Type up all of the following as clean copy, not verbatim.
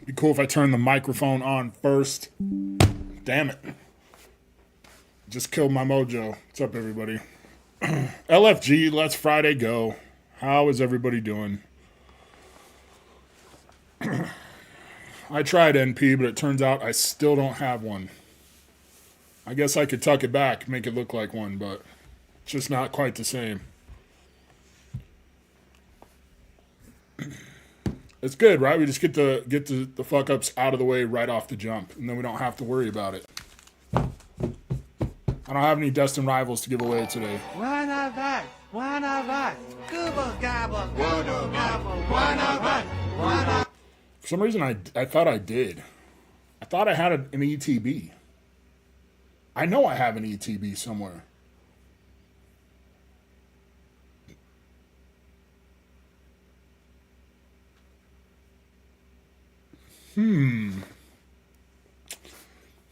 Be cool if I turn the microphone on first. Damn it. Just killed my mojo. What's up, everybody? LFG, let's Friday go. How is everybody doing? I tried NP, but it turns out I still don't have one. I guess I could tuck it back, make it look like one, but it's just not quite the same. It's good, right? We just get the fuck ups out of the way right off the jump, and then we don't have to worry about it. I don't have any Destin Rivals to give away today. One of us, Google gobble, Google gobble, one of us, one of. For some reason, I thought I did. I thought I had an ETB. I know I have an ETB somewhere.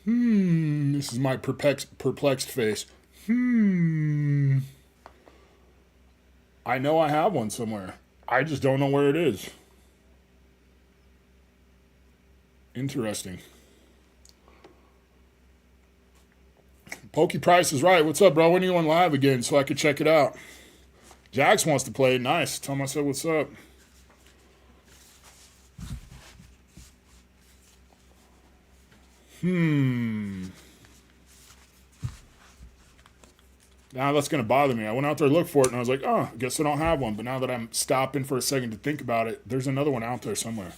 This is my perplexed face. I know I have one somewhere. I just don't know where it is. Interesting. Pokey Price is right. What's up, bro? When are you on live again so I could check it out? Jax wants to play. Nice. Tell him I said what's up. Now that's going to bother me. I went out there to look for it, and I was like, oh, I guess I don't have one. But now that I'm stopping for a second to think about it, there's another one out there somewhere.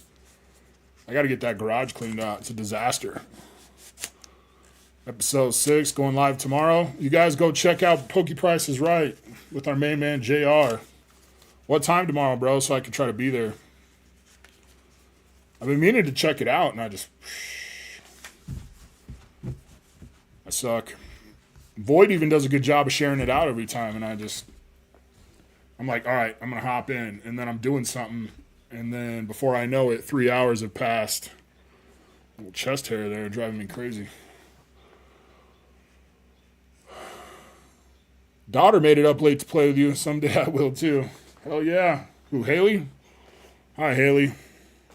I got to get that garage cleaned out. It's a disaster. Episode 6 going live tomorrow. You guys go check out Pokey Price is Right with our main man, JR. What time tomorrow, bro, so I can try to be there? I've been meaning to check it out, and I suck. Void even does a good job of sharing it out every time, and I'm like, all right, I'm going to hop in, and then I'm doing something, and then before I know it, 3 hours have passed. A little chest hair there driving me crazy. Daughter made it up late to play with you. Someday I will, too. Hell yeah. Who, Haley? Hi, Haley.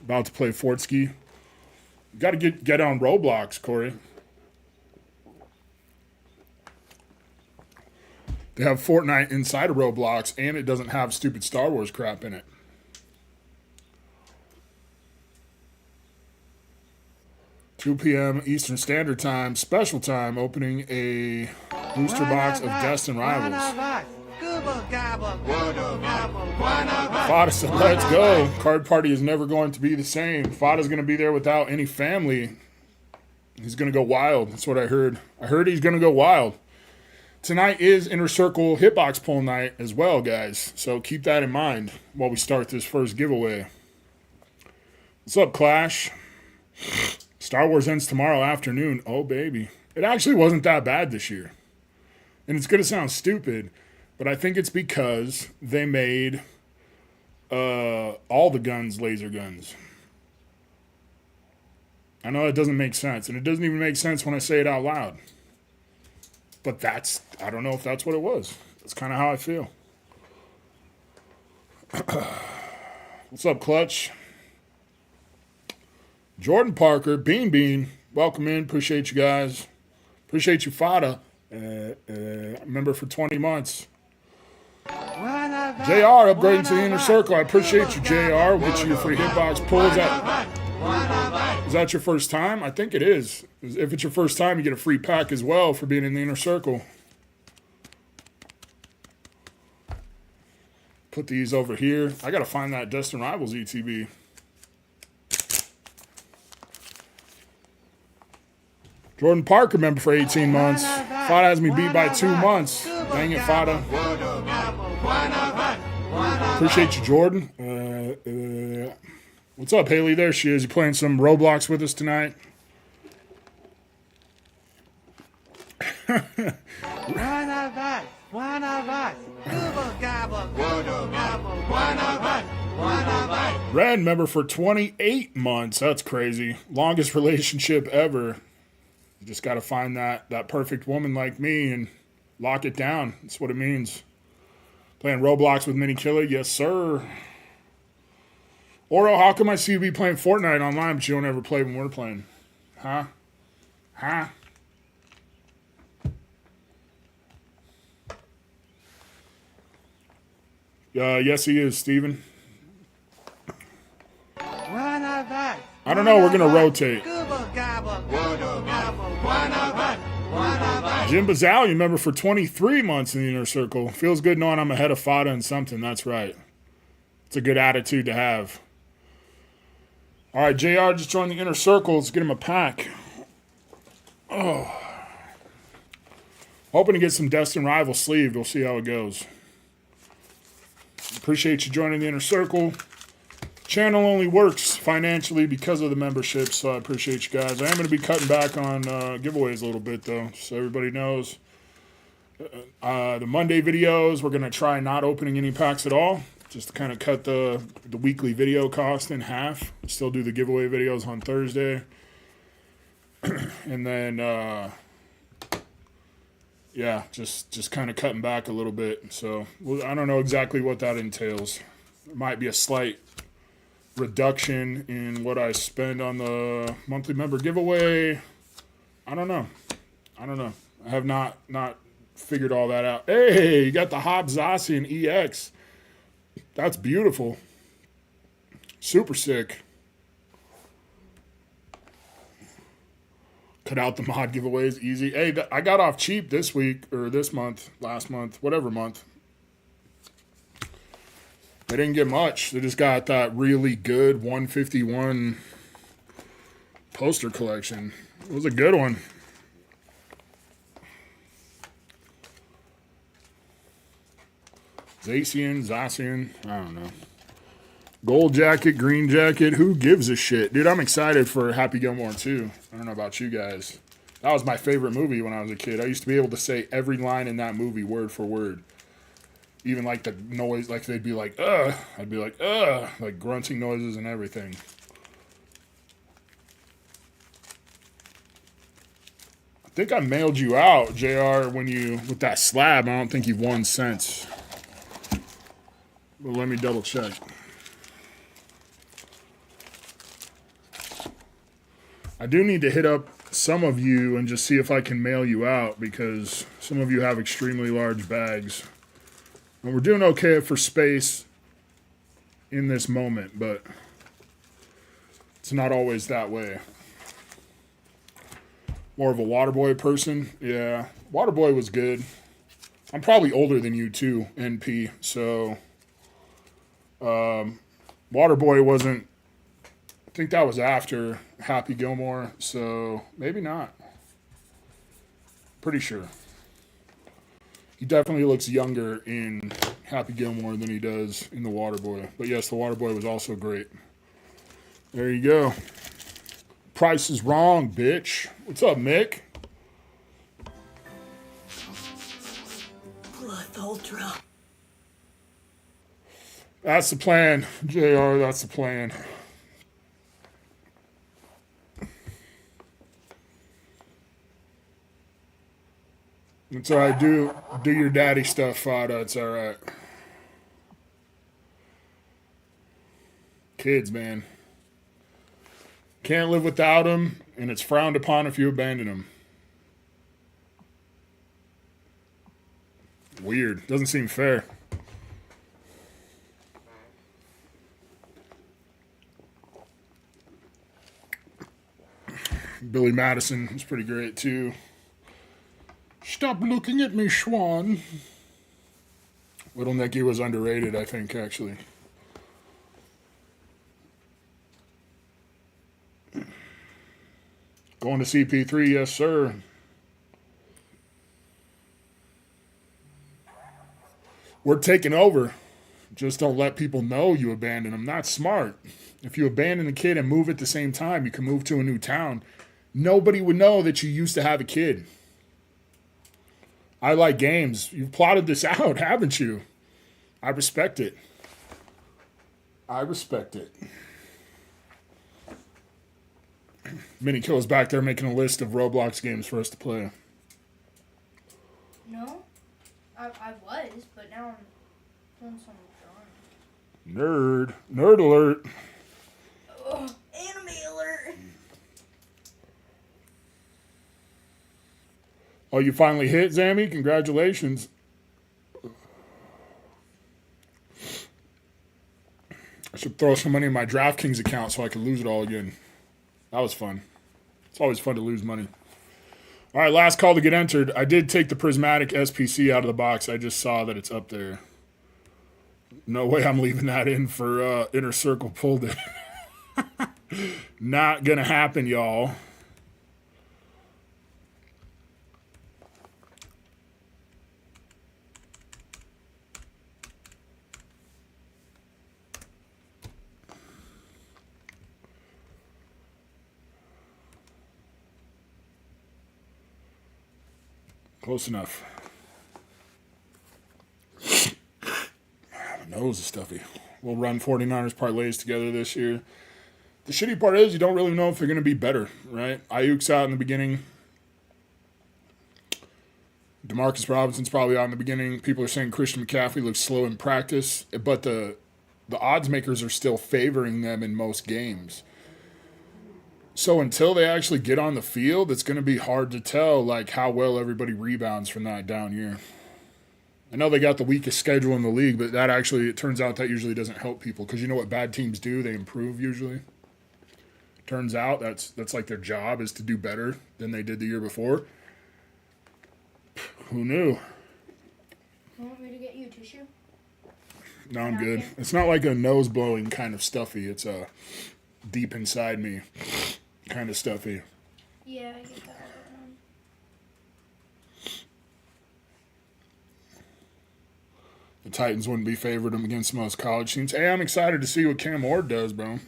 About to play Fortski. Got to get on Roblox, Corey. They have Fortnite inside of Roblox, and it doesn't have stupid Star Wars crap in it. $2 p.m. Eastern Standard Time, special time, opening a booster box of Destin Rivals. Fada said, let's go. Card party is never going to be the same. Fada's going to be there without any family. He's going to go wild. That's what I heard. I heard he's going to go wild. Tonight is Inner Circle Hitbox Pull night as well, guys. So keep that in mind while we start this first giveaway. What's up, Clash? Star Wars ends tomorrow afternoon. Oh, baby. It actually wasn't that bad this year. And it's going to sound stupid, but I think it's because they made all the guns laser guns. I know it doesn't make sense, and it doesn't even make sense when I say it out loud. But I don't know if that's what it was. That's kind of how I feel. What's up, Clutch? Jordan Parker, Bean, welcome in. Appreciate you guys. Appreciate you, Fada. Member for 20 months. JR upgrading to the Inner Circle. I appreciate you, JR. We'll get you your free Hitbox pull. Is that your first time? I think it is. If it's your first time, you get a free pack as well for being in the Inner Circle. Put these over here. I got to find that Destin Rivals ETB. Jordan Parker, member for 18 months. Fada has me beat by 2 months. Dang it, Fada. Appreciate you, Jordan. What's up, Haley? There she is. You playing some Roblox with us tonight? One of us. Google gobble, Google gobble, one of us. Red, member for 28 months. That's crazy. Longest relationship ever. You just got to find that perfect woman like me and lock it down. That's what it means. Playing Roblox with Mini Killer? Yes, sir. Oro, how come I see you be playing Fortnite online, but you don't ever play when we're playing? Huh? Huh? Yes, he is, Steven. One of us. I don't know. We're going to rotate. Google gobble, Google gobble, one of us. One of us. Jim Bazal, you remember, for 23 months in the inner circle. Feels good knowing I'm ahead of Fada in something. That's right. It's a good attitude to have. All right, JR just joined the inner circle. Let's get him a pack. Oh. Hoping to get some Destin Rival sleeved. We'll see how it goes. Appreciate you joining the inner circle. Channel only works financially because of the membership, so I appreciate you guys. I am going to be cutting back on giveaways a little bit, though, so everybody knows. The Monday videos, we're going to try not opening any packs at all, just to kind of cut the weekly video cost in half. Still do the giveaway videos on Thursday. And then, yeah, just kind of cutting back a little bit. So I don't know exactly what that entails. There might be a slight reduction in what I spend on the monthly member giveaway. I don't know. I have not figured all that out. Hey, you got the Hobbs Zacian EX. That's beautiful. Super sick. Cut out the mod giveaways, easy. Hey, I got off cheap this week, or this month, last month, whatever month. They didn't get much. They just got that really good 151 poster collection. It was a good one. Zacian, I don't know. Gold jacket, green jacket, who gives a shit? Dude, I'm excited for Happy Gilmore 2. I don't know about you guys. That was my favorite movie when I was a kid. I used to be able to say every line in that movie word for word. Even like the noise, like they'd be like, ugh. I'd be like, ugh. Like grunting noises and everything. I think I mailed you out, JR, with that slab. I don't think you've won since. But let me double check. I do need to hit up some of you and just see if I can mail you out, because some of you have extremely large bags. And we're doing okay for space in this moment, but it's not always that way. More of a Waterboy person. Yeah, Waterboy was good. I'm probably older than you too, NP. So Waterboy wasn't, I think that was after Happy Gilmore, so maybe not. Pretty sure. He definitely looks younger in Happy Gilmore than he does in the Waterboy. But yes, the Waterboy was also great. There you go. Price is wrong, bitch. What's up, Mick? Blood Ultra. That's the plan, JR. That's the plan. It's all right. Do your daddy stuff, Fada. It's all right. Kids, man. Can't live without them, and it's frowned upon if you abandon them. Weird. Doesn't seem fair. Billy Madison was pretty great, too. Stop looking at me, Schwan. Little Nicky was underrated, I think, actually. Going to CP3, yes, sir. We're taking over. Just don't let people know you abandon them. That's smart. If you abandon a kid and move at the same time, you can move to a new town. Nobody would know that you used to have a kid. I like games. You've plotted this out, haven't you? I respect it. I respect it. Mini Kill's back there making a list of Roblox games for us to play. No? I was, but now I'm doing some drawing. Nerd alert. Oh, you finally hit, Zammy? Congratulations. I should throw some money in my DraftKings account so I can lose it all again. That was fun. It's always fun to lose money. All right, last call to get entered. I did take the Prismatic SPC out of the box. I just saw that it's up there. No way I'm leaving that in for Inner Circle pulled it. Not going to happen, y'all. Close enough. My nose is stuffy. We'll run 49ers parlays together this year. The shitty part is you don't really know if they're going to be better, right? Ayuk's out in the beginning. Demarcus Robinson's probably out in the beginning. People are saying Christian McCaffrey looks slow in practice, but the odds makers are still favoring them in most games. So until they actually get on the field, it's going to be hard to tell like how well everybody rebounds from that down year. I know they got the weakest schedule in the league, but that actually, it turns out that usually doesn't help people because you know what bad teams do? They improve usually. Turns out that's like their job is to do better than they did the year before. Who knew? You want me to get you a tissue? No, I'm good. It's not like a nose blowing kind of stuffy. It's a deep inside me kind of stuffy. Yeah, I get that all the time. The Titans wouldn't be favored against most college teams. Hey, I'm excited to see what Cam Ward does, bro.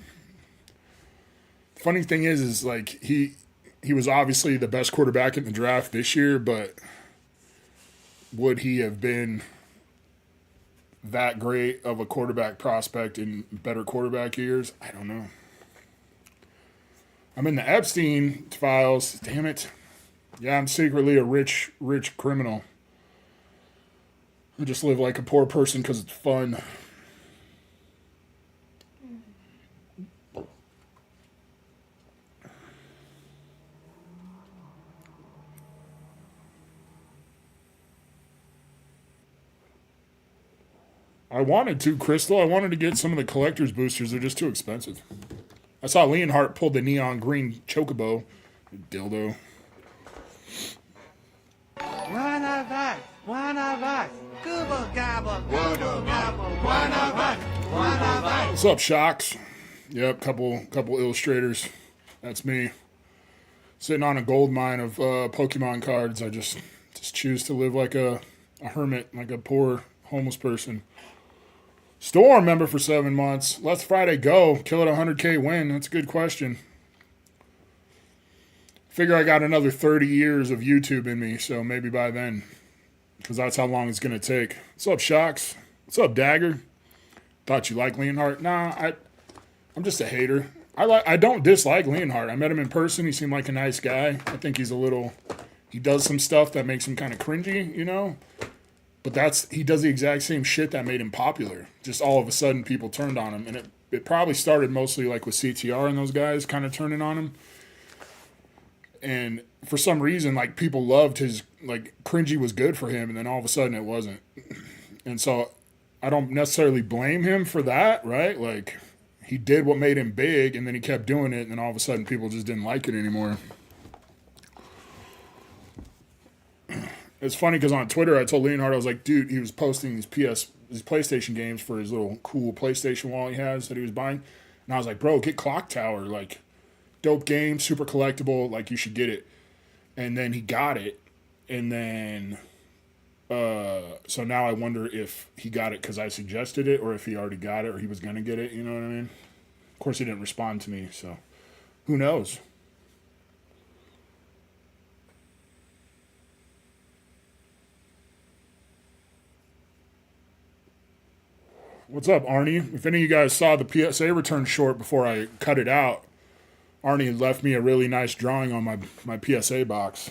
The funny thing is like he was obviously the best quarterback in the draft this year, but would he have been that great of a quarterback prospect in better quarterback years? I don't know. I'm in the Epstein files. Damn it. Yeah, I'm secretly a rich criminal. I just live like a poor person because it's fun. I wanted to, Crystal. I wanted to get some of the collector's boosters. They're just too expensive. I saw Leonhardt pulled the neon green chocobo. Dildo. One of us, one of us. Google gobble, Google gobble, one of us, one of us. What's up, Shocks? Yep, couple illustrators. That's me. Sitting on a gold mine of Pokemon cards. I just choose to live like a hermit, like a poor homeless person. Storm member for 7 months. Let's Friday go. Kill it 100K win. That's a good question. Figure I got another 30 years of YouTube in me, so maybe by then. Because that's how long it's going to take. What's up, Shocks? What's up, Dagger? Thought you liked Leonhardt. Nah, I'm just a hater. I don't dislike Leonhardt. I met him in person. He seemed like a nice guy. I think he does some stuff that makes him kind of cringy, you know? But he does the exact same shit that made him popular. Just all of a sudden people turned on him. And it probably started mostly like with CTR and those guys kind of turning on him. And for some reason, like people loved his, like cringy was good for him. And then all of a sudden it wasn't. And so I don't necessarily blame him for that, right? Like he did what made him big and then he kept doing it. And then all of a sudden people just didn't like it anymore. It's funny because on Twitter, I told Leonhardt, I was like, dude, he was posting these PlayStation games for his little cool PlayStation wall he has that he was buying. And I was like, bro, get Clock Tower. Like, dope game, super collectible. Like, you should get it. And then he got it. And then, so now I wonder if he got it because I suggested it or if he already got it or he was going to get it. You know what I mean? Of course, he didn't respond to me. So, who knows? What's up, Arnie? If any of you guys saw the PSA return short before I cut it out, Arnie left me a really nice drawing on my PSA box.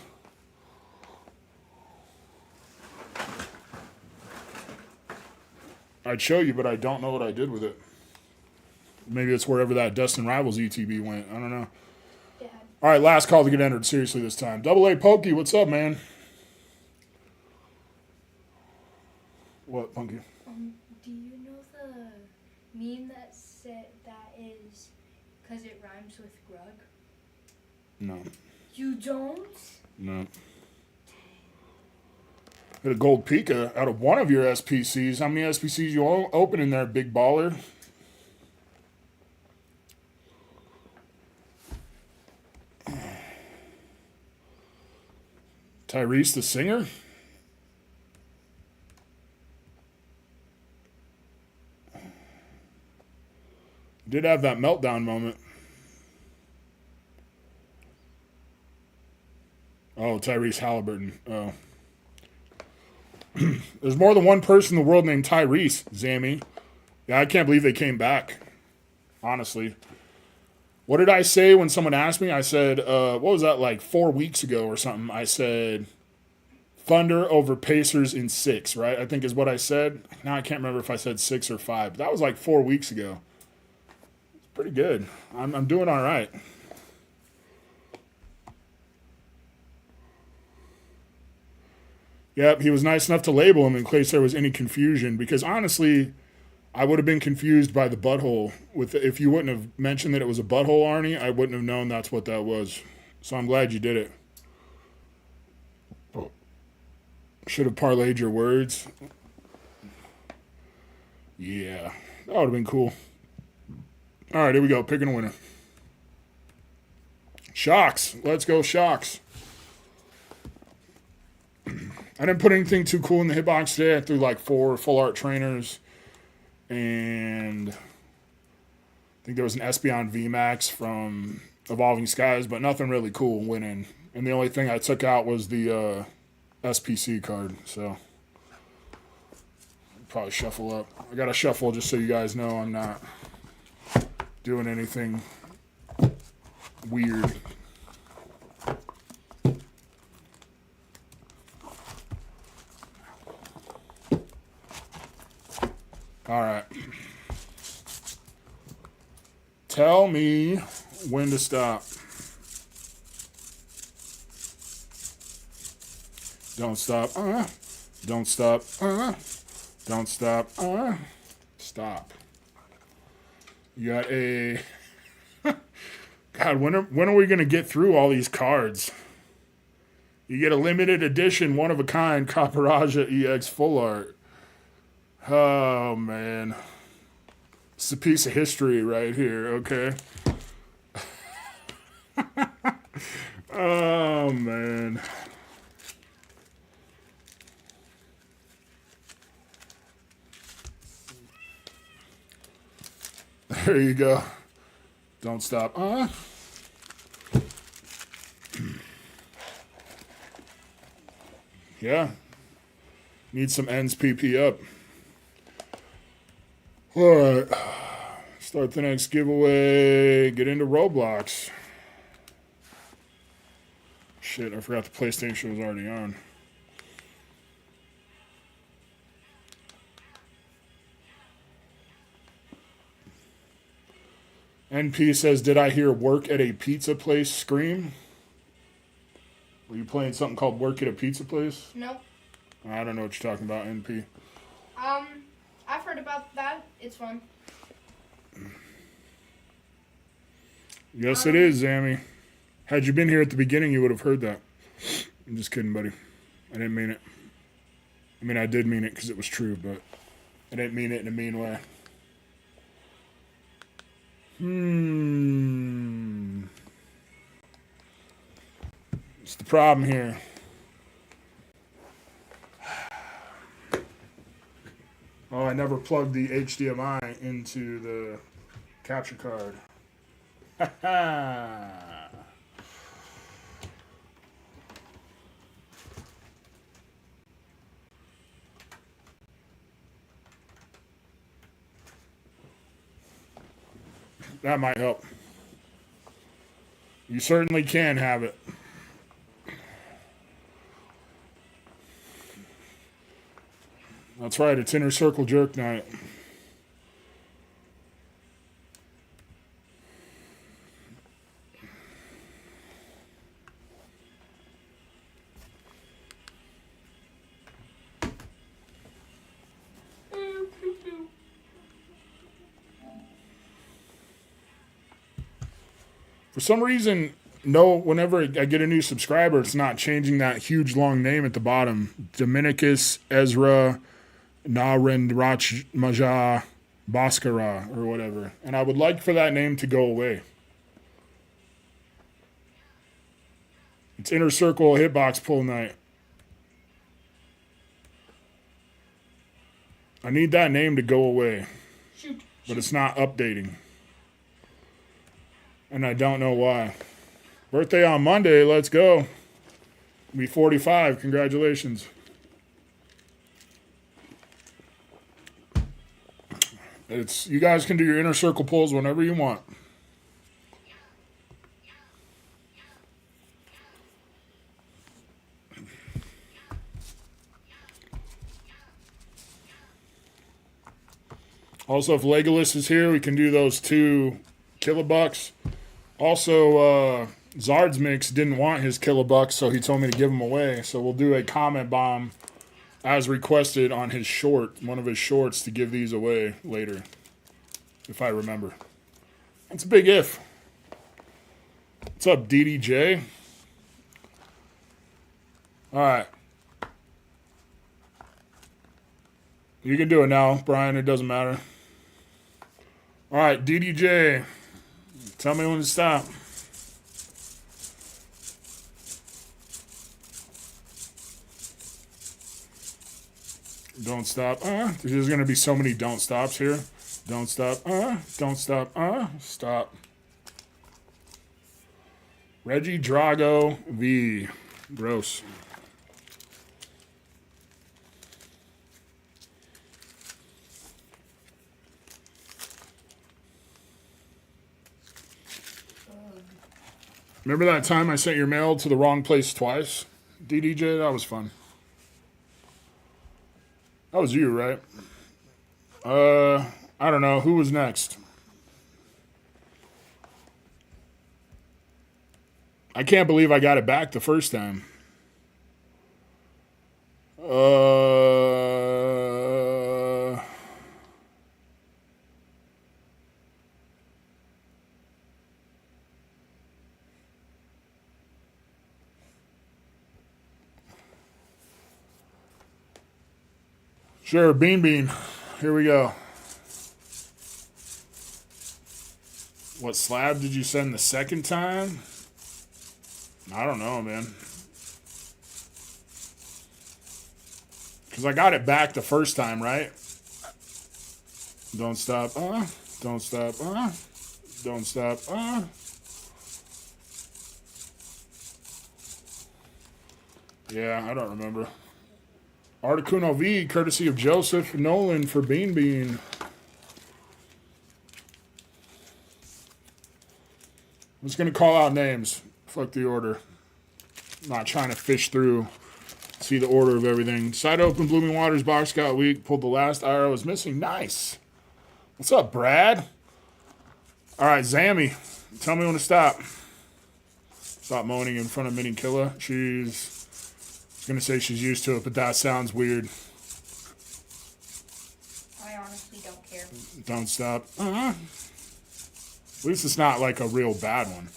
I'd show you, but I don't know what I did with it. Maybe it's wherever that destinedrivals ETB went. I don't know. Dad. All right, last call to get entered seriously this time. Double A Pokey, what's up, man? What, Punky? Do you know the meme that said that is because it rhymes with grug? No. You don't? No. Get a gold Pika out of one of your SPCs. How many SPCs you open in there, big baller? Tyrese the singer? Did have that meltdown moment. Oh, Tyrese Halliburton. Oh. There's more than one person in the world named Tyrese, Zammy. Yeah, I can't believe they came back. Honestly. What did I say when someone asked me? I said, what was that, like 4 weeks ago or something? I said, Thunder over Pacers in 6, right? I think is what I said. Now I can't remember if I said 6 or 5. That was like 4 weeks ago. It's pretty good. I'm doing all right. Yep, he was nice enough to label him in case there was any confusion. Because honestly, I would have been confused by the butthole. If you wouldn't have mentioned that it was a butthole, Arnie, I wouldn't have known that's what that was. So I'm glad you did it. Should have parlayed your words. Yeah, that would have been cool. All right, here we go. Picking a winner. Shocks. Let's go, Shocks. I didn't put anything too cool in the hitbox today. I threw like 4 full art trainers. And I think there was an Espeon VMAX from Evolving Skies, but nothing really cool winning. And the only thing I took out was the SPC card. So probably shuffle up. I got to shuffle just so you guys know I'm not doing anything weird. All right. Tell me when to stop. Don't stop. Don't stop. Don't stop. Stop. You got a... God, when are we going to get through all these cards? You get a limited edition, one-of-a-kind Caparajah EX full art. Oh, man. It's a piece of history right here, okay? Oh, man. There you go. Don't stop. Yeah. Need some ends PP up. All right. Start the next giveaway. Get into Roblox. Shit, I forgot the PlayStation was already on. NP says, did I hear work at a pizza place scream? Were you playing something called work at a pizza place? No. I don't know what you're talking about, NP. I've heard about that. It's fun. Yes, it is, Zammy. Had you been here at the beginning, you would have heard that. I'm just kidding, buddy. I didn't mean it. I mean, I did mean it because it was true, but I didn't mean it in a mean way. What's the problem here? Oh, I never plugged the HDMI into the capture card. Ha ha! That might help. You certainly can have it. That's right, it's Inner Circle Jerk Night. For some reason, no, whenever I get a new subscriber, it's not changing that huge long name at the bottom. Dominicus Ezra Narendrach Maja Bhaskara or whatever. And I would like for that name to go away. It's Inner Circle Hitbox pull night. I need that name to go away. Shoot. But it's not updating. And I don't know why. Birthday on Monday, let's go. Be 45, congratulations. You guys can do your Inner Circle pulls whenever you want. Also, if Legolas is here, we can do those 2 kilobucks. Also, Zard's Mix didn't want his kilobucks, so he told me to give them away. So we'll do a comment bomb as requested on his short, one of his shorts, to give these away later, if I remember. That's a big if. What's up, DDJ? All right. You can do it now, Brian. It doesn't matter. All right, DDJ. Tell me when to stop. Don't stop. There's going to be so many don't stops here. Don't stop. Don't stop. Stop. Reggie Drago V. Gross. Remember that time I sent your mail to the wrong place twice? DDJ, that was fun. That was you, right? I don't know. Who was next? I can't believe I got it back the first time. Sure, Bean Bean. Here we go. What slab did you send the second time? I don't know, man. Because I got it back the first time, right? Don't stop. Don't stop. Don't stop. Yeah, I don't remember. Articuno V, courtesy of Joseph Nolan for Bean Bean. I'm just going to call out names. Fuck the order. I'm not trying to fish through, see the order of everything. Side open, Blooming Waters, box got weak. Pulled the last IRA was missing. Nice. What's up, Brad? All right, Zammy. Tell me when to stop. Stop moaning in front of Mini Killa. She's going to say she's used to it, but that sounds weird. I honestly don't care. Don't stop. At least it's not like a real bad one.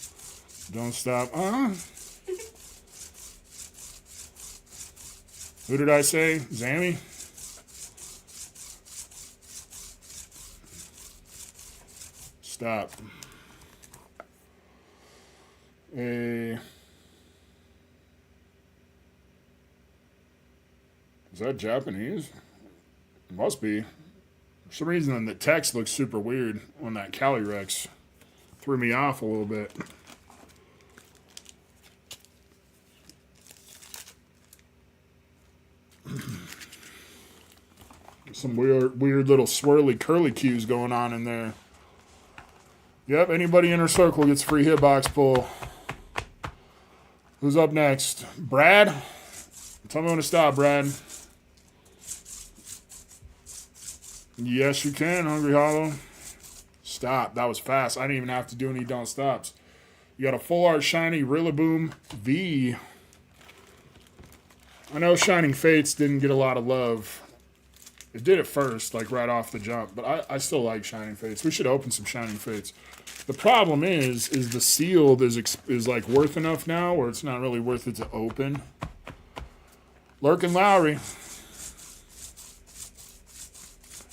Don't stop. Who did I say? Zammy? Stop. Is that Japanese? It must be. For some reason, the text looks super weird on that Calyrex. Threw me off a little bit. Some weird little swirly curly cues going on in there. Yep, anybody in her circle gets free hitbox pull. Who's up next? Brad? Tell me when to stop, Brad. Yes, you can, Hungry Hollow. Stop. That was fast. I didn't even have to do any don't stops. You got a full art shiny Rillaboom V. I know Shining Fates didn't get a lot of love. It did at first, like right off the jump, but I still like Shining Fates. We should open some Shining Fates. The problem is the sealed is like worth enough now where it's not really worth it to open. Lurkin Lowry.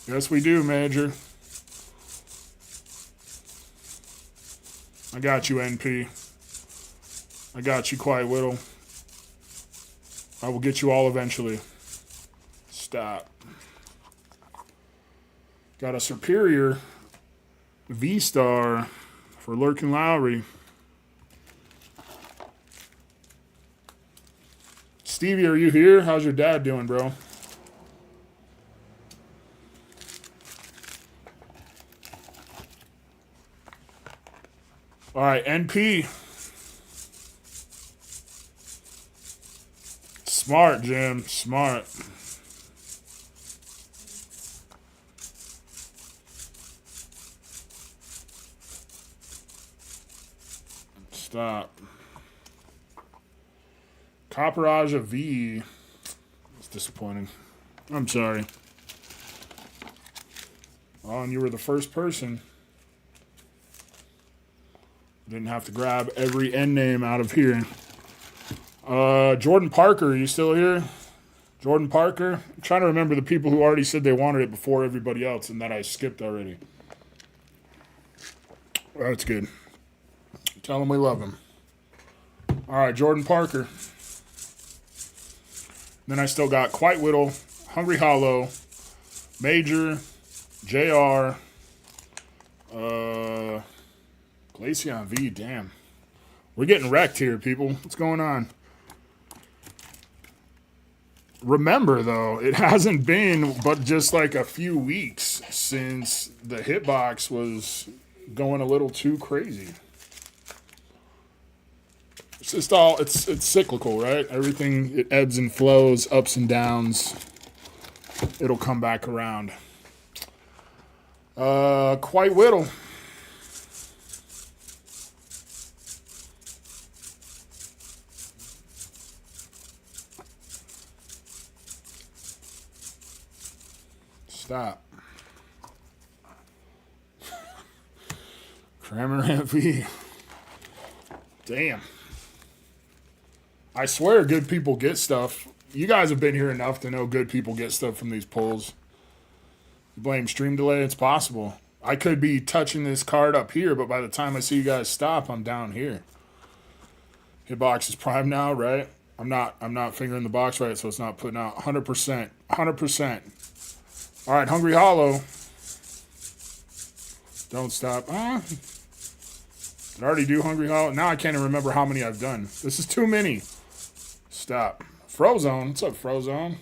Yes, we do, Major. I got you, NP. I got you, Quiet Whittle. I will get you all eventually. Stop. Got a superior V-Star for Lurkin Lowry. Stevie, are you here? How's your dad doing, bro? All right, NP. Smart, Jim. Smart. Stop. Copperaja V. It's disappointing. I'm sorry. Oh, and you were the first person. Didn't have to grab every end name out of here. Jordan Parker, are you still here? Jordan Parker? I'm trying to remember the people who already said they wanted it before everybody else and that I skipped already. That's good. Tell them we love them. All right, Jordan Parker. Then I still got Quiet Whittle, Hungry Hollow, Major, JR, Glaceon V, damn. We're getting wrecked here, people. What's going on? Remember, though, it hasn't been but just like a few weeks since the Hitbox was going a little too crazy. It's just all, it's cyclical, right? Everything, it ebbs and flows, ups and downs. It'll come back around. Quiet Whittle. Stop. Cramorant V. Damn. I swear good people get stuff. You guys have been here enough to know good people get stuff from these pulls. Blame stream delay, it's possible. I could be touching this card up here, but by the time I see you guys stop, I'm down here. Hitbox is prime now, right? I'm not fingering the box right, so it's not putting out 100%. 100%. All right, Hungry Hollow. Don't stop. Did I already do Hungry Hollow? Now I can't even remember how many I've done. This is too many. Stop. Frozone. What's up, Frozone?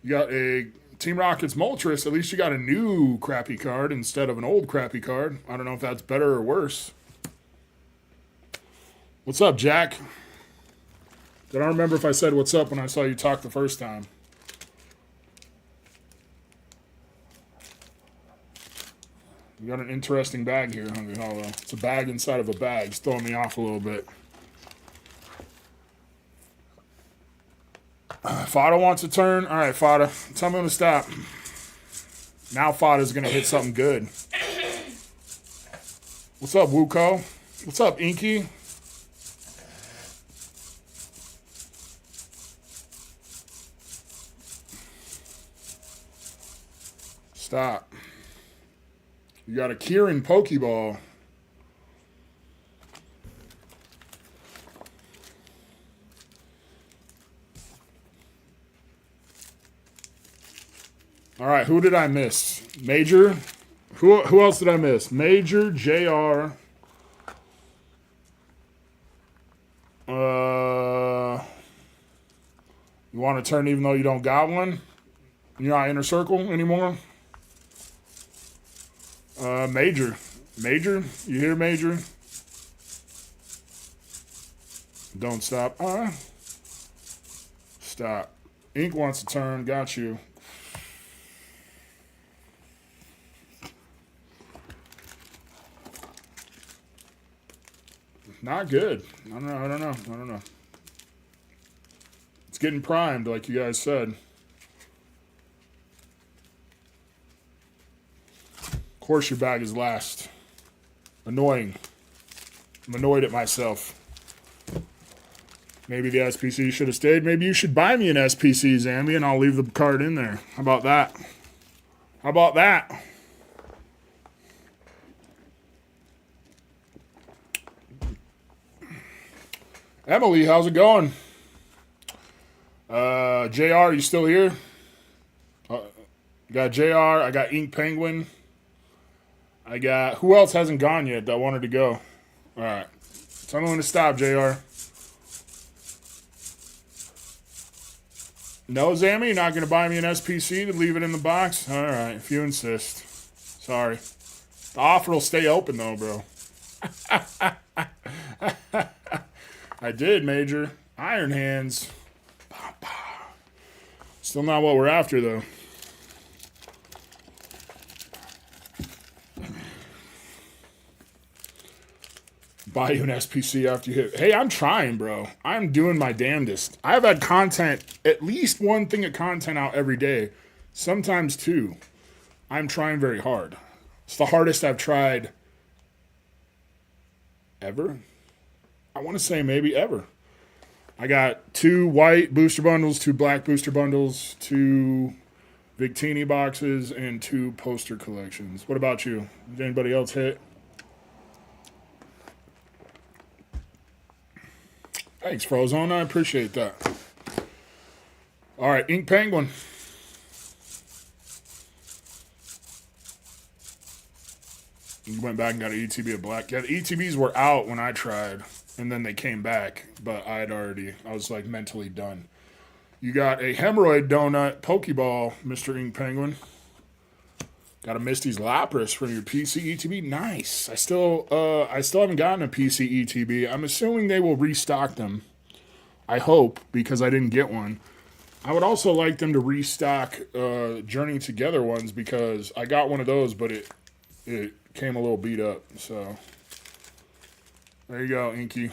You got a Team Rockets Moltres. At least you got a new crappy card instead of an old crappy card. I don't know if that's better or worse. What's up, Jack? I don't remember if I said what's up when I saw you talk the first time. You got an interesting bag here, Hungry Hollow. It's a bag inside of a bag. It's throwing me off a little bit. Fada wants a turn. All right, Fada. Tell me when to stop. Now Fada's going to hit something good. What's up, Wuko? What's up, Inky? Stop. You got a Kieran Pokeball. All right, who did I miss? Major? Who else did I miss? Major, JR. You want to turn even though you don't got one? You're not Inner Circle anymore? Major. Major? You hear, Major? Don't stop. Stop. Ink wants to turn. Got you. Not good. I don't know. It's getting primed, like you guys said. Of course your bag is last. Annoying. I'm annoyed at myself. Maybe the SPC should have stayed. Maybe you should buy me an SPC, Zambi, and I'll leave the card in there. How about that? How about that? Emily, how's it going? JR, you still here? Got JR, I got Ink Penguin. I got, who else hasn't gone yet that wanted to go? All right. Tell me when to stop, JR. No, Zammy, you're not going to buy me an SPC to leave it in the box? All right, if you insist. Sorry. The offer will stay open, though, bro. I did, Major. Iron Hands. Still not what we're after, though. Buy you an SPC after you hit. Hey, I'm trying, bro. I'm doing my damnedest. I've had content, at least one thing of content out every day. Sometimes two. I'm trying very hard. It's the hardest I've tried ever. I want to say maybe ever. I got 2 white booster bundles, 2 black booster bundles, 2 Victini boxes, and 2 poster collections. What about you? Did anybody else hit? Thanks, Frozone. I appreciate that. All right, Ink Penguin. You went back and got an ETB of black. Yeah, the ETBs were out when I tried, and then they came back, but I was like mentally done. You got a hemorrhoid donut Pokeball, Mr. Ink Penguin. Got a Misty's Lapras for your PC ETB. Nice. I still haven't gotten a PC ETB. I'm assuming they will restock them. I hope, because I didn't get one. I would also like them to restock Journey Together ones, because I got one of those, but it came a little beat up. So there you go, Inky.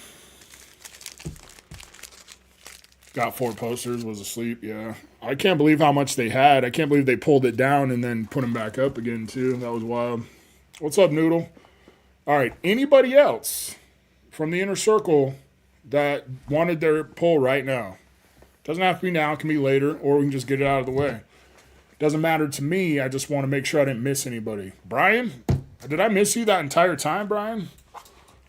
Got 4 posters, was asleep, yeah. I can't believe how much they had. I can't believe they pulled it down and then put them back up again, too. That was wild. What's up, Noodle? All right, anybody else from the inner circle that wanted their pull right now? Doesn't have to be now. It can be later, or we can just get it out of the way. Doesn't matter to me. I just want to make sure I didn't miss anybody. Brian? Did I miss you that entire time, Brian?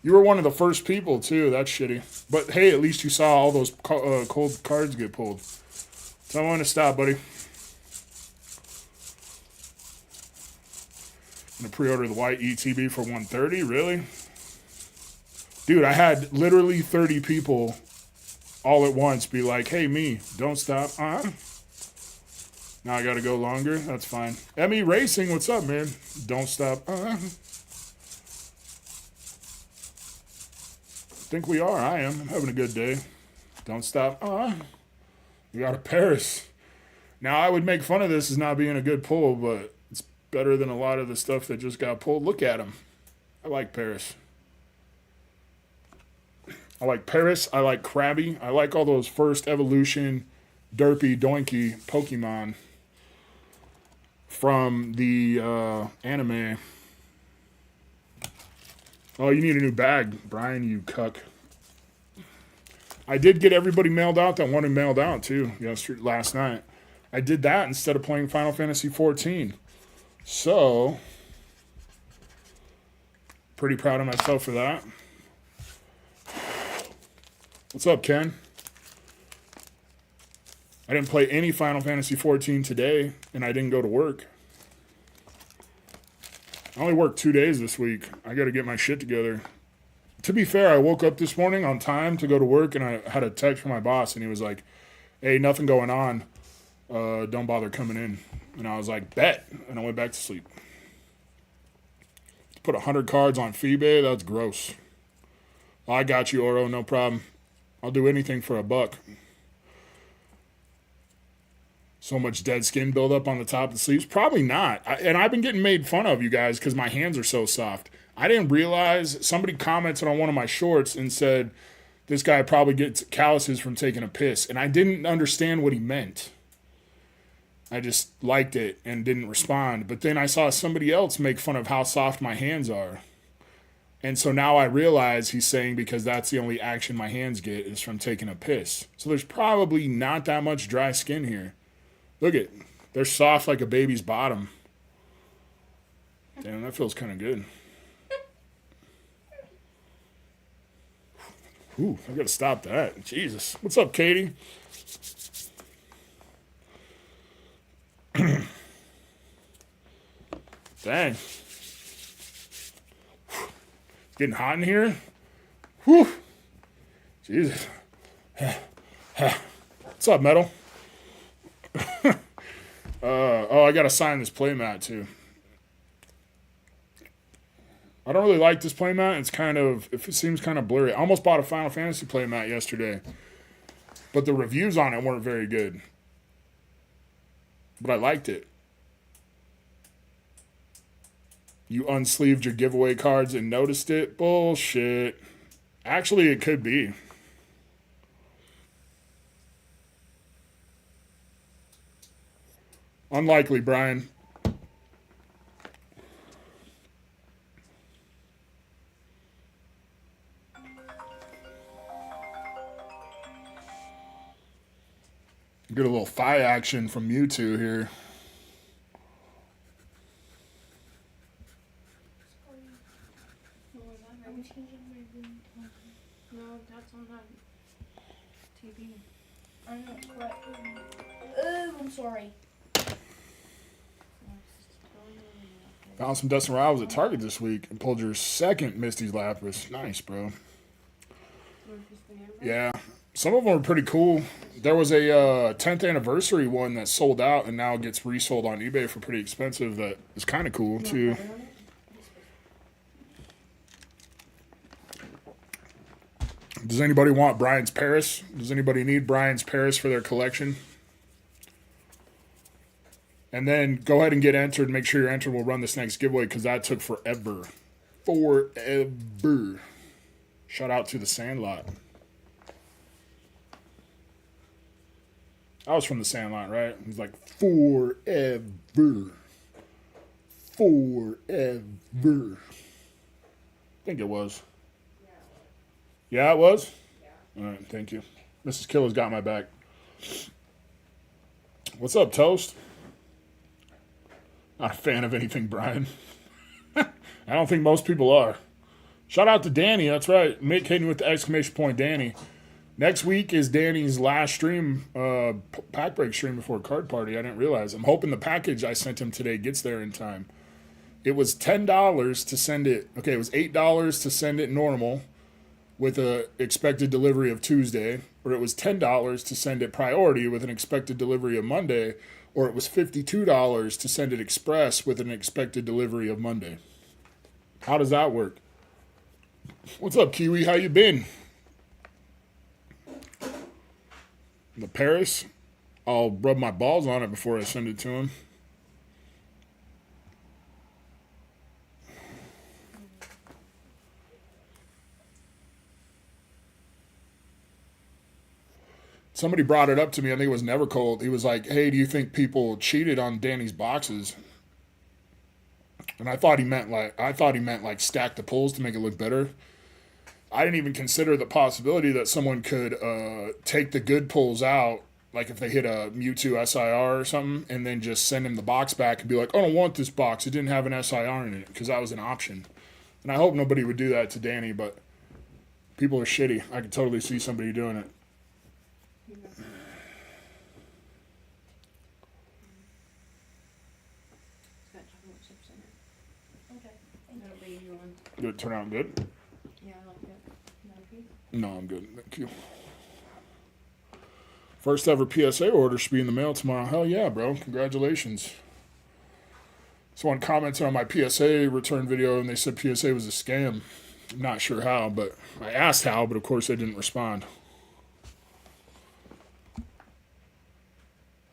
You were one of the first people, too. That's shitty. But, hey, at least you saw all those cold cards get pulled. Tell me when to stop, buddy. I'm going to pre-order the white ETB for $130. Really? Dude, I had literally 30 people all at once be like, hey, me, don't stop. Now I got to go longer. That's fine. ME Racing, what's up, man? Don't stop. I think we are. I am. I'm having a good day. Don't stop. We got a Paris. Now, I would make fun of this as not being a good pull, but it's better than a lot of the stuff that just got pulled. Look at him. I like Paris. I like Paris. I like Krabby. I like all those first evolution, derpy, doinky Pokemon from the anime. Oh, you need a new bag, Brian, you cuck. I did get everybody mailed out that wanted mailed out, too, last night. I did that instead of playing Final Fantasy XIV. So, pretty proud of myself for that. What's up, Ken? I didn't play any Final Fantasy XIV today, and I didn't go to work. I only worked 2 days this week. I got to get my shit together. To be fair, I woke up this morning on time to go to work, and I had a text from my boss, and he was like, hey, nothing going on. Don't bother coming in. And I was like, bet. And I went back to sleep. Put 100 cards on Phoebe? That's gross. I got you, Oro. No problem. I'll do anything for $1. So much dead skin buildup on the top of the sleeves? Probably not. And I've been getting made fun of, you guys, because my hands are so soft. I didn't realize, somebody commented on one of my shorts and said, this guy probably gets calluses from taking a piss. And I didn't understand what he meant. I just liked it and didn't respond. But then I saw somebody else make fun of how soft my hands are. And so now I realize he's saying because that's the only action my hands get is from taking a piss. So there's probably not that much dry skin here. Look at, they're soft like a baby's bottom. Damn, that feels kind of good. Ooh, I gotta stop that. Jesus. What's up, Katie? Dang. It's getting hot in here. Whew. Jesus. What's up, Metal? Oh, I gotta sign this playmat too. I don't really like this playmat. It's kind of, it seems kind of blurry. I almost bought a Final Fantasy playmat yesterday, but the reviews on it weren't very good. But I liked it. You unsleeved your giveaway cards and noticed it? Bullshit. Actually, it could be. Unlikely, Brian. Get a little thigh action from Mewtwo here. No, that's on that TV. I know, but oh, I'm sorry. Found some destinedrivals at Target this week and pulled your second Misty's Lapras. Nice, bro. Yeah. Some of them are pretty cool. There was a 10th anniversary one that sold out and now gets resold on eBay for pretty expensive. That is kind of cool, too. Does anybody want Brian's Paris? Does anybody need Brian's Paris for their collection? And then go ahead and get entered. Make sure you're entered. We'll run this next giveaway because that took forever. Forever. Shout out to the Sandlot. I was from the Sandlot, right? He's like, forever. Forever. I think it was. Yeah, it was? Yeah. All right, thank you. Mrs. Killer's got my back. What's up, Toast? Not a fan of anything, Brian. I don't think most people are. Shout out to Danny. That's right. Make Hayden with the exclamation point, Danny. Next week is Danny's last stream, pack break stream before card party. I didn't realize. I'm hoping the package I sent him today gets there in time. It was $10 to send it. Okay, it was $8 to send it normal with a expected delivery of Tuesday, or it was $10 to send it priority with an expected delivery of Monday, or it was $52 to send it express with an expected delivery of Monday. How does that work? What's up, Kiwi? How you been? The Paris, I'll rub my balls on it before I send it to him. Somebody brought it up to me. I think it was Never Cold. He was like, "Hey, do you think people cheated on Danny's boxes?" And I thought he meant like stack the pulls to make it look better. I didn't even consider the possibility that someone could take the good pulls out, like if they hit a Mewtwo SIR or something, and then just send him the box back and be like, "I don't want this box. It didn't have an SIR in it," because that was an option. And I hope nobody would do that to Danny, but people are shitty. I could totally see somebody doing it. Did it turn out good? Yeah, I like it. No, I'm good. Thank you. First ever PSA order should be in the mail tomorrow. Hell yeah, bro. Congratulations. Someone commented on my PSA return video and they said PSA was a scam. I'm not sure how, but I asked how, but of course they didn't respond.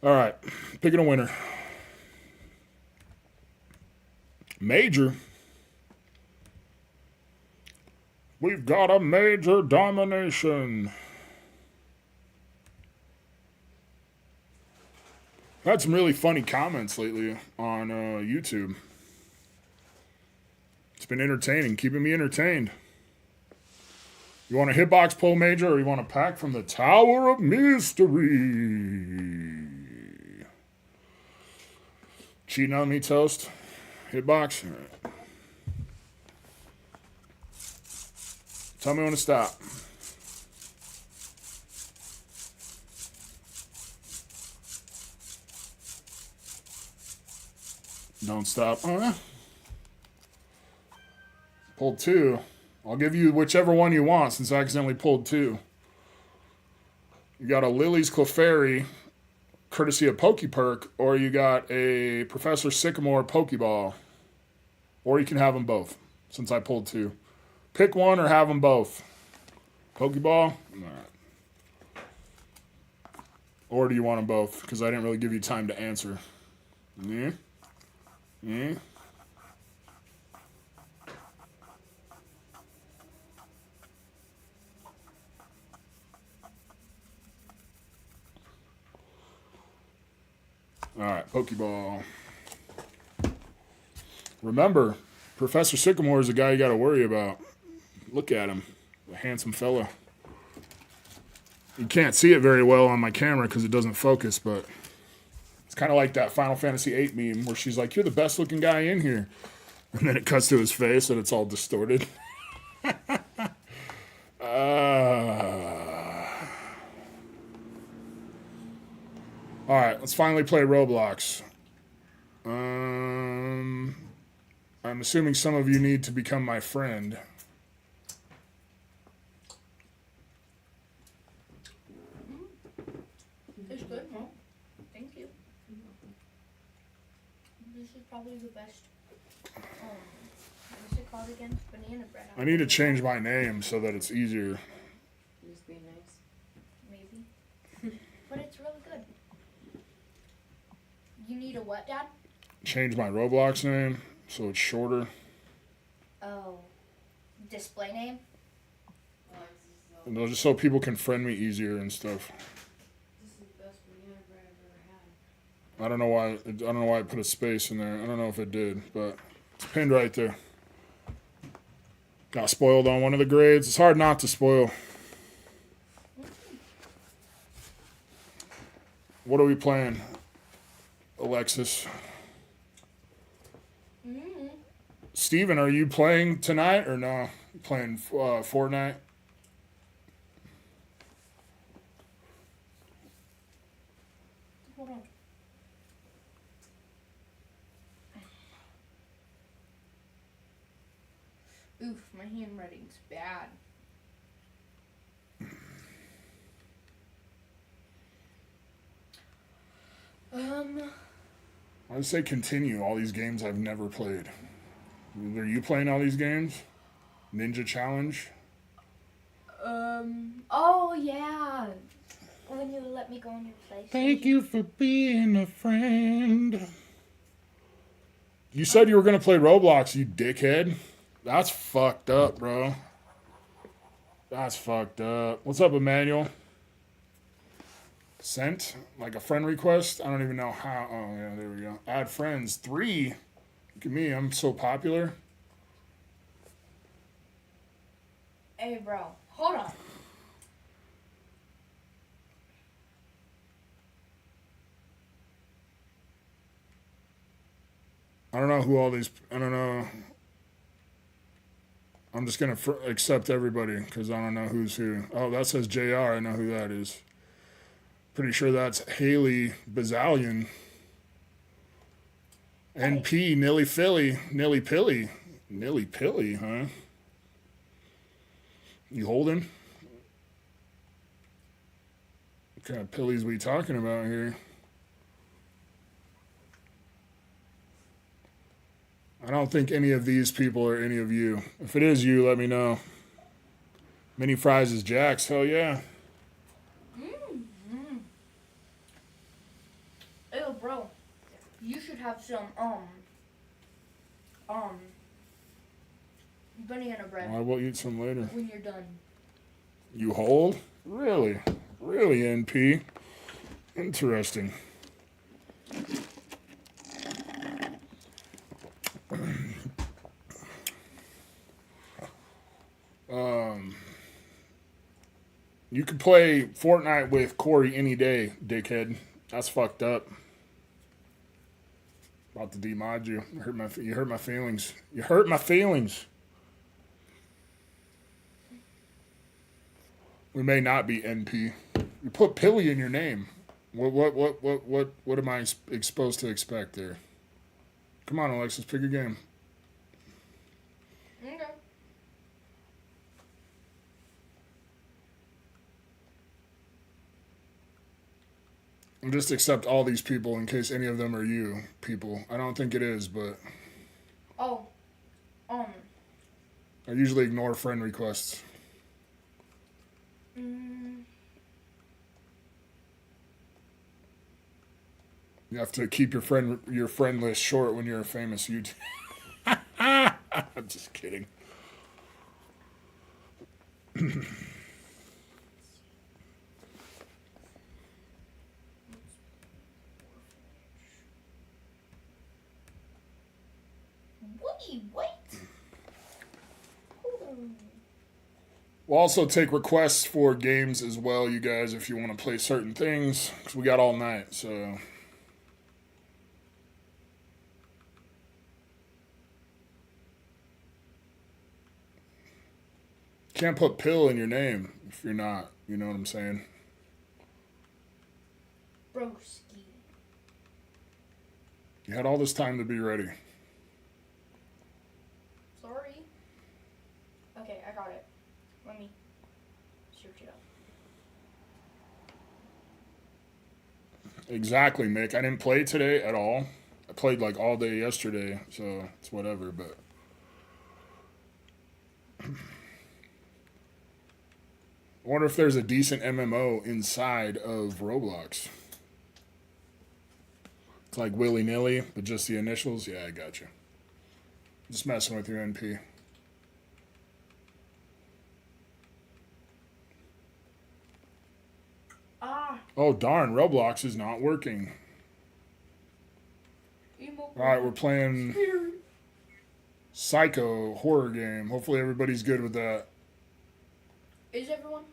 All right. Picking a winner. Major. We've got a major domination. I had some really funny comments lately on YouTube. been entertaining, keeping me entertained. You want a hitbox pull, Major, or you want a pack from the Tower of Mystery? Cheating on me, Toast? Hitbox? All right. Tell me when to stop. Don't stop. Pulled 2. I'll give you whichever one you want since I accidentally pulled 2. You got a Lily's Clefairy, courtesy of Perk, or you got a Professor Sycamore Pokeball. Or you can have them both since I pulled 2. Pick one or have them both. Pokeball? All right. Or do you want them both? Because I didn't really give you time to answer. Yeah? Yeah? All right, Pokeball. Remember, Professor Sycamore is the guy you got to worry about. Look at him. A handsome fellow. You can't see it very well on my camera because it doesn't focus, but it's kind of like that Final Fantasy VIII meme where she's like, "You're the best looking guy in here." And then it cuts to his face and it's all distorted. All right, let's finally play Roblox. I'm assuming some of you need to become my friend. It's good, huh? Thank you. This is probably the best. What's it called again? Banana bread. I need to change my name so that it's easier. Just be nice. Maybe. But it's really good. You need a what, Dad? Change my Roblox name so it's shorter. Oh. Display name? And just so people can friend me easier and stuff. This is the best banana bread I've ever had. I don't know why I put a space in there. I don't know if it did, but it's pinned right there. Got spoiled on one of the grades. It's hard not to spoil. What are we playing, Alexis? Steven, are you playing tonight or no? Playing Fortnite? Hold on. Oof, my handwriting's bad. I'd say continue all these games I've never played. Are you playing all these games? Ninja Challenge? Oh yeah. When you let me go in your place. Thank you for being a friend. You said you were going to play Roblox, you dickhead. That's fucked up, bro. That's fucked up. What's up, Emmanuel? Sent? Like a friend request? I don't even know how. Oh, yeah, there we go. Add friends. 3. Look at me. I'm so popular. Hey, bro. Hold on. I don't know who all these. I don't know. I'm just going to accept everybody because I don't know who's who. Oh, that says JR. I know who that is. Pretty sure that's Haley Bazalian. NP, Nilly Philly. Nilly Pilly. Nilly Pilly, huh? You holding? What kind of pillies we talking about here? I don't think any of these people are any of you. If it is you, let me know. Mini fries is Jax. Hell yeah. Ew, bro. You should have some, banana bread I will eat some later. when you're done. You hold? Really? Really, NP? Interesting. You could play Fortnite with Corey any day, dickhead. That's fucked up. About to demod you. You hurt my feelings. You hurt my feelings. We may not be NP. You put Pilly in your name. What am I supposed to expect there? Come on, Alexis, pick a game. Okay. And just accept all these people in case any of them are you people. I don't think it is, but Oh. I usually ignore friend requests. You have to keep your friend list short when you're a famous YouTuber. I'm just kidding. Wait. We'll also take requests for games as well, you guys, if you want to play certain things, because we got all night, so... Can't put pill in your name if you're not, you know what I'm saying? Broski. You had all this time to be ready. Sorry. Okay, I got it. Let me search it up. Exactly, Mick. I didn't play today at all. I played like all day yesterday, so it's whatever, but... I wonder if there's a decent MMO inside of Roblox. It's like willy-nilly, but just the initials. Yeah, I got you. Just messing with your NP. Oh, darn. Roblox is not working. Alright, we're playing Psycho horror game. Hopefully everybody's good with that. Is everyone?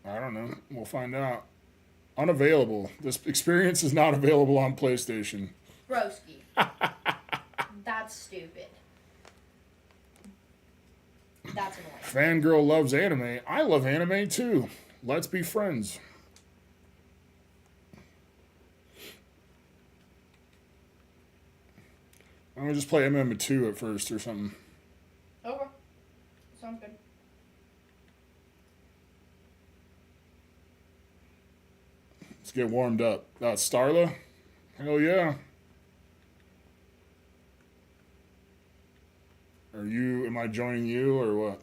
I don't know. We'll find out. Unavailable. This experience is not available on PlayStation. Broski. That's stupid. That's annoying. Fangirl loves anime. I love anime too. Let's be friends. I'm gonna just play MM2 at first or something. Okay. Sounds good. Let's get warmed up. Starla? Hell yeah. Am I joining you or what?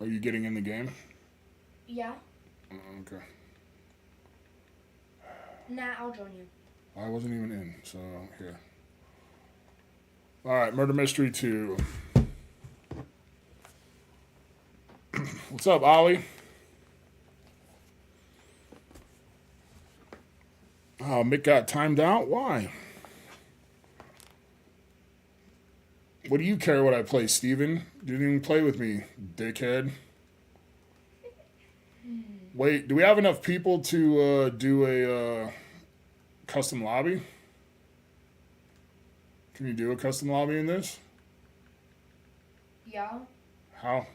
Are you getting in the game? Yeah. Okay. Nah, I'll join you. I wasn't even in, so here. Alright, Murder Mystery 2. What's up, Ollie? Oh, Mick got timed out? Why? What do you care what I play, Steven? You didn't even play with me, dickhead. Wait, do we have enough people to do a custom lobby? Can you do a custom lobby in this? Yeah. How?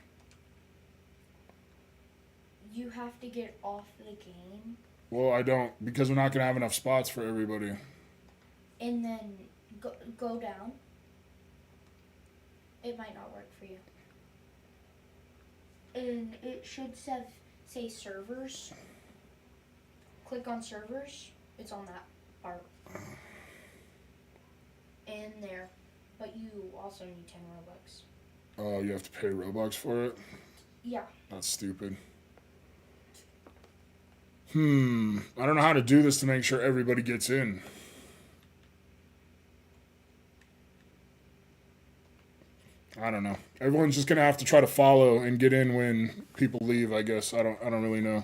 You have to get off the game. Well, I don't, because we're not going to have enough spots for everybody. And then go down. It might not work for you. And it should say servers. Click on servers. It's on that part. In there. But you also need 10 Robux. Oh, you have to pay Robux for it? Yeah. That's stupid. I don't know how to do this to make sure everybody gets in. I don't know. Everyone's just gonna have to try to follow and get in when people leave, I guess. I don't really know.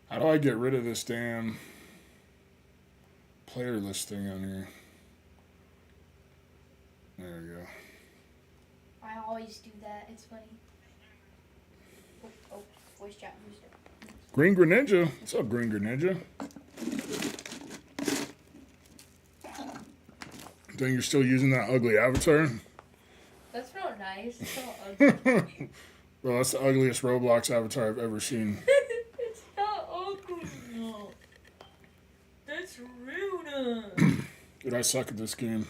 How do I get rid of this damn player list thing on here? There we go. I always do that. It's funny. Oh, voice chat booster. Green Greninja. What's up, Green Greninja? Think you're still using that ugly avatar? That's not nice. It's not ugly. Well, that's the ugliest Roblox avatar I've ever seen. It's not ugly. No. That's rude. Dude, I suck at this game.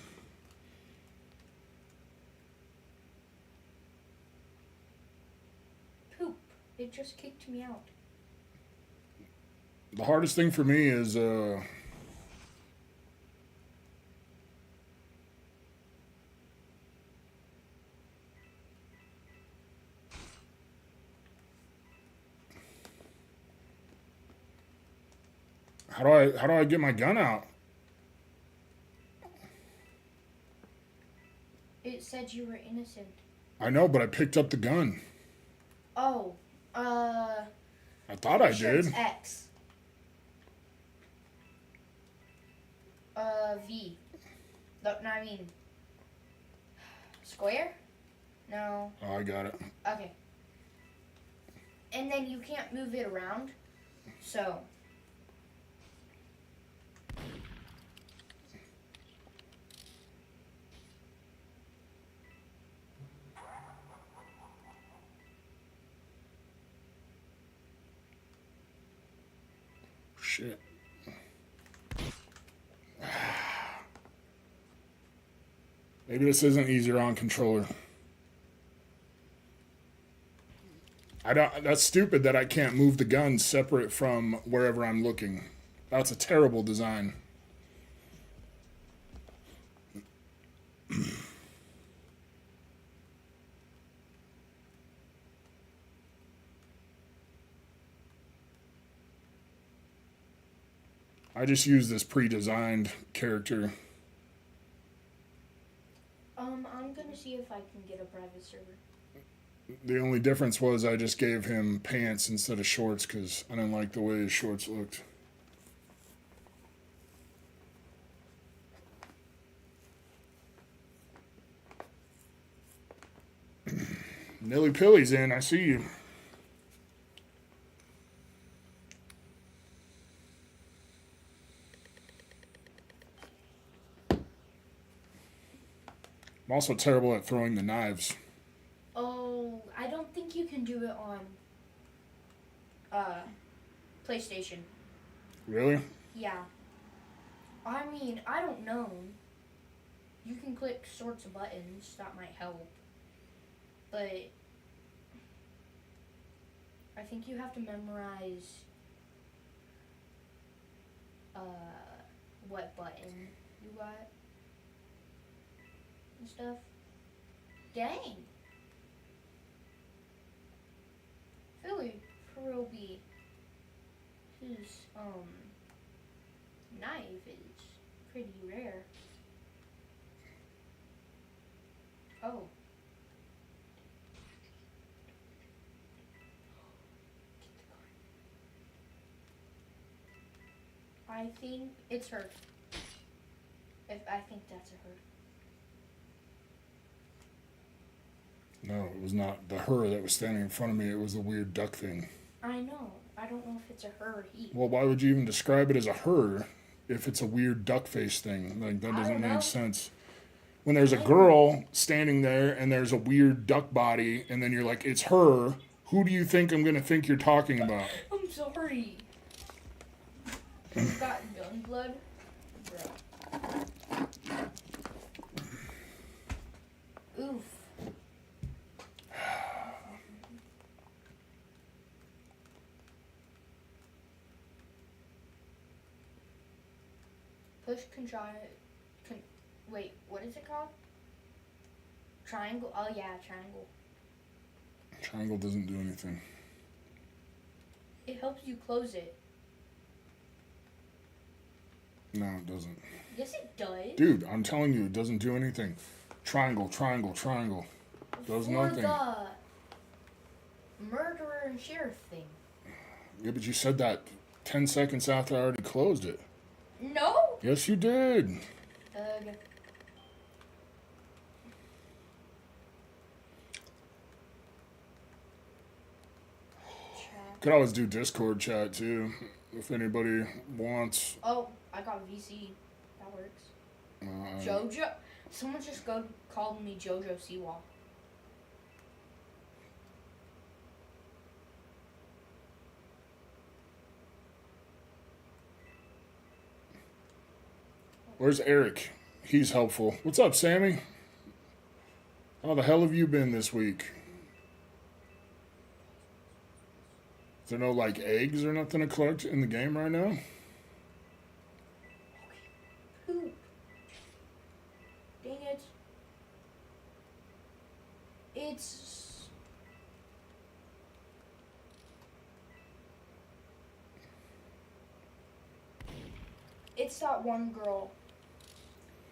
Poop. It just kicked me out. The hardest thing for me is how do I get my gun out? It said you were innocent. I know, but I picked up the gun. Oh. I thought I Sure, did. it's X. V. No, I mean. Square? No. Oh, I got it. Okay. And then you can't move it around. So. Shit. Maybe this isn't easier on controller. That's stupid that I can't move the gun separate from wherever I'm looking. That's a terrible design. I just use this pre-designed character. I'm gonna see if I can get a private server. The only difference was I just gave him pants instead of shorts because I didn't like the way his shorts looked. Nilly Pilly's in. I see you. I'm also terrible at throwing the knives. Oh, I don't think you can do it on PlayStation. Really? Yeah. I mean, I don't know. You can click sorts of buttons, that might help. But I think you have to memorize what button you got and stuff. Dang. Philly Proby, his knife is pretty rare. Oh. I think it's her. I think that's a her. No, it was not the her that was standing in front of me. It was the weird duck thing. I know. I don't know if it's a her or he. Well, why would you even describe it as a her if it's a weird duck face thing? Like, that doesn't make sense. When there's a girl standing there and there's a weird duck body and then you're like, it's her, who do you think I'm going to think you're talking about? I'm sorry. You've got gun blood? Bro. Oof. Push control. Wait, what is it called? Triangle? Oh yeah, triangle. Triangle doesn't do anything. It helps you close it. No, it doesn't. Yes, it does. Dude, I'm telling you, it doesn't do anything. Triangle, triangle, triangle. Does nothing. For the murderer and sheriff thing. Yeah, but you said that 10 seconds after I already closed it. No. Yes, you did. Ugh. Could always do Discord chat too, if anybody wants. Oh, I got VC. That works. Jojo. Someone just called me Jojo Seawall. Where's Eric? He's helpful. What's up, Sammy? How the hell have you been this week? Is there no, like, eggs or nothing to collect in the game right now? Poop. Dang it. It's that one girl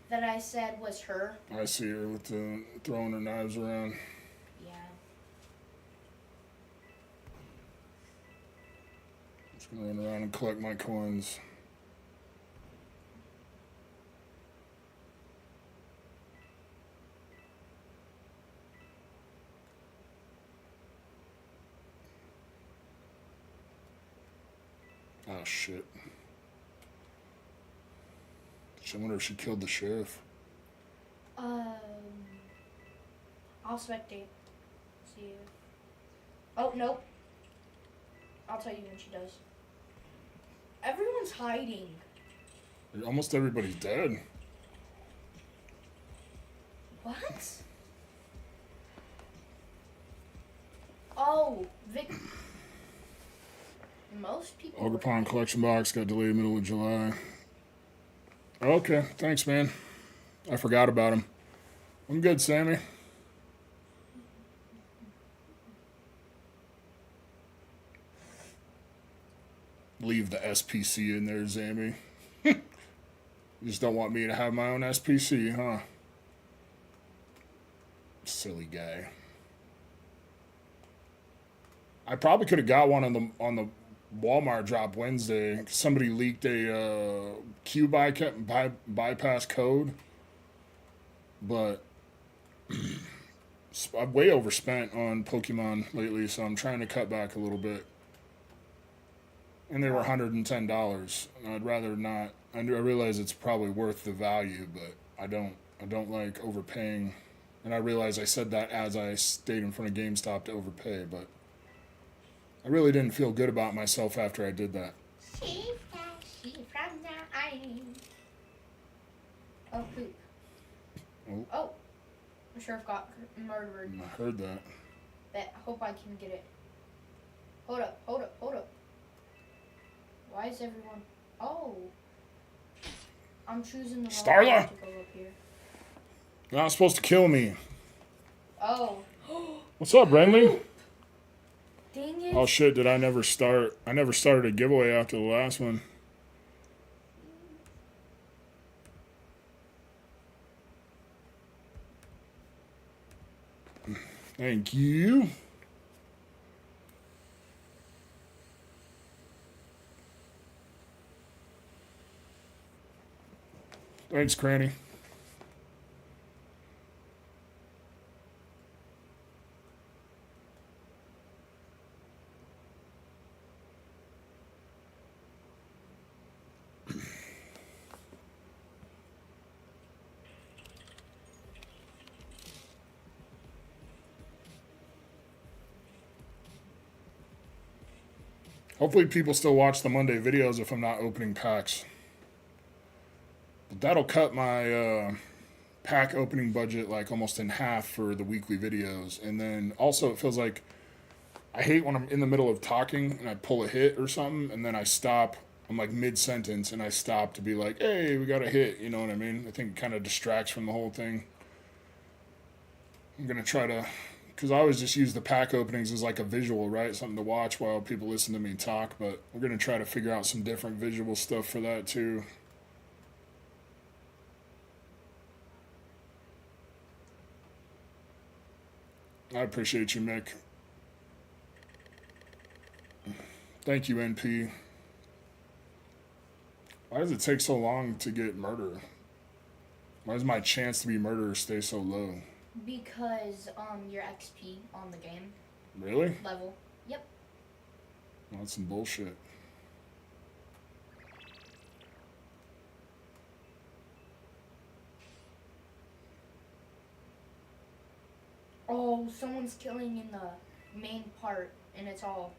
that I said was her. I see her with the throwing her knives around. Yeah. Just gonna run around and collect my coins. Oh shit. I wonder if she killed the sheriff. I'll spectate. See you. Oh, nope. I'll tell you when she does. Everyone's hiding. Almost everybody's dead. What? Oh, most people. Ogre Pond collection box got delayed middle of July. Okay, thanks, man. I forgot about him. I'm good, Sammy. Leave the SPC in there, Zammy. You just don't want me to have my own SPC, huh? Silly guy. I probably could have got one on the Walmart drop Wednesday. Somebody leaked a Q bypass code, but I've way overspent on Pokemon lately, so I'm trying to cut back a little bit. And they were $110. I'd rather not. I realize it's probably worth the value, but I don't like overpaying. And I realize I said that as I stayed in front of GameStop to overpay, but I really didn't feel good about myself after I did that. Oh, poop. Oh. The sheriff got murdered. I heard that. I hope I can get it. Hold up. Why is everyone... Oh. I'm choosing the wrong one to go up here. You're not supposed to kill me. Oh. What's up, Brenly? Dang it. Oh shit, did I never start? I never started a giveaway after the last one. Thank you. Thanks, Cranny. Hopefully people still watch the Monday videos if I'm not opening packs. But that'll cut my pack opening budget like almost in half for the weekly videos. And then also it feels like I hate when I'm in the middle of talking and I pull a hit or something and then I stop. I'm like mid-sentence and I stop to be like, hey, we got a hit. You know what I mean? I think it kind of distracts from the whole thing. I'm going to try to... Because I always just use the pack openings as like a visual, right? Something to watch while people listen to me talk. But we're going to try to figure out some different visual stuff for that too. I appreciate you, Mick. Thank you, NP. Why does it take so long to get murder? Why does my chance to be murderer stay so low? Because your XP on the game Really? level. Yep. Well, that's some bullshit. Oh, someone's killing in the main part, and it's all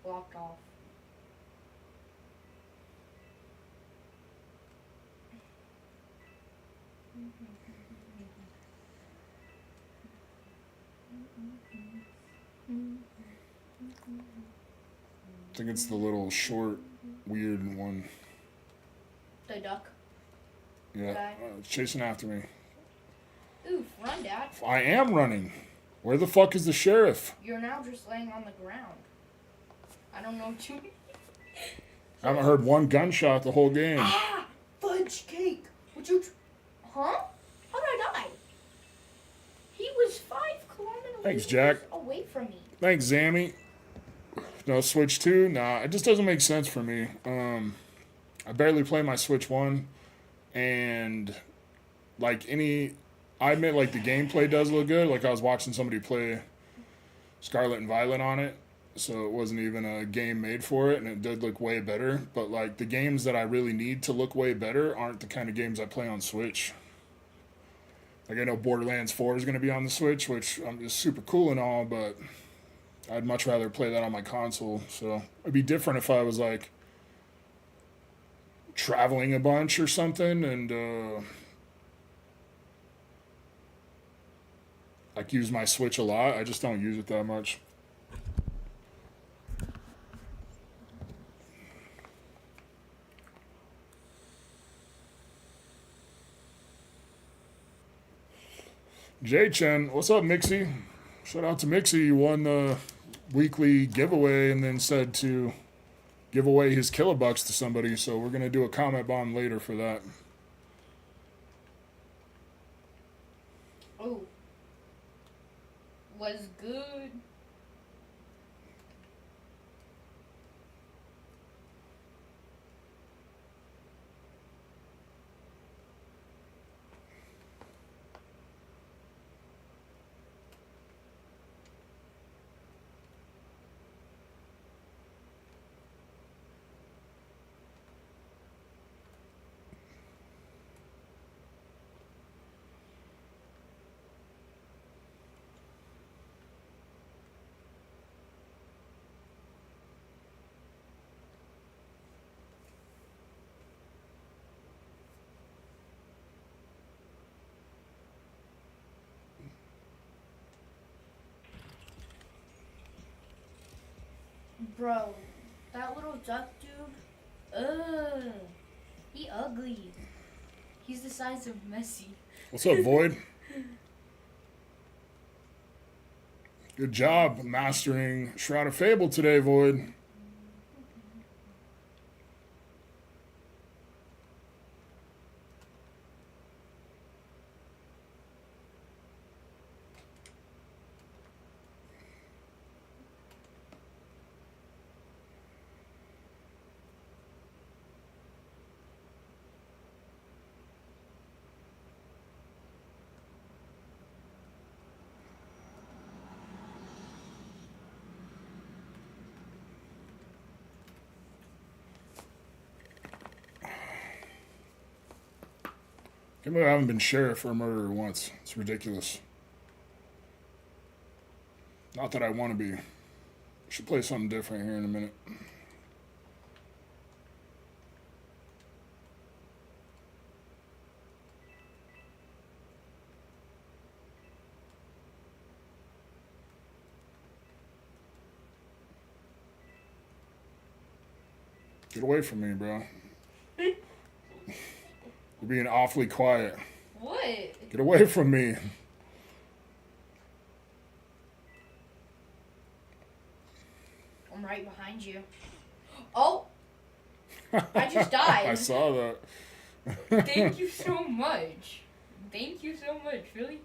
blocked off. I think it's the little short, weird one. The duck. Yeah, Okay. it's chasing after me. Oof, run, Dad. I am running. Where the fuck is the sheriff? You're now just laying on the ground. I don't know what you... I haven't heard one gunshot the whole game. Ah! Fudge cake! Would you... Huh? How did I die? He was 5 kilometers Thanks, Jack. away from me. Thanks, Zammy. No, Switch 2? Nah, it just doesn't make sense for me. I barely play my Switch 1. And, like, I admit, like, the gameplay does look good. Like, I was watching somebody play Scarlet and Violet on it. So it wasn't even a game made for it, and it did look way better. But, like, the games that I really need to look way better aren't the kind of games I play on Switch. Like, I know Borderlands 4 is going to be on the Switch, which is super cool and all, but I'd much rather play that on my console. So it'd be different if I was, like, traveling a bunch or something and, like, use my Switch a lot. I just don't use it that much. J-Chen, what's up, Mixie? Shout out to Mixie. You won the weekly giveaway and then said to give away his kilobucks to somebody. So we're going to do a comment bomb later for that. Oh. Was good. Bro, that little duck dude, he ugly. He's the size of Messi. What's up, Void? Good job mastering Shroud of Fable today, Void. Can't believe I haven't been sheriff or murderer once. It's ridiculous. Not that I want to be. Should play something different here in a minute. Get away from me, bro. You're being awfully quiet. What? Get away from me. I'm right behind you. Oh! I just died. I saw that. Thank you so much. Thank you so much, really.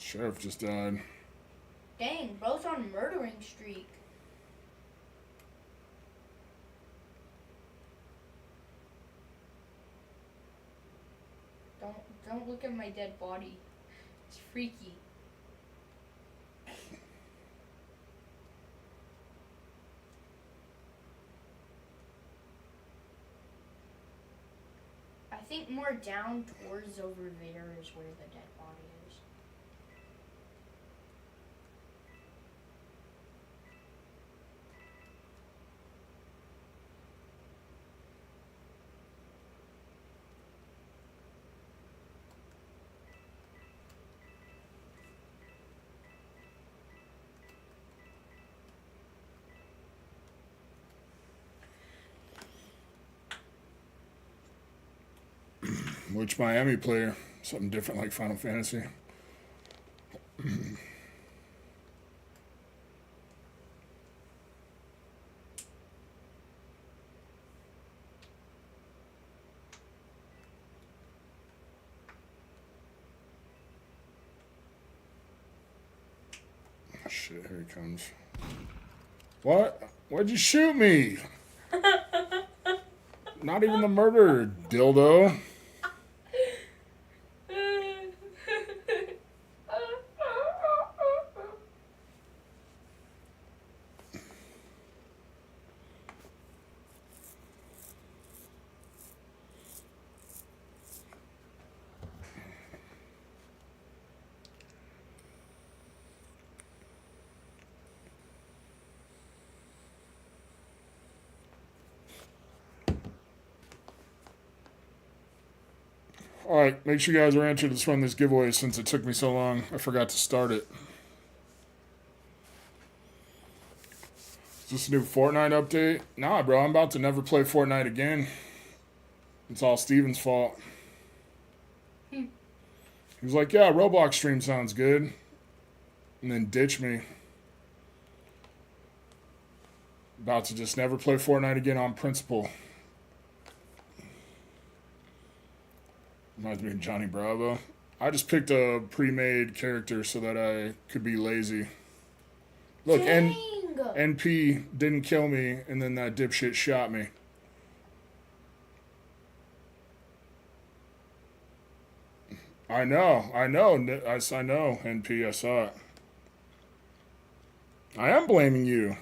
Sheriff just died. Dang, bro's on a murdering streak. Don't look at my dead body. It's freaky. I think more down towards over there is where the dead body is. Which Miami player? Something different like Final Fantasy. Shit, here he comes. What? Why'd you shoot me? Not even the murderer, dildo. Alright, make sure you guys are entered to run this giveaway since it took me so long. I forgot to start it. Is this a new Fortnite update? Nah, bro, I'm about to never play Fortnite again. It's all Steven's fault. He was like, yeah, Roblox stream sounds good. And then ditch me. About to just never play Fortnite again on principle. Reminds me of Johnny Bravo. I just picked a pre-made character so that I could be lazy. Look, Dang. NP didn't kill me, and then that dipshit shot me. I know, NP, I saw it. I am blaming you.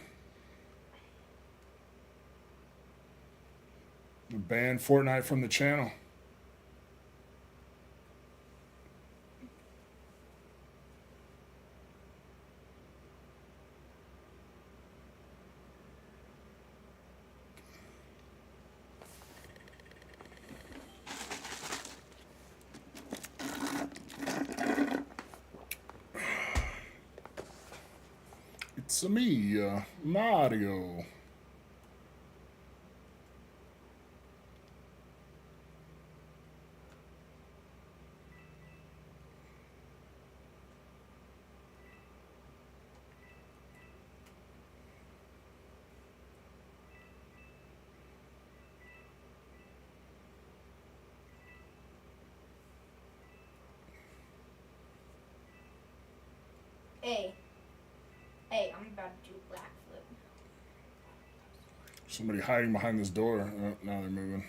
Ban Fortnite from the channel. It's me, Mario. Hey, I'm about to do a backflip. Somebody hiding behind this door. Oh, now they're moving.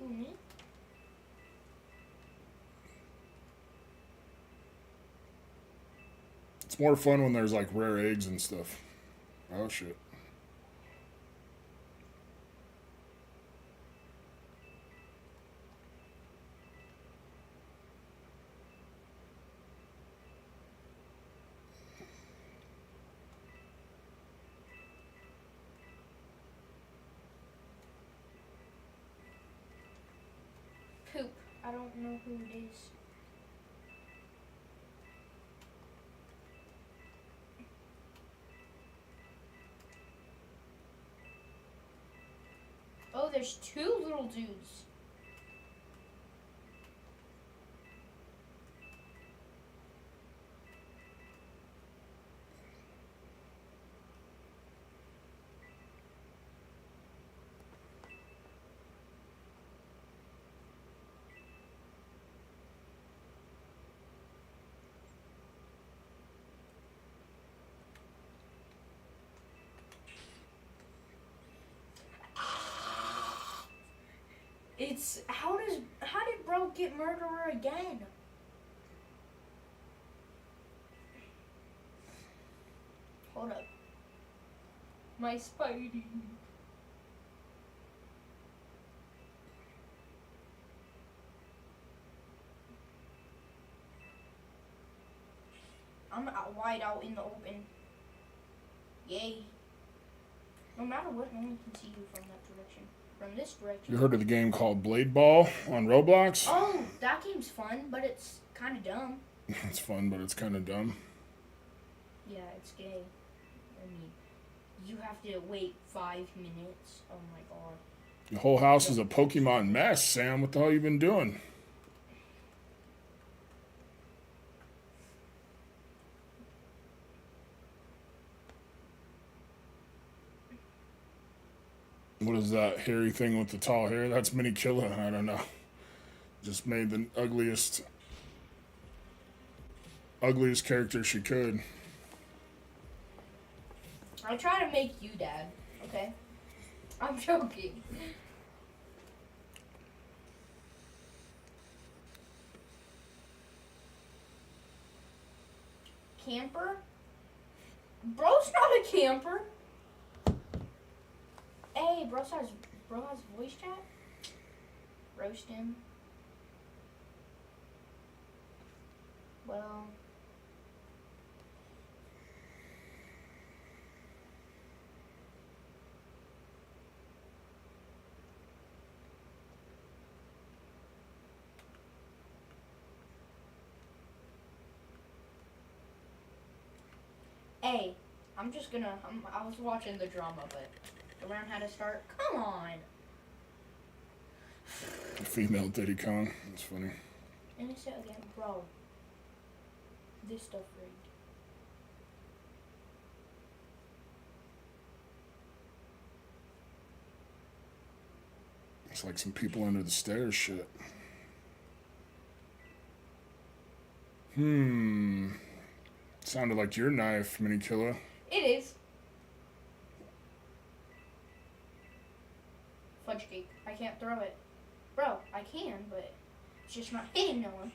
Mm-hmm. It's more fun when there's like rare eggs and stuff. Oh shit. Poop. I don't know who it is. Oh, there's two little dudes. It's how did bro get murderer again? Hold up. My Spidey. I'm out wide out in the open. Yay. No matter what, no one can see you from that direction. From this direction. You heard of the game called Blade Ball on Roblox? Oh, that game's fun, but it's kind of dumb. It's fun, but it's kind of dumb. Yeah, it's gay. I mean, you have to wait 5 minutes. Oh my god. The whole house is a Pokemon mess, Sam. What the hell you been doing? What is that hairy thing with the tall hair? That's Mini Killa. I don't know. Just made the ugliest character she could. I'll try to make you dad, okay? I'm joking. Camper? Bro's not a camper. Hey, bro has voice chat? Roast him. Well. Hey, I was watching the drama, but to learn how to start, come on. Female Diddy Kong. That's funny. And it's again, bro. This stuff rigged. It's like some people under the stairs shit. Sounded like your knife, Mini Killa. It is. Fudge cake. I can't throw it. Bro, I can, but it's just not hitting no one.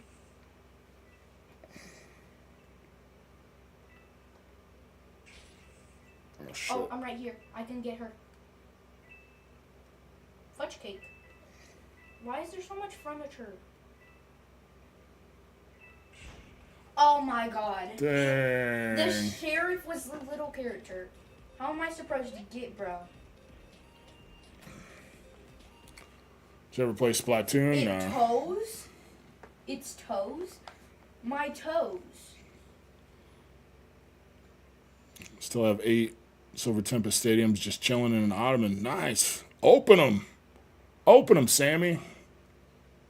Oh, shit. Oh, I'm right here. I can get her. Fudge cake. Why is there so much furniture? Oh my god. Dang. The sheriff was the little character. How am I supposed to get, bro? Did you ever play Splatoon? It toes? It's toes? My toes. Still have 8 Silver Tempest stadiums just chilling in an ottoman. Nice. Open them. Open them, Sammy.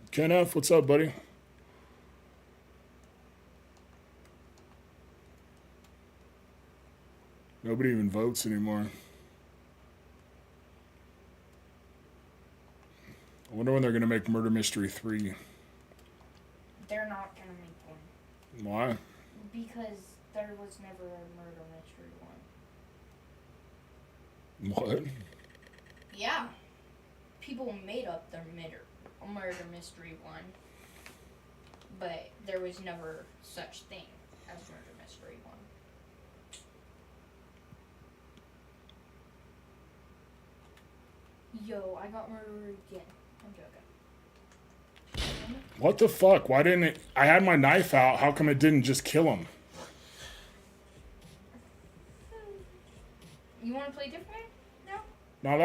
Ken F, what's up, buddy? Nobody even votes anymore. I wonder when they're going to make Murder Mystery 3. They're not gonna make one. Why? Because there was never a murder mystery one. What? Yeah. People made up their murder mystery one. But there was never such thing as murder mystery one. Yo, I got murdered again. I'm joking. What the fuck? Why didn't it? I had my knife out. How come it didn't just kill him? You want to play different? No? Now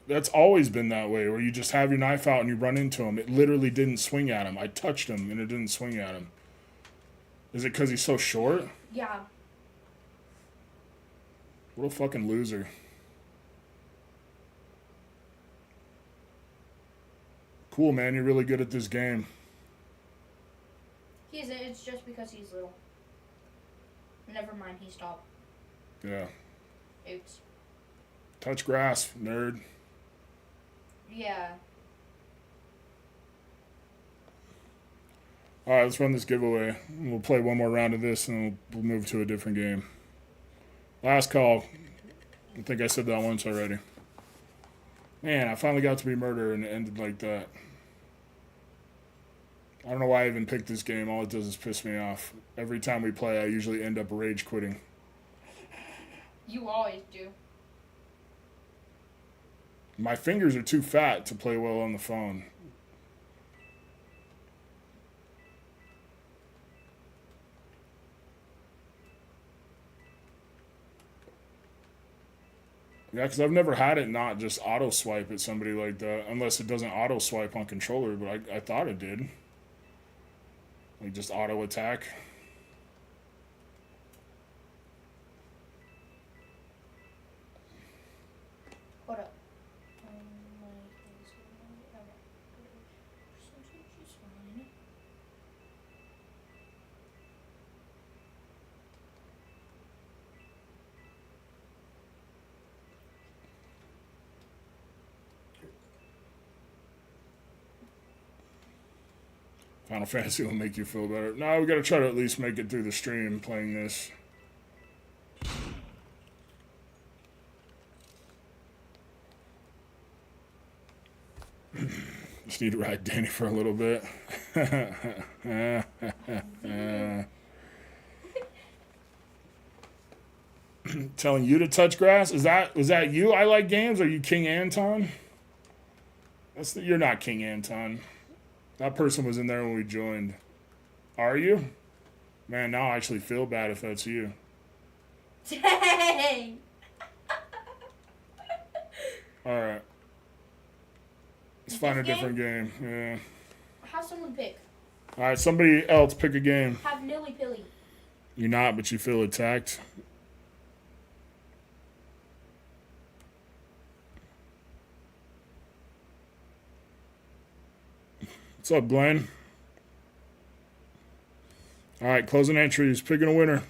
that's always been that way, where you just have your knife out and you run into him. It literally didn't swing at him. I touched him and it didn't swing at him. Is it because he's so short? Yeah. What a fucking loser. Cool, man. You're really good at this game. He isn't. It's just because he's little. Never mind. He stopped. Yeah. Oops. Touch grass, nerd. Yeah. All right, let's run this giveaway. We'll play one more round of this, and we'll move to a different game. Last call. I think I said that once already. Man, I finally got to be murder, and it ended like that. I don't know why I even picked this game. All it does is piss me off. Every time we play, I usually end up rage quitting. You always do. My fingers are too fat to play well on the phone. Yeah, because I've never had it not just auto swipe at somebody like that, unless it doesn't auto swipe on controller, but I thought it did. Like just auto attack. Hold up. Final Fantasy will make you feel better. No, we gotta try to at least make it through the stream playing this. Just need to ride Danny for a little bit. Telling you to touch grass? Was that you? I like games. Are you King Anton? You're not King Anton. That person was in there when we joined. Are you? Man, now I actually feel bad if that's you. Dang! Alright. Let's find a different game. Yeah. Have someone pick. Alright, somebody else pick a game. Have Nilly Pilly. You're not, but you feel attacked. What's up, Glenn? Alright, closing entries. Picking a winner.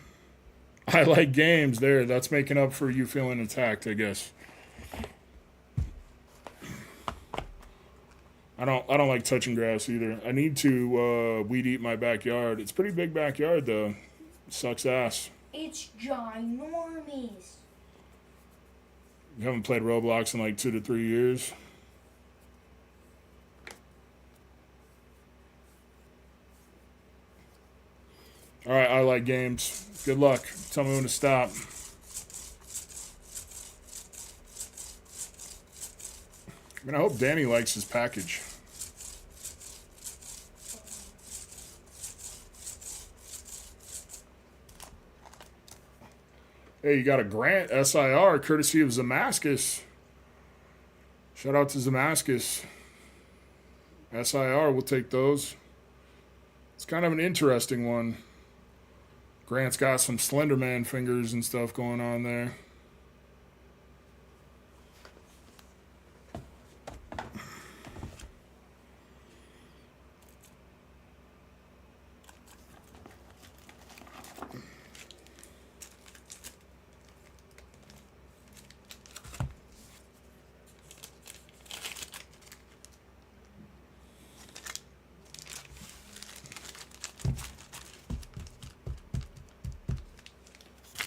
I like games there. That's making up for you feeling attacked, I guess. I don't like touching grass either. I need to weed eat my backyard. It's a pretty big backyard though. Sucks ass. It's ginormous. You haven't played Roblox in like 2 to 3 years. Alright, I like games. Good luck. Tell me when to stop. I mean, I hope Danny likes his package. Hey, you got a Grant SIR courtesy of Zamascus. Shout out to Zamascus. SIR, we'll take those. It's kind of an interesting one. Grant's got some Slenderman fingers and stuff going on there.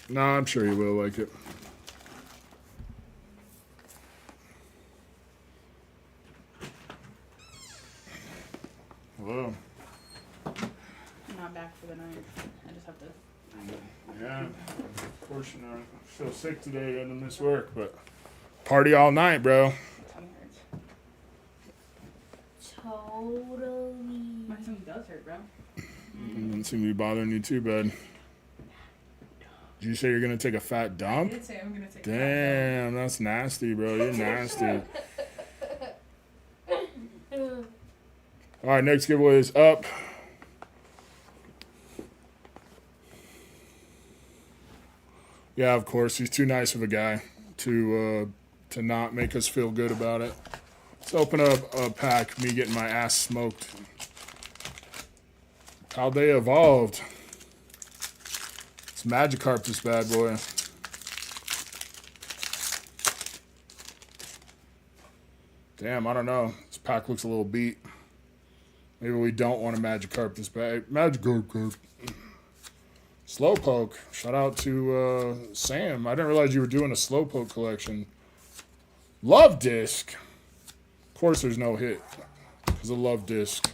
No, I'm sure you will like it. Hello. I'm not back for the night. I just have to. Yeah, of course you're not. I feel sick today. I had to miss work, but party all night, bro. My tummy hurts. Totally. My tummy does hurt, bro. Doesn't seem to be bothering you too bad. Did you say you're gonna take a fat I dump? did say I'm gonna take. Damn, that's nasty, bro. You're nasty. All right, next giveaway is up. Yeah, of course, he's too nice of a guy to not make us feel good about it. Let's open up a pack. Me getting my ass smoked. How they evolved. It's Magikarp, this bad boy. Damn, I don't know. This pack looks a little beat. Maybe we don't want a Magikarp this bad. Magikarp. Slowpoke. Shout out to Sam. I didn't realize you were doing a Slowpoke collection. Love Disc. Of course there's no hit because of Love Disc.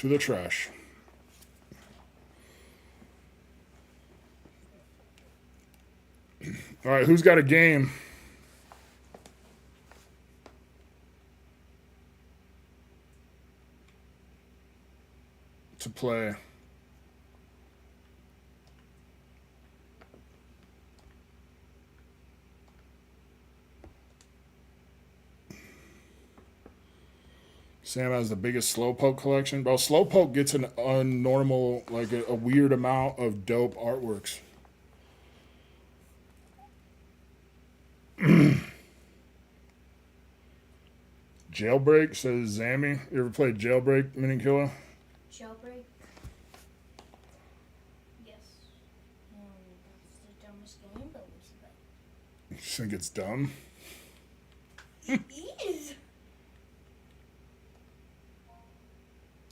To the trash. All right, who's got a game to play? Sam has the biggest Slowpoke collection. Bro, Slowpoke gets an unnormal, like a weird amount of dope artworks. Jailbreak, says Zammy. You ever played Jailbreak, Mini Killer? Jailbreak? Yes. That's the dumbest game, but You think it's dumb? it is.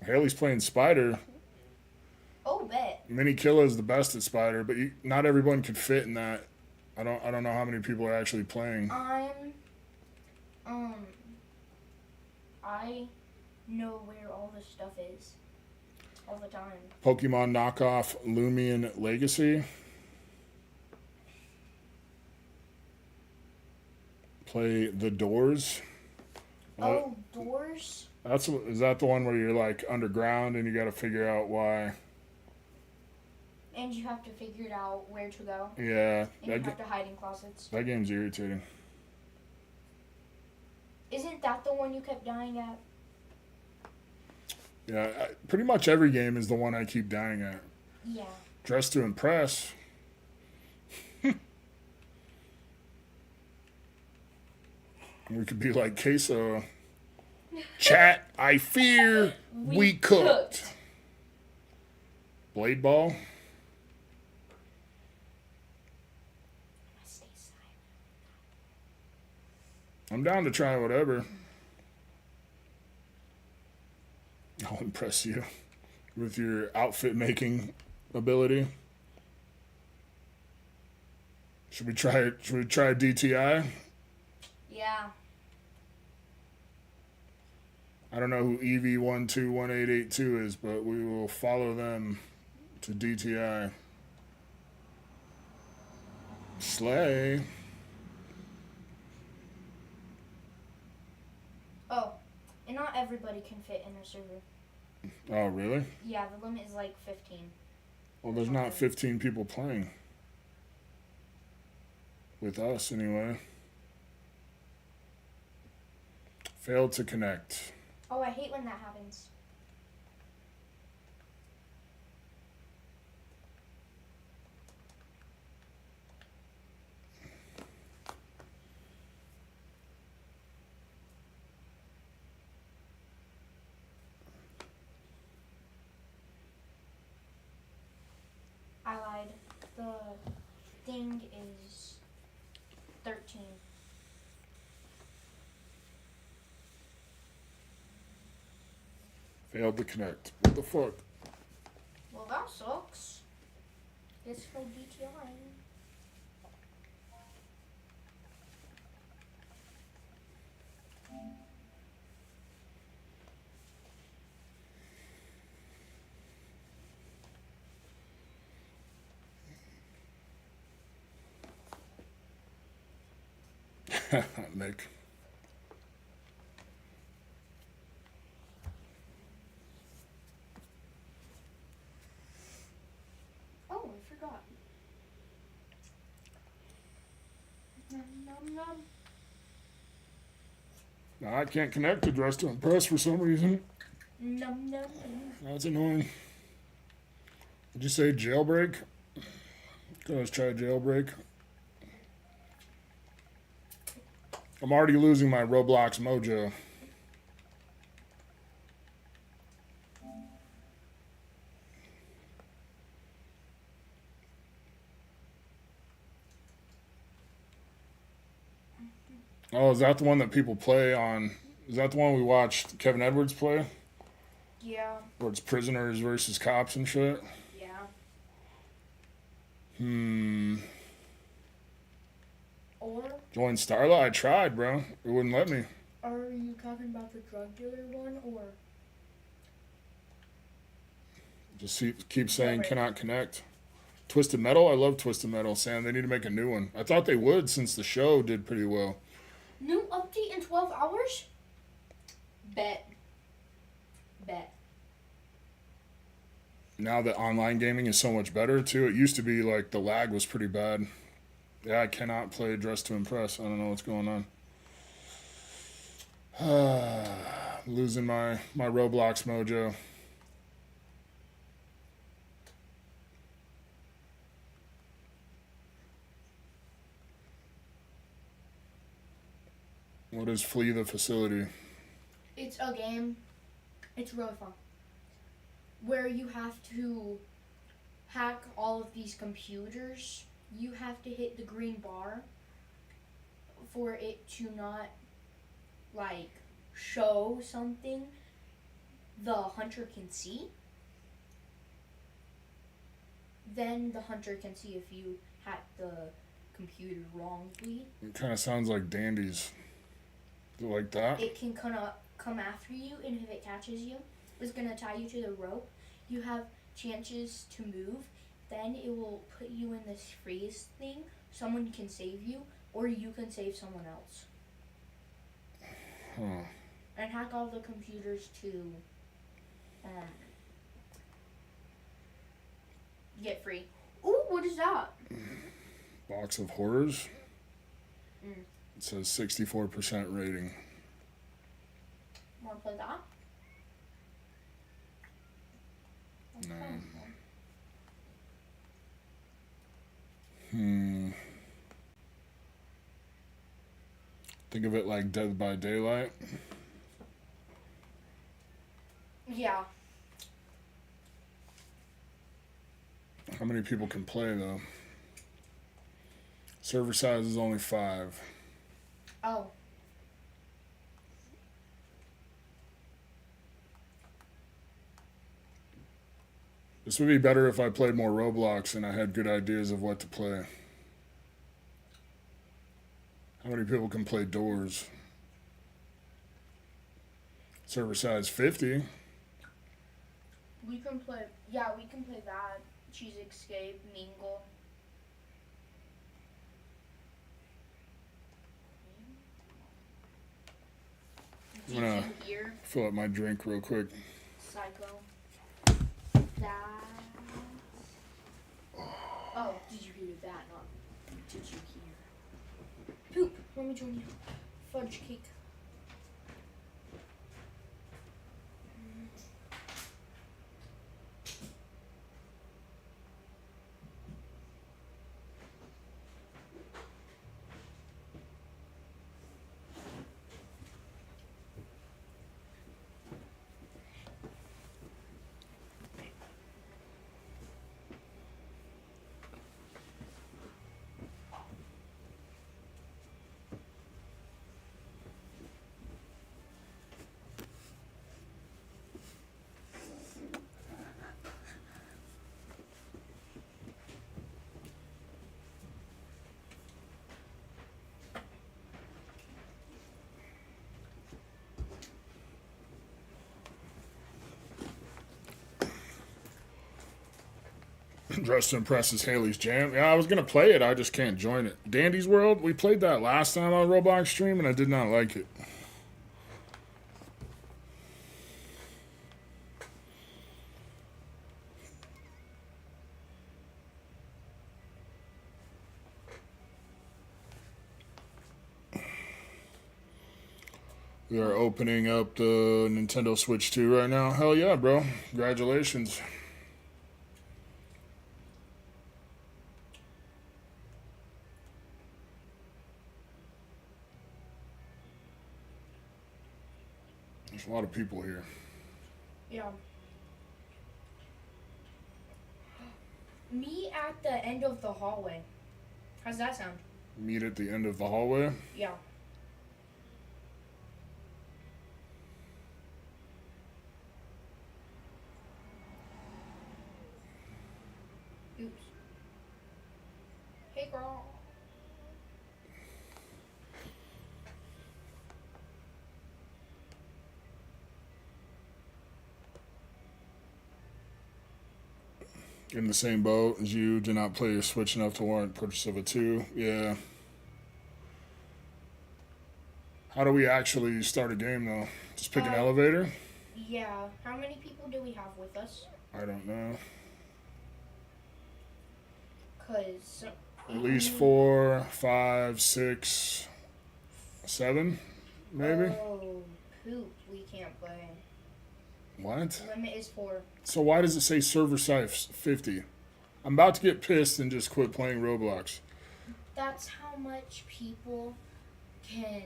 Haley's playing Spider. Oh, bet. Mini Killer is the best at Spider, but not everyone could fit in that. I don't know how many people are actually playing. I know where all this stuff is all the time. Pokemon knockoff Lumion Legacy. Play The Doors. Oh, Doors? Is that the one where you're like underground and you got to figure out why? And you have to figure it out where to go. Yeah, And you have to hide in closets. that game's irritating. Isn't that the one you kept dying at? Yeah, pretty much every game is the one I keep dying at. Yeah. Dress to Impress. We could be like Queso. Chat, I fear we cooked. Blade Ball. Stay silent. I'm down to try whatever. I'll impress you with your outfit making ability. Should we try DTI? Yeah. I don't know who EV121882 is, but we will follow them to DTI. Slay. Oh, and not everybody can fit in a server. Oh, really? Yeah, the limit is like 15. Well, there's not 15 people playing. With us, anyway. Failed to connect. Oh, I hate when that happens. I lied. The thing is 13. Failed to connect. What the fuck? Well, that sucks. Let's go DTI. Nick. Oh, I forgot. Nom, nom, nom. Now, I can't connect to Dress to Impress for some reason. Nom, nom, nom. That's annoying. Did you say jailbreak? Let's try jailbreak. I'm already losing my Roblox mojo. Oh, is that the one that people play on? Is that the one we watched Kevin Edwards play? Yeah. Where it's prisoners versus cops and shit? Yeah. Or Join Starla? I tried, bro. It wouldn't let me. are you talking about the drug dealer one, or Just keep saying Never. cannot connect. Twisted Metal? I love Twisted Metal, Sam. They need to make a new one. I thought they would since the show did pretty well. New update in 12 hours? Bet. Now that online gaming is so much better, too. It used to be like the lag was pretty bad. Yeah, I cannot play Dress to Impress. I don't know what's going on. Losing my Roblox mojo. What is Flee the Facility? It's a game. It's really fun. Where you have to hack all of these computers. You have to hit the green bar for it to not, like, show something the hunter can see. Then the hunter can see if you hack the computer wrongly. It kind of sounds like Dandies. Is it like that? It can come after you, and if it catches you, it's going to tie you to the rope. You have chances to move. Then it will put you in this freeze thing. Someone can save you, or you can save someone else. Huh. And hack all the computers to get free. Ooh, what is that? Box of Horrors? Mm. It says 64% rating. Want to play that? No. Think of it like Dead by Daylight. Yeah. How many people can play though? Server size is only 5. Oh. This would be better if I played more Roblox and I had good ideas of what to play. How many people can play Doors? Server size 50. We can play that. Cheese Escape, Mingle. I'm gonna DQ here, fill up my drink real quick. Psycho. That. Oh, did you hear that? Not did you hear? Poop. Let me join you. Fudge cake. Dress to Impress is Haley's jam. Yeah, I was gonna play it, I just can't join it. Dandy's World, we played that last time on Roblox stream and I did not like it. We are opening up the Nintendo Switch 2 right now. Hell yeah, bro. Congratulations. There's a lot of people here. Yeah. Meet at the end of the hallway. How's that sound? Meet at the end of the hallway. Yeah. Oops. Hey, girl. In the same boat as you, do not play your Switch enough to warrant purchase of a 2. Yeah. How do we actually start a game though? Just pick an elevator? Yeah. How many people do we have with us? I don't know. Cause At least 4, 5, 6, 7, maybe? Oh, poop. We can't play. What? Limit is 4. So why does it say server size 50? I'm about to get pissed and just quit playing Roblox. That's how much people can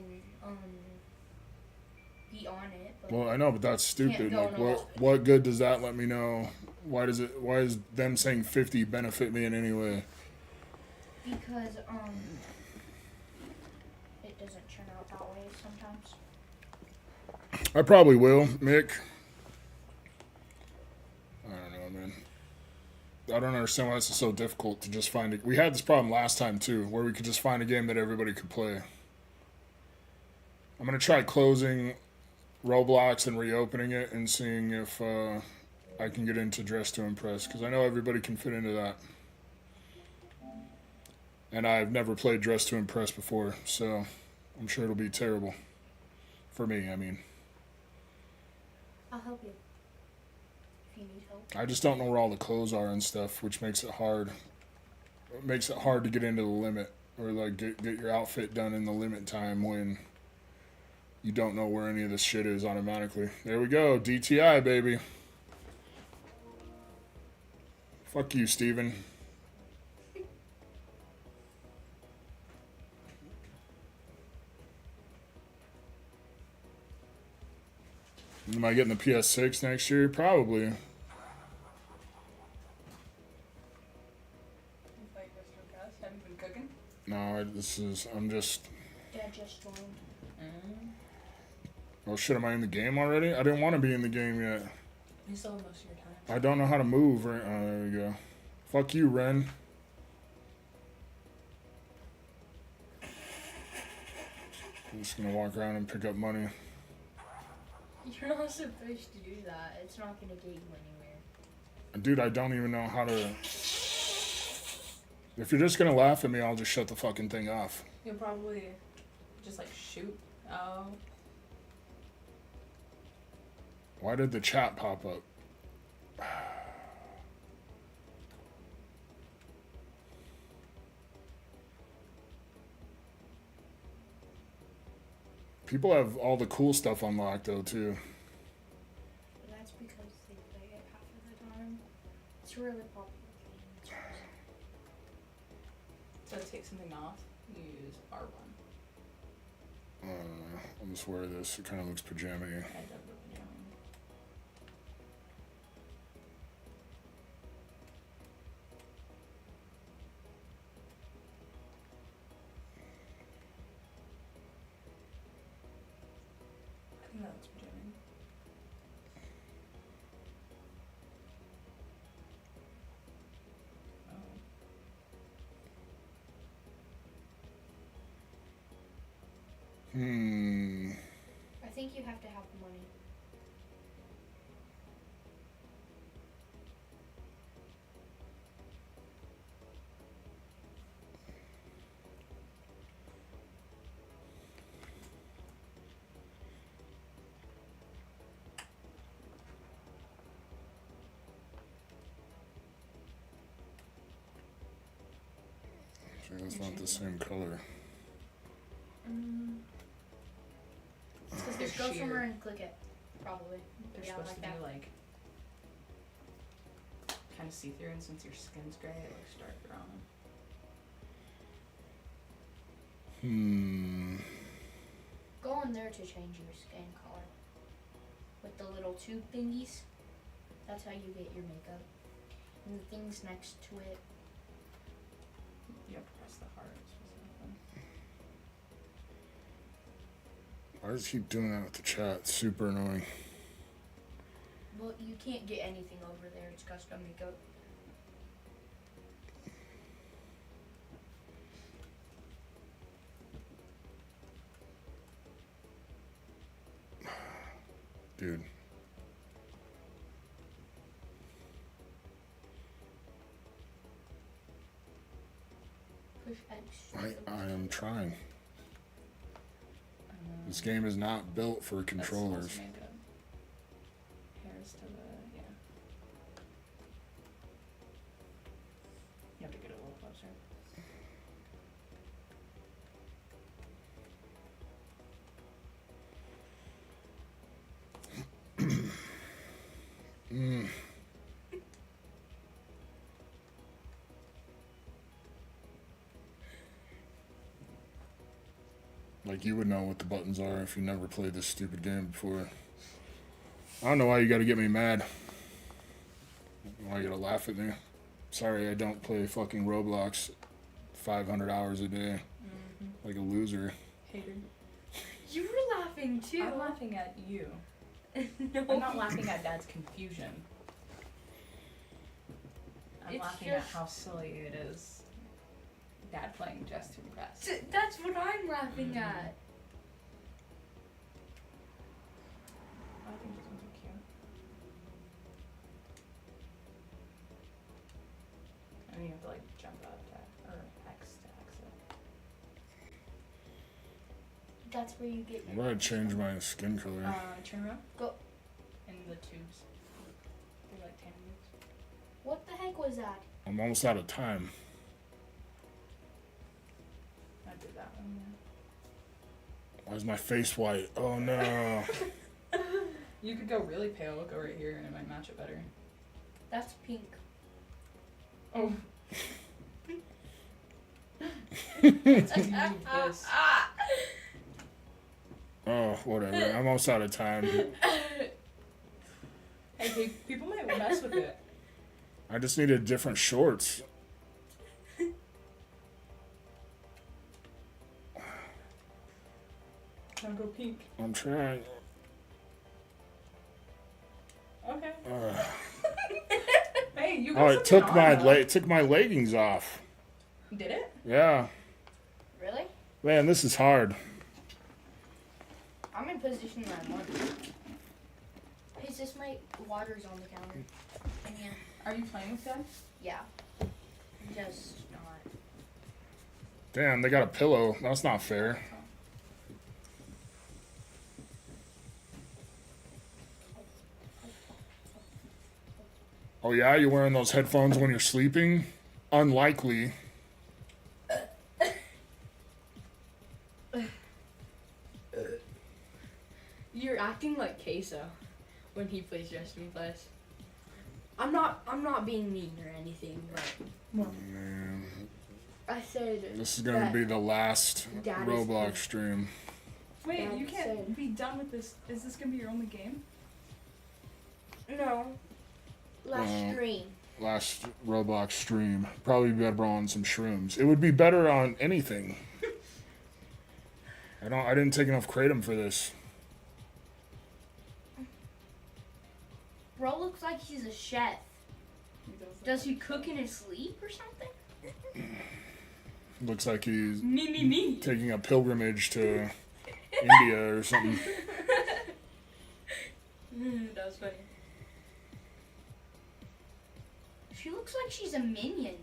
be on it. But Well, I know, but that's stupid. go Like, no. what good does that let me know? Why does them saying 50 benefit me in any way? because it doesn't turn out that way sometimes. I probably will, Mick. I don't know, man. I don't understand why this is so difficult to just find it. We had this problem last time too, where we could just find a game that everybody could play. I'm gonna try closing Roblox and reopening it and seeing if I can get into Dress to Impress, because I know everybody can fit into that. And I've never played Dress to Impress before, so I'm sure it'll be terrible. For me, I mean. I'll help you if you need help. I just don't know where all the clothes are and stuff, which makes it hard. It makes it hard to get into the limit, or like get your outfit done in the limit time when you don't know where any of this shit is automatically. There we go, DTI, baby. Fuck you, Steven. Am I getting the PS6 next year? Probably. Like Mr. Gus, haven't been cooking? No, I'm just... Dad just joined. Oh shit, am I in the game already? I didn't want to be in the game yet. You still have most of your time. I don't know how to move. Right? Oh, there we go. Fuck you, Ren. I'm just gonna walk around and pick up money. You're not supposed to do that. It's not gonna get you anywhere. Dude, I don't even know how to... If you're just gonna laugh at me, I'll just shut the fucking thing off. You'll probably just like shoot. Oh. Why did the chat pop up? People have all the cool stuff unlocked though too. But that's because they play it half of the time. It's a really popular game. So to take something off, you use R1. I'll just wear this. It kind of looks pajama-y. I don't know. I think that looks pajama. Oh. I think you have to have the money. See, that's not the same color. It's because Just they're go sheer. somewhere and click it. Probably. They're Yeah, supposed like to that. be like kind of see-through, and since your skin's gray, it looks darker on them. Go in there to change your skin color. With the little tube thingies. That's how you get your makeup. And the things next to it. You have to press the hearts or something. Why does he keep doing that with the chat? It's super annoying. Well, you can't get anything over there. It's custom makeup. Dude. I am trying. This game is not built for controllers. That's also made good. Hairs to the, yeah. You have to get it a little closer. Like you would know what the buttons are if you never played this stupid game before. I don't know why you gotta get me mad. Why you gotta laugh at me. Sorry, I don't play fucking Roblox 500 hours a day. Like a loser. Hater. You were laughing too. I'm laughing at you. No. I'm not laughing at Dad's confusion. I'm It's laughing at just- how silly it is. Dad playing just to impress. That's what I'm laughing at. I think these ones are cute. And you have to like jump up to, or X to exit. That's where you get I'm gonna change my skin color. Turn around. Go. In the tubes. They're like tan tubes. What the heck was that? I'm almost out of time. I did that one, Why is my face white? Oh no. yeah. You could go really pale, go right here, and it might match it better. That's pink. Oh. It's 'cause you moved this. Oh, whatever. I'm almost out of time. Hey, people might mess with it. I just needed different shorts. Wanna go pink? I'm trying. Okay. Uh, Hey, you got oh, it something took my on, though. it took my leggings off. Did it? Yeah. Really? Man, this is hard. I'm in position where I want. Hey, sis, my water's on the counter. Yeah. Are you playing with them? Yeah. Just not. Damn, they got a pillow. That's not fair. Oh yeah, you're wearing those headphones when you're sleeping? Unlikely. You're acting like Queso when he plays Just Me Plus. I'm not being mean or anything, but Man, I said this is gonna that be the last Dad is Roblox the- stream. Wait, Dad you can't said- be done with this. Is this gonna be your only game? no last stream. Last Roblox stream. Probably better on some shrooms. It would be better on anything. I didn't take enough kratom for this. Bro looks like he's a chef. He does look Does he like cook that. in his sleep or something? Looks like he's Me. taking a pilgrimage to India or something. That was funny. She looks like she's a minion.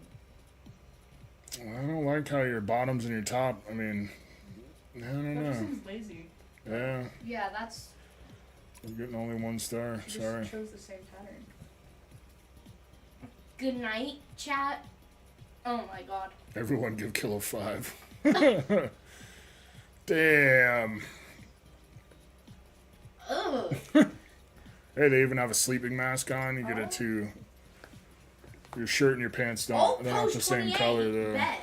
I don't like how your bottoms and your top. I mean, I don't That know. just seems lazy. Yeah, Yeah, that's. I'm getting only 1 star. She Sorry. just chose the same pattern. Good night, chat. Oh my god. Everyone give Kilo 5. Damn. Ugh. Hey, they even have a sleeping mask on. You get it too. Your shirt and your pants don't. They're not the post same 28, color though. bet.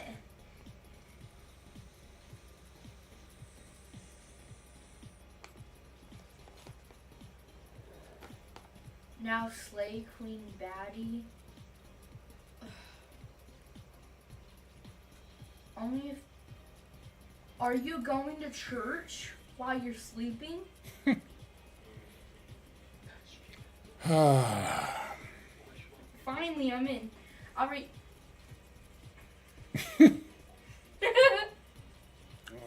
Now Slay Queen Baddie. Only if. Are you going to church while you're sleeping? Finally, I'm in. I'll read.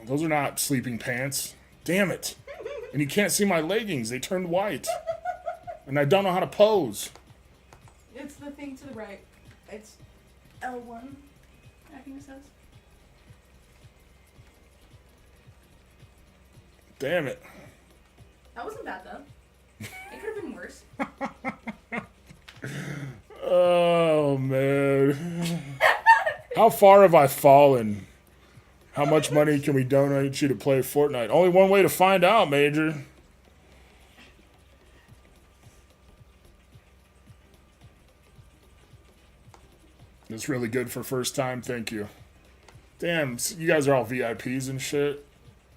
Those are not sleeping pants. Damn it. And you can't see my leggings. They turned white. And I don't know how to pose. It's the thing to the right. It's L1, I think it says. Damn it. That wasn't bad though. It could have been worse. Oh, man. How far have I fallen? How much money can we donate you to play Fortnite? Only one way to find out, Major. It's really good for first time. Thank you. Damn, you guys are all VIPs and shit.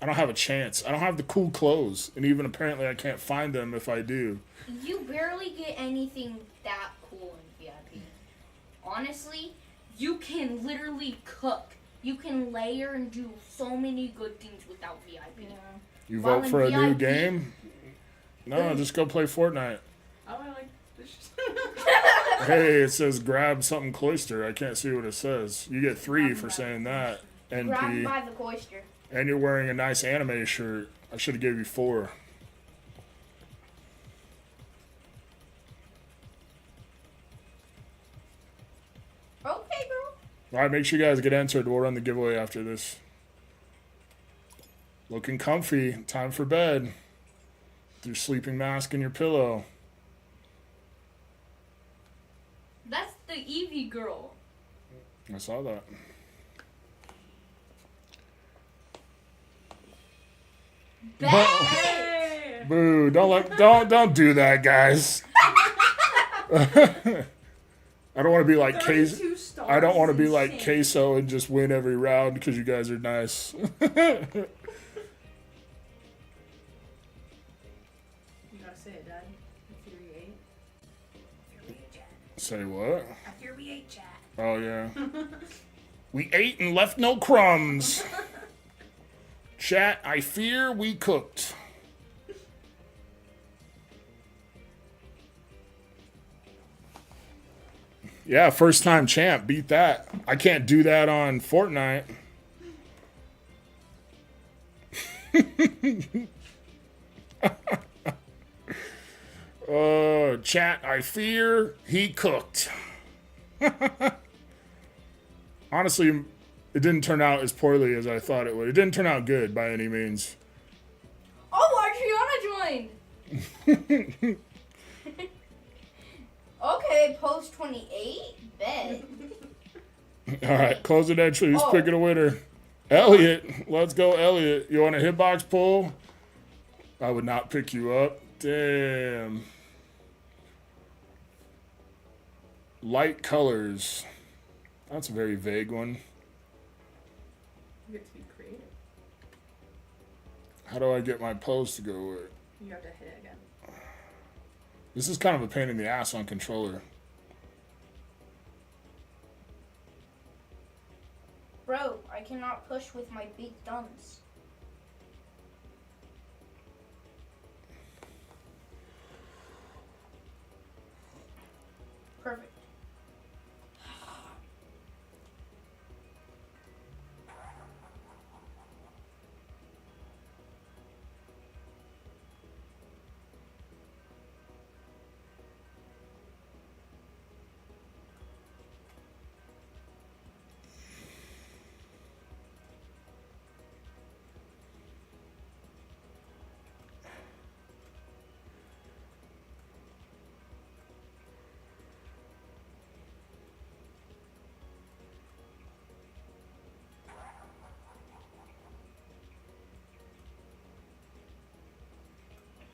I don't have a chance. I don't have the cool clothes. And even apparently I can't find them if I do. You barely get anything that cool in VIP. Honestly, you can literally cook. You can layer and do so many good things without VIP. Yeah. You Well, vote in for a new VIP game? No, just go play Fortnite. Oh, I like this. Hey, it says grab something cloister. I can't see what it says. You get 3 for saying that. Grabbed NP. by the cloister. And you're wearing a nice anime shirt. I should have gave you 4. Okay, girl. Alright, make sure you guys get entered. We'll run the giveaway after this. Looking comfy. Time for bed. With your sleeping mask and your pillow. That's the Eevee girl. I saw that. Bad. Boo! Don't do that, guys. I don't want to be like queso. 32 stars I don't want to is be like insane. queso and just win every round because you guys are nice. You gotta say it, Dad. I fear we ate. I fear we ate, Chat. Say what? I fear we ate, Chat. Oh yeah. We ate and left no crumbs. Chat, I fear we cooked. Yeah, first time champ. Beat that. I can't do that on Fortnite. Chat, I fear he cooked. Honestly, it didn't turn out as poorly as I thought it would. It didn't turn out good by any means. Oh, Adriana joined. Okay, post 28. Bet. All right, close it entry. Who's Oh. picking a winner? Elliot. Let's go, Elliot. You want a hitbox pull? I would not pick you up. Damn. Light colors. That's a very vague one. You get to be creative. How do I get my pose to go with? You have to hit it again. This is kind of a pain in the ass on controller. Bro, I cannot push with my big thumbs. Perfect.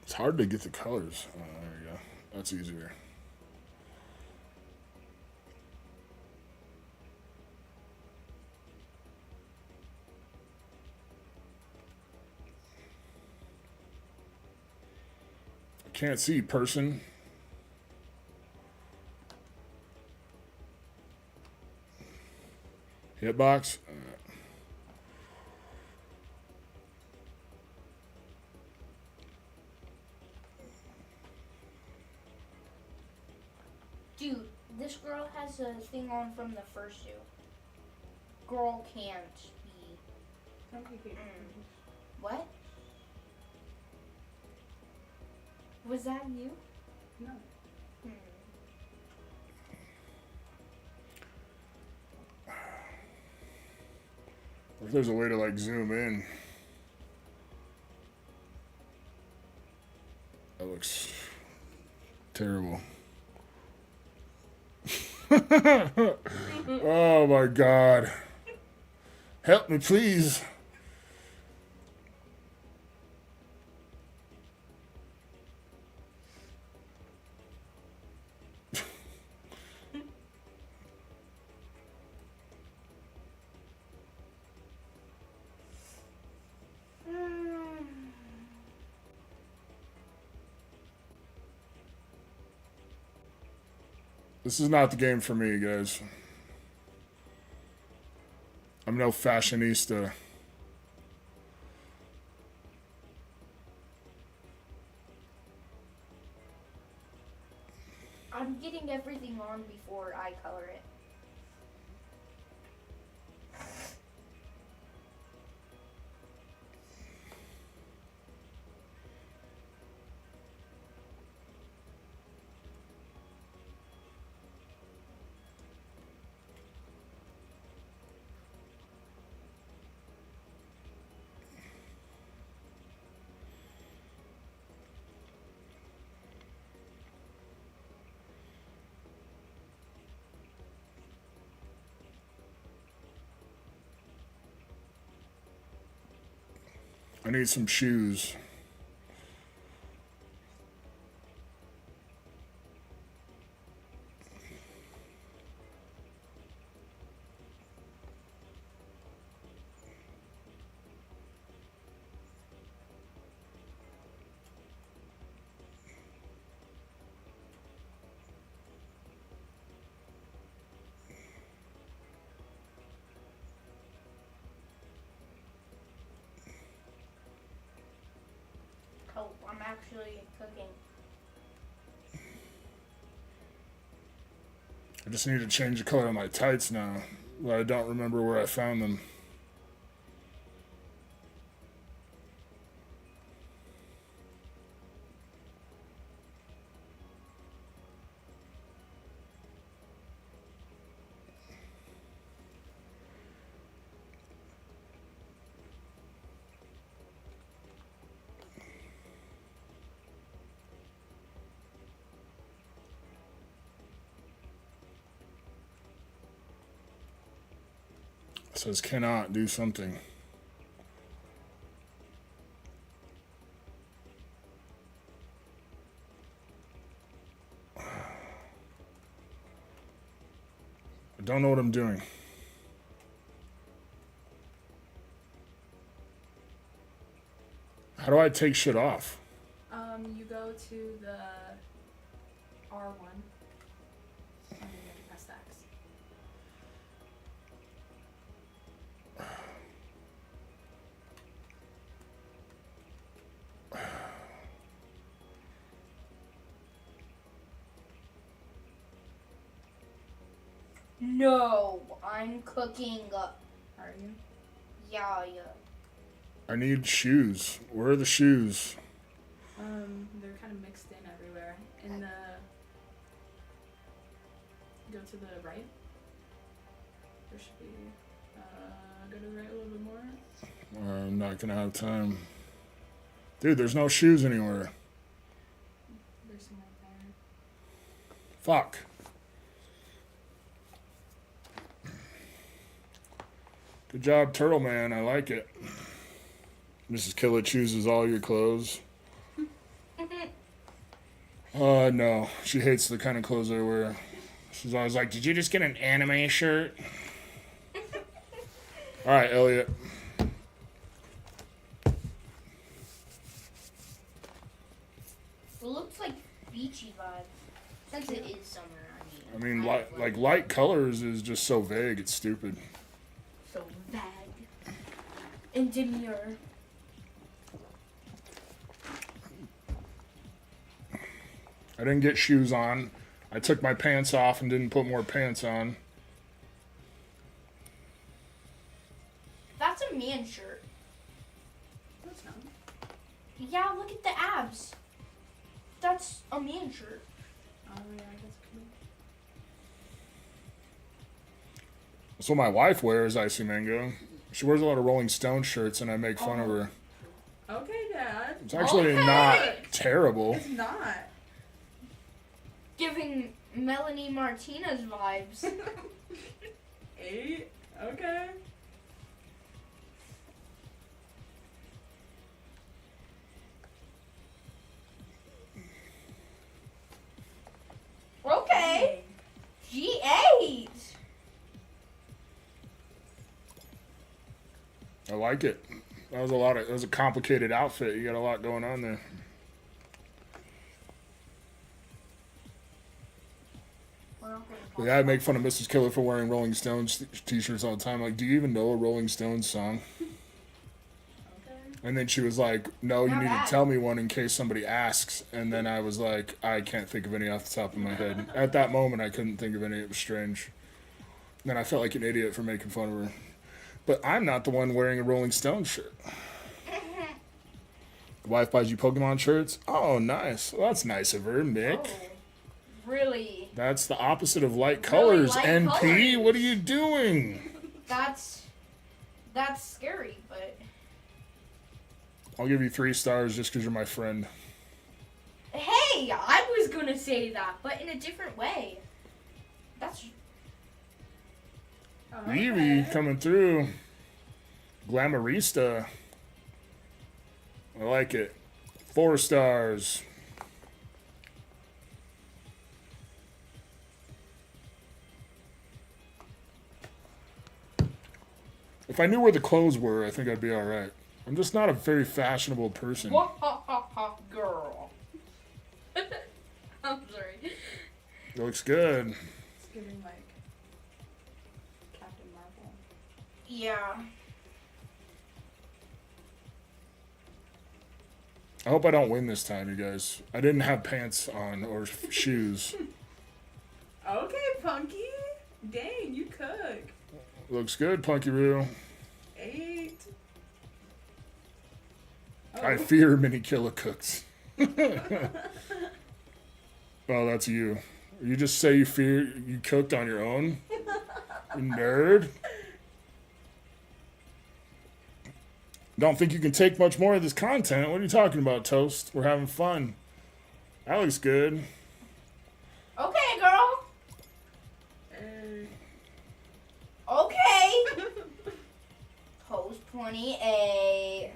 It's hard to get the colors. Oh, there you go. That's easier. I can't see person. Hitbox. Dude, this girl has a thing on from the first zoo. Girl can't be. Okay. What? Was that you? No. If there's a way to like zoom in. That looks terrible. Oh my god. Help me, please. This is not the game for me, guys. I'm no fashionista. I'm getting everything on before I color it. I need some shoes. Oh, I'm actually cooking. I just need to change the color of my tights now, but I don't remember where I found them. It says cannot do something. I don't know what I'm doing. How do I take shit off? You go to the R1. And then you have to press X. No, I'm cooking. Are you? Yeah. I need shoes. Where are the shoes? They're kind of mixed in everywhere. In the... Go to the right. There should be... go to the right a little bit more. I'm not gonna have time. Dude, there's no shoes anywhere. There's some right there. Fuck. Good job, Turtle Man. I like it. Mrs. Killer chooses all your clothes. No. She hates the kind of clothes I wear. She's always like, did you just get an anime shirt? Alright, Elliot. It looks like beachy vibe. Since it is summer, I mean, like light colors is just so vague, it's stupid. so vague and demure. I didn't get shoes on. I took my pants off and didn't put more pants on. That's a man shirt. That's not. Yeah, look at the abs. That's a man shirt. Oh, yeah, I guess it could be. That's what my wife wears, Icy Mango. She wears a lot of Rolling Stone shirts and I make fun of her. Okay, Dad. It's actually Okay. not terrible. It's not. Giving Melanie Martinez vibes. 8. Okay. Okay. G8. I like it. That was a complicated outfit. You got a lot going on there. Yeah, I make fun of Mrs. Killer for wearing Rolling Stones t-shirts all the time. Like, do you even know a Rolling Stones song? Okay. And then she was like, no, you Not need bad. to tell me one in case somebody asks. And then I was like, I can't think of any off the top of my head. At that moment, I couldn't think of any. It was strange. And then I felt like an idiot for making fun of her. But I'm not the one wearing a Rolling Stone shirt. Wife buys you Pokemon shirts? Oh, nice. Well, that's nice of her, Mick. Oh, really? That's the opposite of light Really colors. light NP, colors. what are you doing? That's scary, but I'll give you 3 stars just because you're my friend. hey, I was gonna say that, but in a different way. That's Evie coming through. Glamourista. I like it. 4 stars. If I knew where the clothes were, I think I'd be alright. I'm just not a very fashionable person. girl. I'm sorry. It looks good. It's giving like Captain Marvel. Yeah. I hope I don't win this time, you guys. I didn't have pants on or shoes. Okay, Punky. Dang, you cook. Looks good, Punky-Roo. 8. I fear many killer cooks. Oh, that's you. You just say you fear you cooked on your own? You nerd. Don't think you can take much more of this content. What are you talking about, Toast? We're having fun. That looks good. Okay, girl. Hey. Okay. Post 28.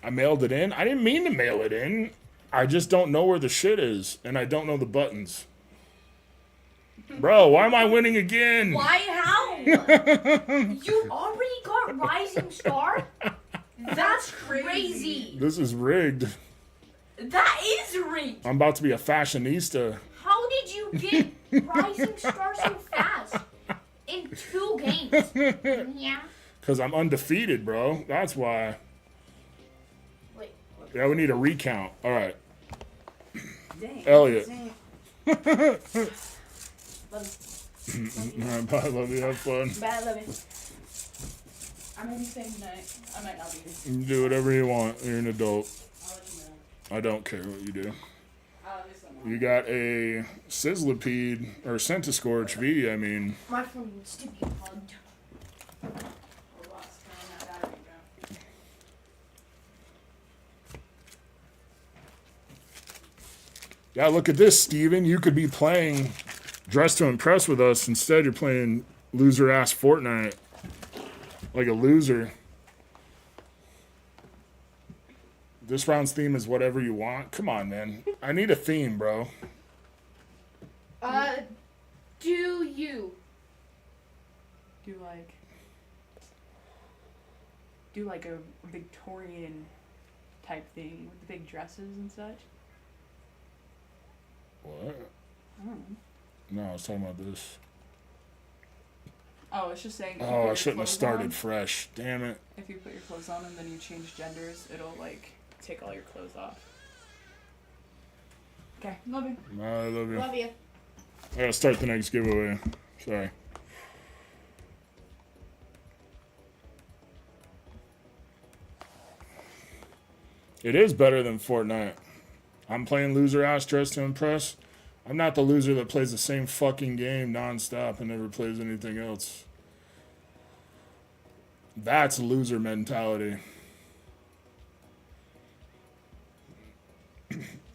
I mailed it in. I didn't mean to mail it in. I just don't know where the shit is, and I don't know the buttons. Bro, why am I winning again? Why? How? You already got Rising Star? That's crazy. This is rigged. That is rigged. I'm about to be a fashionista. How did you get Rising Star so fast? In 2 games. Yeah. Because I'm undefeated, bro. That's why. Wait. Yeah, we need a recount. All right. Dang. Elliot. Love All right, bye. Love you. Have fun. Bye, love you. I may be staying tonight. I might not be. You can do whatever you want. You're an adult. I'll let you know. I don't care what you do. I'll let you know. You got a Sizzlipede, or Centiscorch V, I mean. My phone needs to be hugged. Roblox, turn that battery down. Yeah, look at this, Steven. You could be playing Dress to Impress with us. Instead, you're playing loser-ass Fortnite. Like a loser. This round's theme is whatever you want. Come on, man. I need a theme, bro. Do you? Do like a Victorian type thing with the big dresses and such. What? I don't know. No, I was talking about this. Oh, it's just saying. if you Oh, put I your shouldn't have clothes started on- fresh. Damn it. If you put your clothes on and then you change genders, it'll like take all your clothes off. Okay, love you. I love you. Love you. I gotta start the next giveaway. Sorry. It is better than Fortnite. I'm playing loser ass Dress to Impress. I'm not the loser that plays the same fucking game nonstop and never plays anything else. That's loser mentality.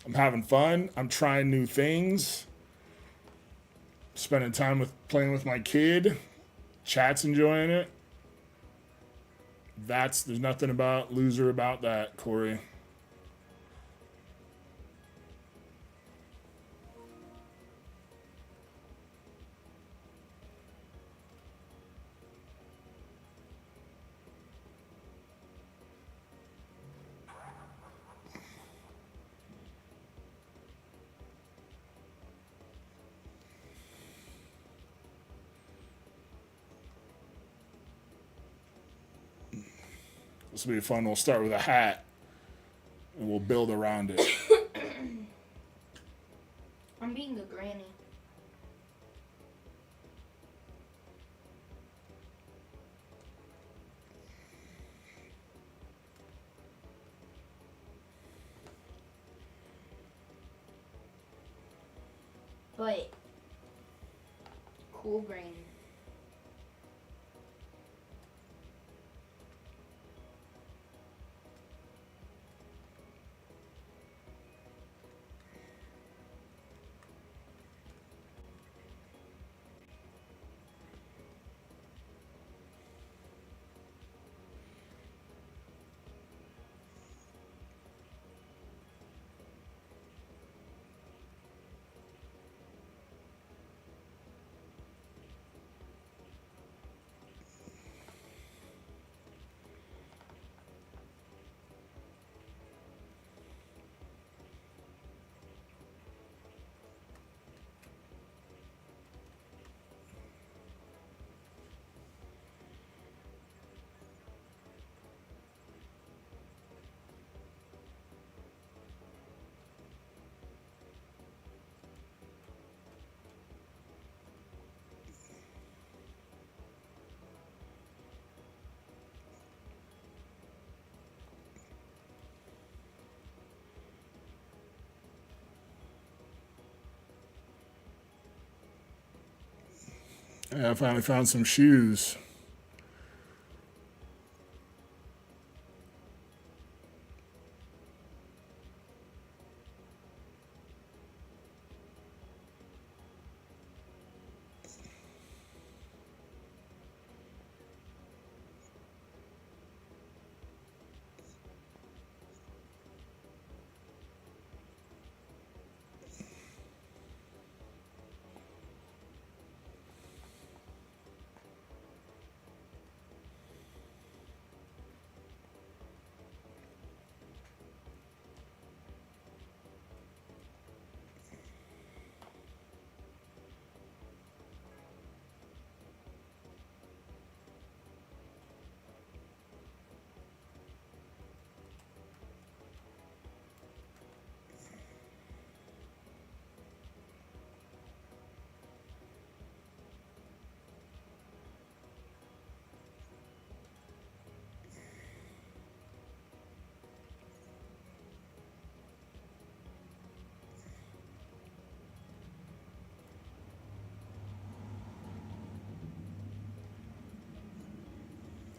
I'm having fun. I'm trying new things. Spending time with playing with my kid. Chat's enjoying it. There's nothing about loser about that, Corey. This will be fun. We'll start with a hat and we'll build around it. I'm being a granny. But cool granny. Yeah, I finally found some shoes.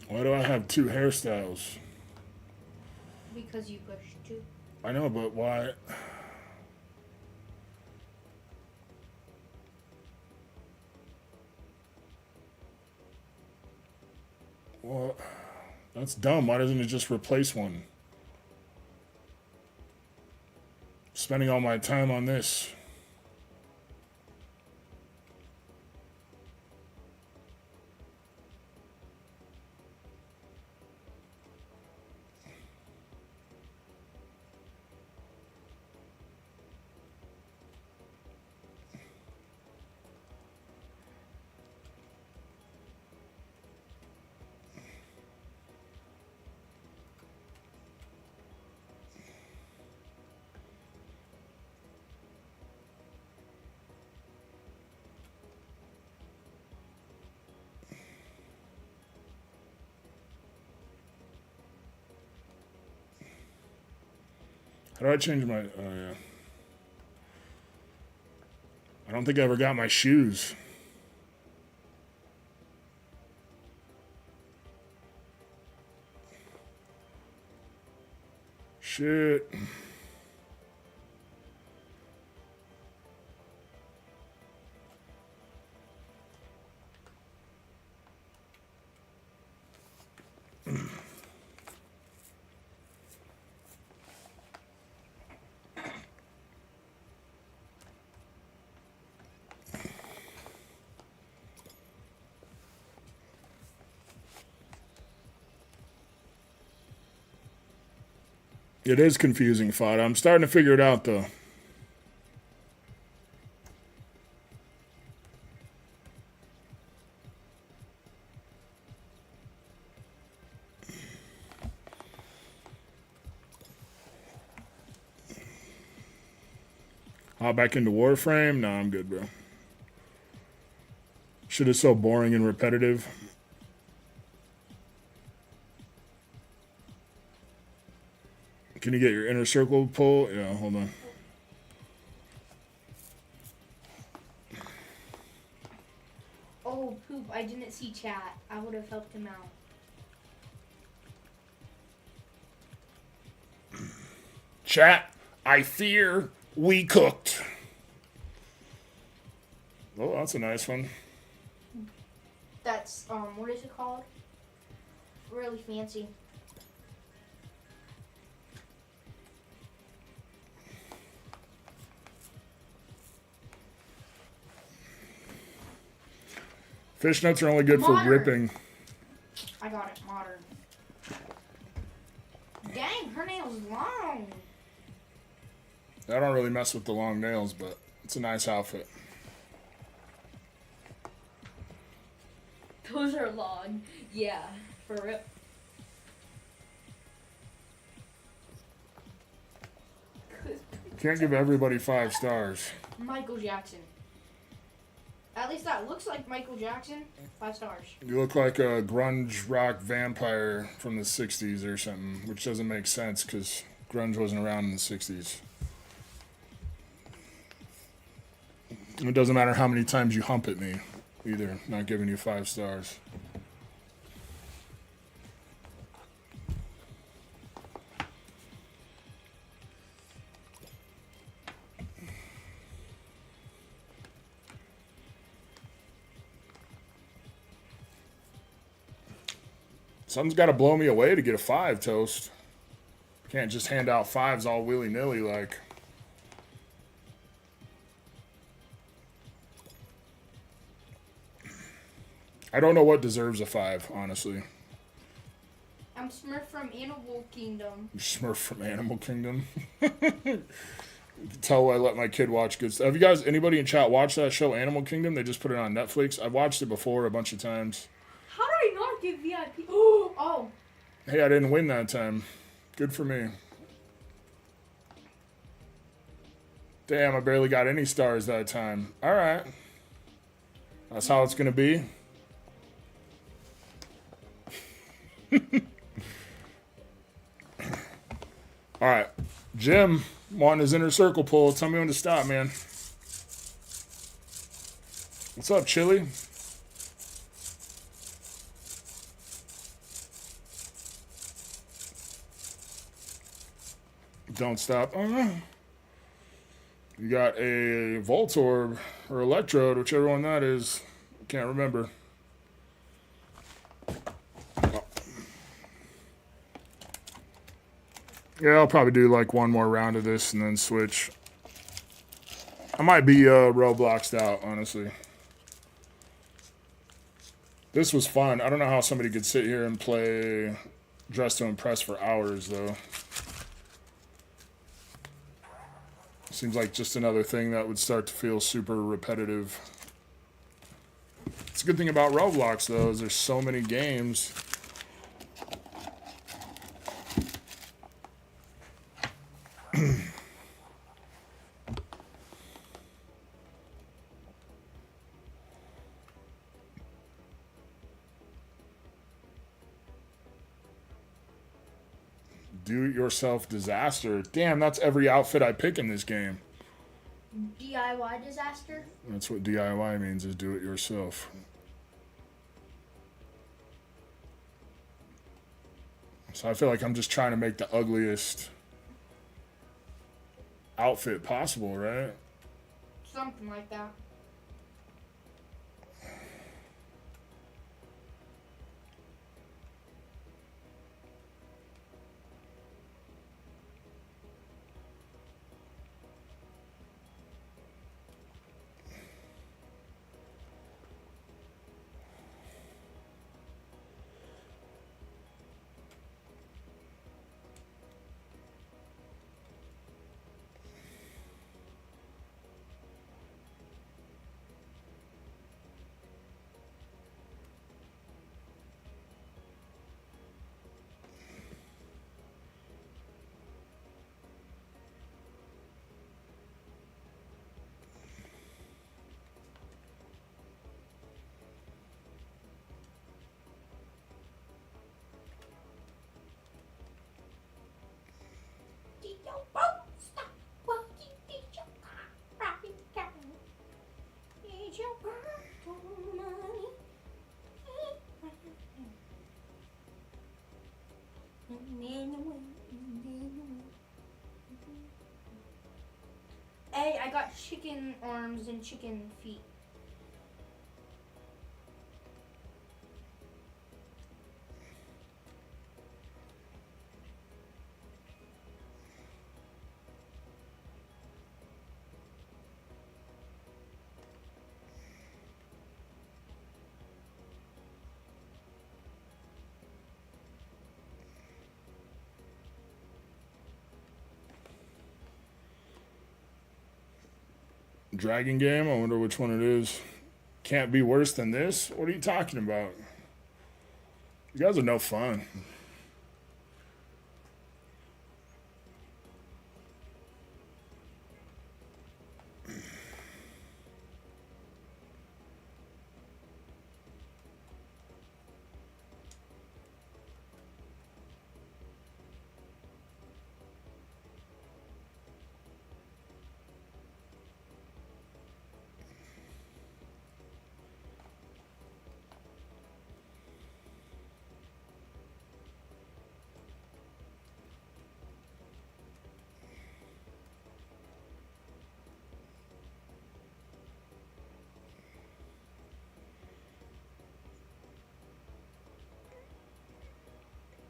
Why do I have two hairstyles? Because you pushed to. I know, but why? Well, that's dumb. Why doesn't it just replace one? Spending all my time on this. How do I change my... Oh, yeah. I don't think I ever got my shoes. Shit. It is confusing, Fada. I'm starting to figure it out, though. Hop back into Warframe? No, I'm good, bro. Shit is so boring and repetitive. Can you get your inner circle pull? Yeah, hold on. Oh, poop. I didn't see chat. I would have helped him out. Chat, I fear we cooked. Oh, that's a nice one. That's, what is it called? Really fancy. Fishnets are only good Modern. for ripping. I got it. Modern. Dang, her nail's long. I don't really mess with the long nails, but it's a nice outfit. Those are long. Yeah, for real. Can't give everybody 5 stars. Michael Jackson. At least that looks like Michael Jackson. 5 stars. You look like a grunge rock vampire from the 60s or something, which doesn't make sense because grunge wasn't around in the 60s. It doesn't matter how many times you hump at me, either. Not giving you 5 stars. Something's got to blow me away to get a 5, Toast. Can't just hand out 5s all willy-nilly like. I don't know what deserves a 5, honestly. I'm Smurf from Animal Kingdom. Smurf from Animal Kingdom. You can tell I let my kid watch good stuff. Have you guys, anybody in chat, watch that show Animal Kingdom? They just put it on Netflix. I've watched it before a bunch of times. How did I not get VIP? Oh. Hey, I didn't win that time. Good for me. Damn, I barely got any stars that time. All right. That's how it's going to be. All right. Jim wanting his inner circle pull. Tell me when to stop, man. What's up, Chili? Don't stop. You got a Voltorb or Electrode, whichever one that is. Can't remember. Oh. Yeah, I'll probably do like one more round of this and then switch. I might be Robloxed out, honestly. This was fun. I don't know how somebody could sit here and play Dress to Impress for hours, though. Seems like just another thing that would start to feel super repetitive. It's a good thing about Roblox, though, is there's so many games. Do-it-yourself disaster. Damn, that's every outfit I pick in this game. DIY disaster? That's what DIY means, is do it yourself. So I feel like I'm just trying to make the ugliest outfit possible, right? Something like that. I got chicken arms and chicken feet. Dragon game? I wonder which one it is. Can't be worse than this? What are you talking about? You guys are no fun.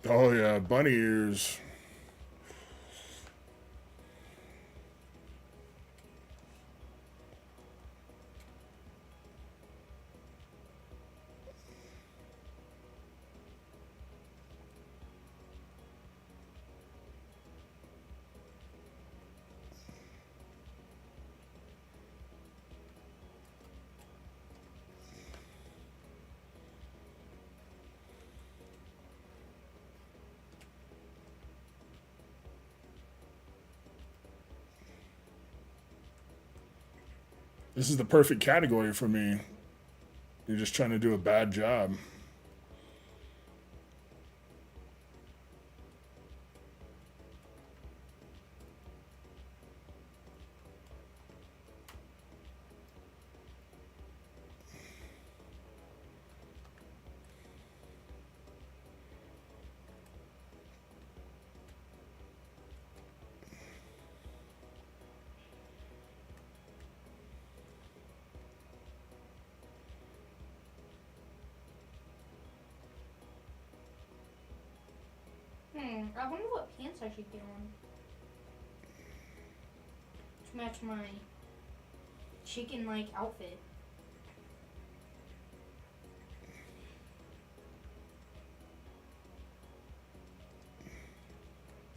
Oh yeah, bunny ears. This is the perfect category for me. You're just trying to do a bad job. I wonder what pants I should get on to match my chicken-like outfit.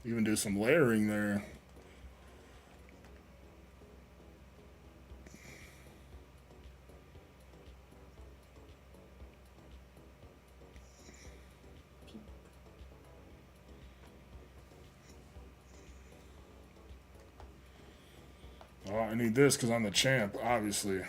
Even do some layering there. Oh, I need this because I'm the champ, obviously.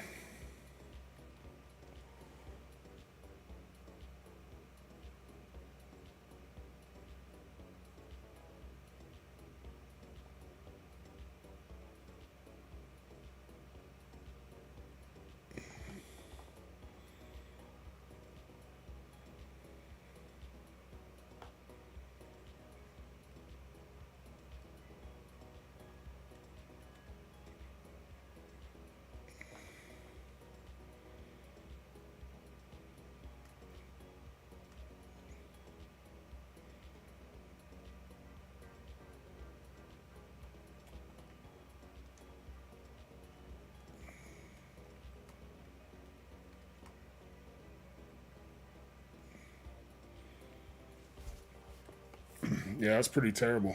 Yeah, that's pretty terrible.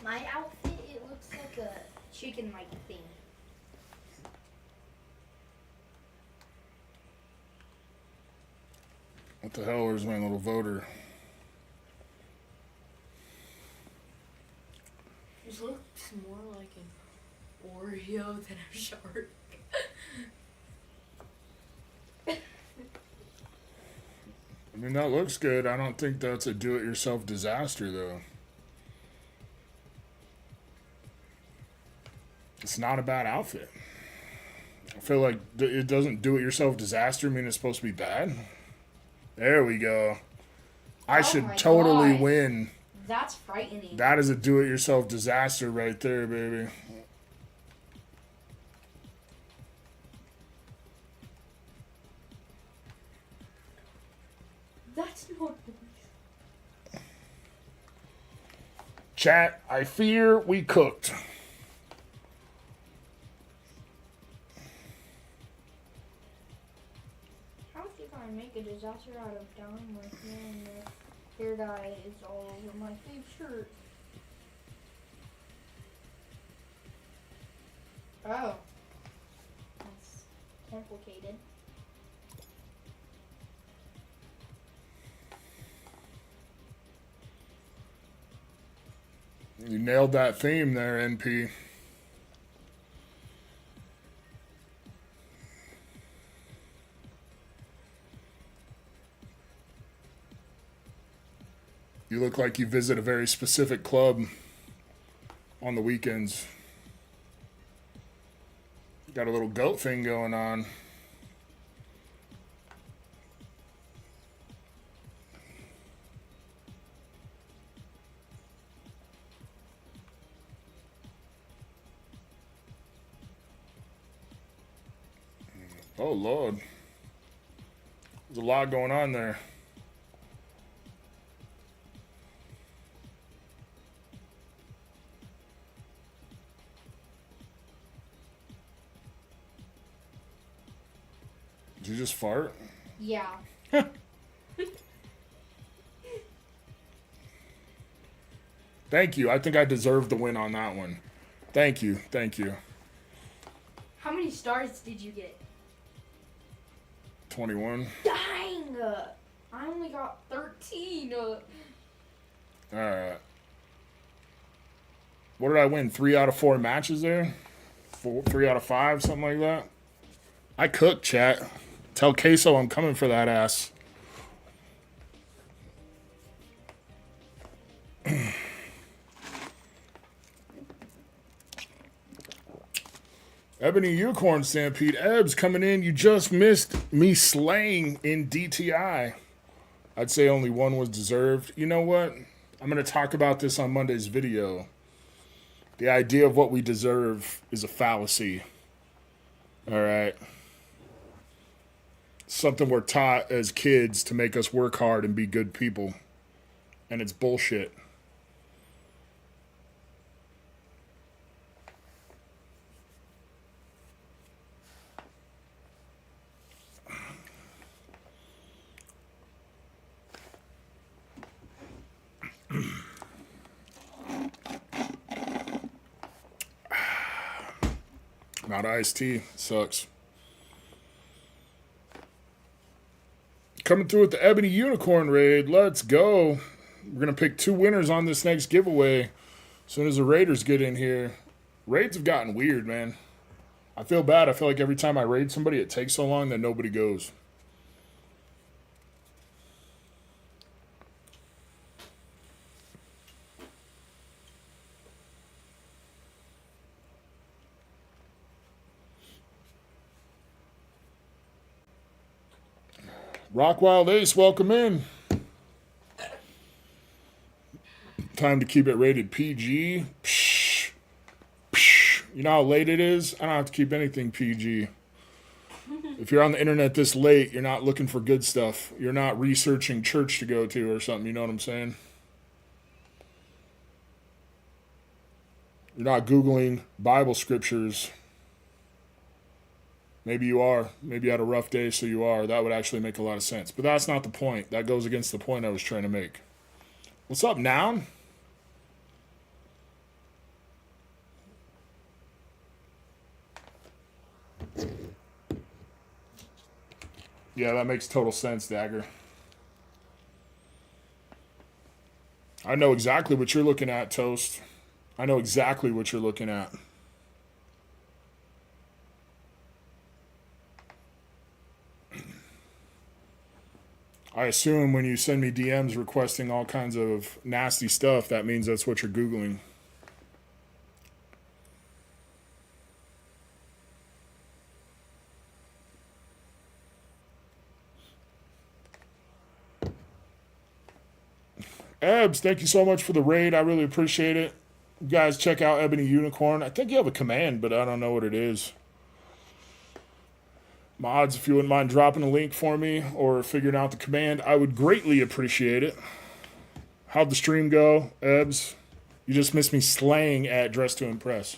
My outfit, it looks like a chicken-like thing. What the hell? Where's my little voter? This looks more like an Oreo than a shark. I mean, that looks good. I don't think that's a do-it-yourself disaster, though. It's not a bad outfit. I feel like it doesn't do-it-yourself disaster mean it's supposed to be bad. There we go. I Oh should my totally God. win That's frightening. That is a do-it-yourself disaster right there, baby. That's not. Chat, I fear we cooked. How did I make a disaster out of dying my hair and the hair dye is all over my fave shirt? Oh. That's complicated. You nailed that theme there, NP. You look like you visit a very specific club on the weekends. Got a little goat thing going on. Oh, Lord. There's a lot going on there. Did you just fart? Yeah. Thank you. I think I deserve the win on that one. Thank you. Thank you. How many stars did you get? 21. Dang! I only got 13. Alright. What did I win? 3 out of 4 matches there? 3 out of 5, something like that? I cooked, chat. Tell Queso I'm coming for that ass. Ebony Unicorn Stampede. Ebbs coming in. You just missed me slaying in DTI. I'd say only one was deserved. You know what? I'm going to talk about this on Monday's video. The idea of what we deserve is a fallacy. All right. Something we're taught as kids to make us work hard and be good people. And it's bullshit. Not iced tea. Sucks. Coming through with the Ebony Unicorn raid. Let's go. We're going to pick 2 winners on this next giveaway as soon as the raiders get in here. Raids have gotten weird, man. I feel bad. I feel like every time I raid somebody, it takes so long that nobody goes. Rock Wild Ace, welcome in. Time to keep it rated PG. Psh, psh. You know how late it is? I don't have to keep anything PG. If you're on the internet this late, you're not looking for good stuff. You're not researching church to go to or something, you know what I'm saying? You're not Googling Bible scriptures. Maybe you are. Maybe you had a rough day, so you are. That would actually make a lot of sense. But that's not the point. That goes against the point I was trying to make. What's up, Noun? Yeah, that makes total sense, Dagger. I know exactly what you're looking at, Toast. I know exactly what you're looking at. I assume when you send me DMs requesting all kinds of nasty stuff, that means that's what you're Googling. Ebs, thank you so much for the raid. I really appreciate it. You guys, check out Ebony Unicorn. I think you have a command, but I don't know what it is. Mods, if you wouldn't mind dropping a link for me or figuring out the command, I would greatly appreciate it. How'd the stream go, Ebs? You just missed me slaying at Dress to Impress.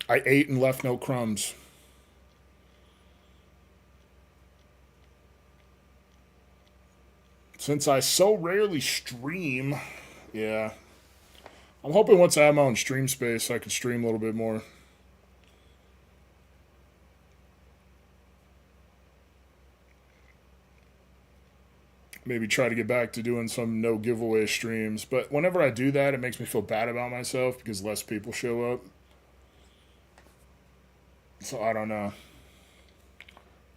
I ate and left no crumbs. Since I so rarely stream, yeah. I'm hoping once I have my own stream space, I can stream a little bit more. Maybe try to get back to doing some no giveaway streams. But whenever I do that, it makes me feel bad about myself because less people show up. So I don't know.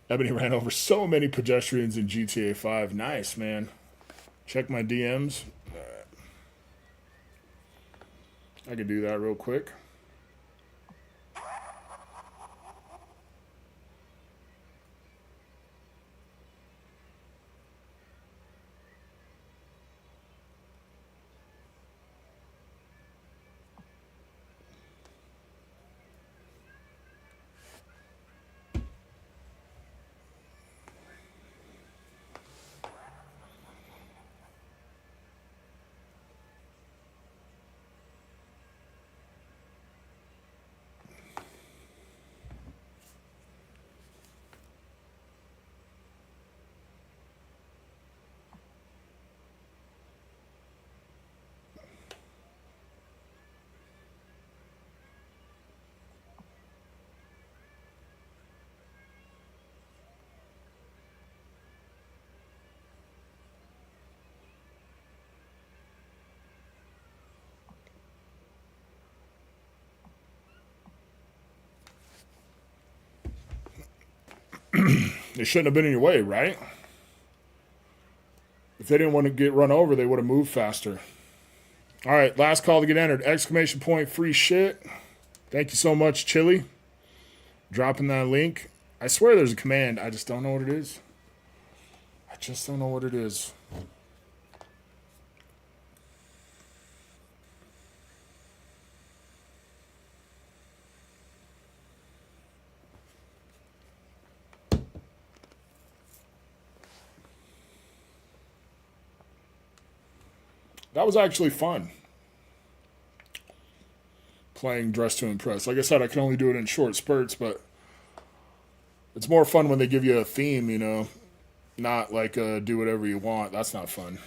Ebony ran over so many pedestrians in GTA 5. Nice, man. Check my DMs. I could do that real quick. They shouldn't have been in your way, right? If they didn't want to get run over, they would have moved faster. All right, last call to get entered. Exclamation point, free shit. Thank you so much, Chili. Dropping that link. I swear there's a command. I just don't know what it is. I just don't know what it is. That was actually fun. Playing Dress to Impress. Like I said, I can only do it in short spurts, but it's more fun when they give you a theme, you know. Not like do whatever you want. That's not fun.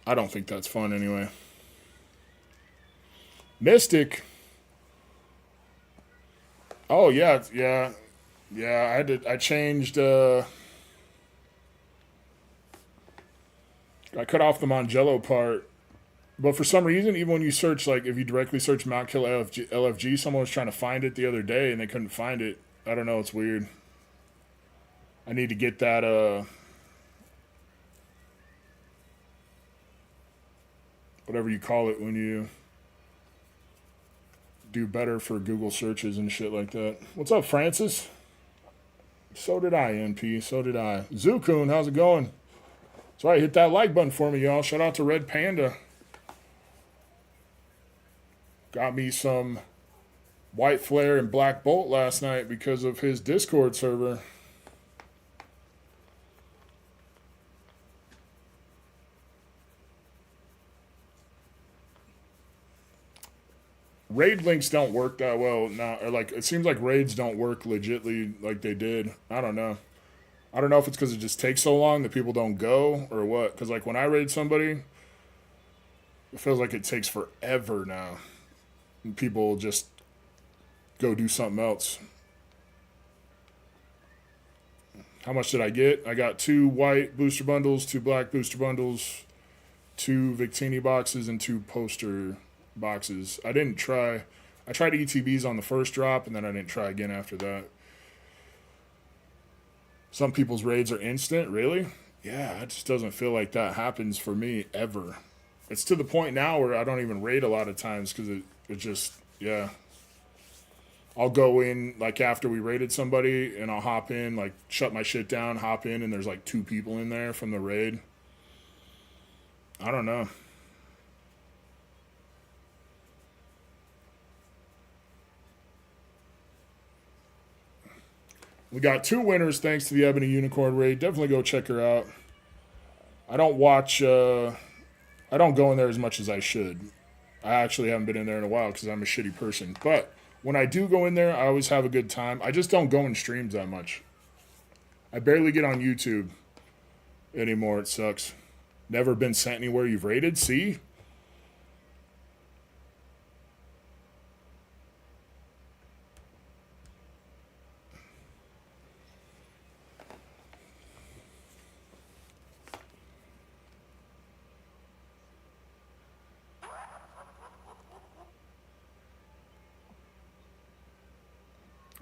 I don't think that's fun anyway. Mystic. Oh yeah. I changed. I cut off the Mangello part. But for some reason, even when you search, like, if you directly search Mount Kill LFG, someone was trying to find it the other day, and they couldn't find it. I don't know, it's weird. I need to get that, whatever you call it when you do better for Google searches and shit like that. What's up, Francis? So did I, NP, so did I. Zukun, how's it going? That's right, hit that like button for me, y'all. Shout out to Red Panda. Got me some White Flare and Black Bolt last night because of his Discord server. Raid links don't work that well now. Or like, it seems like raids don't work legitly like they did. I don't know. I don't know if it's because it just takes so long that people don't go or what. Because like when I raid somebody, it feels like it takes forever now. And people just go do something else. How much did I get? I got 2 white booster bundles, 2 black booster bundles, 2 Victini boxes, and 2 poster boxes. I didn't try. I tried ETBs on the first drop, and then I didn't try again after that. Some people's raids are instant, really? Yeah, it just doesn't feel like that happens for me ever. It's to the point now where I don't even raid a lot of times because it just, yeah. I'll go in, like, after we raided somebody, and I'll hop in, like, shut my shit down, hop in, and there's, like, 2 people in there from the raid. I don't know. We got 2 winners thanks to the Ebony Unicorn raid. Definitely go check her out. I don't watch, I don't go in there as much as I should. I actually haven't been in there in a while because I'm a shitty person. But when I do go in there, I always have a good time. I just don't go in streams that much. I barely get on YouTube anymore. It sucks. Never been sent anywhere you've rated? See?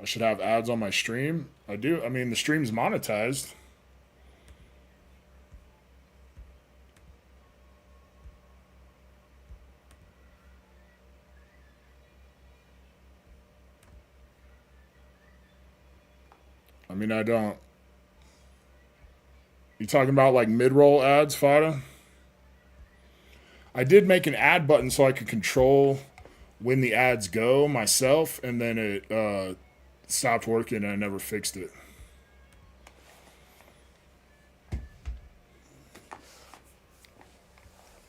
I should have ads on my stream. I do. I mean, the stream's monetized. I mean, I don't. You talking about like mid-roll ads, Fada? I did make an ad button so I could control when the ads go myself, and then it stopped working and I never fixed it.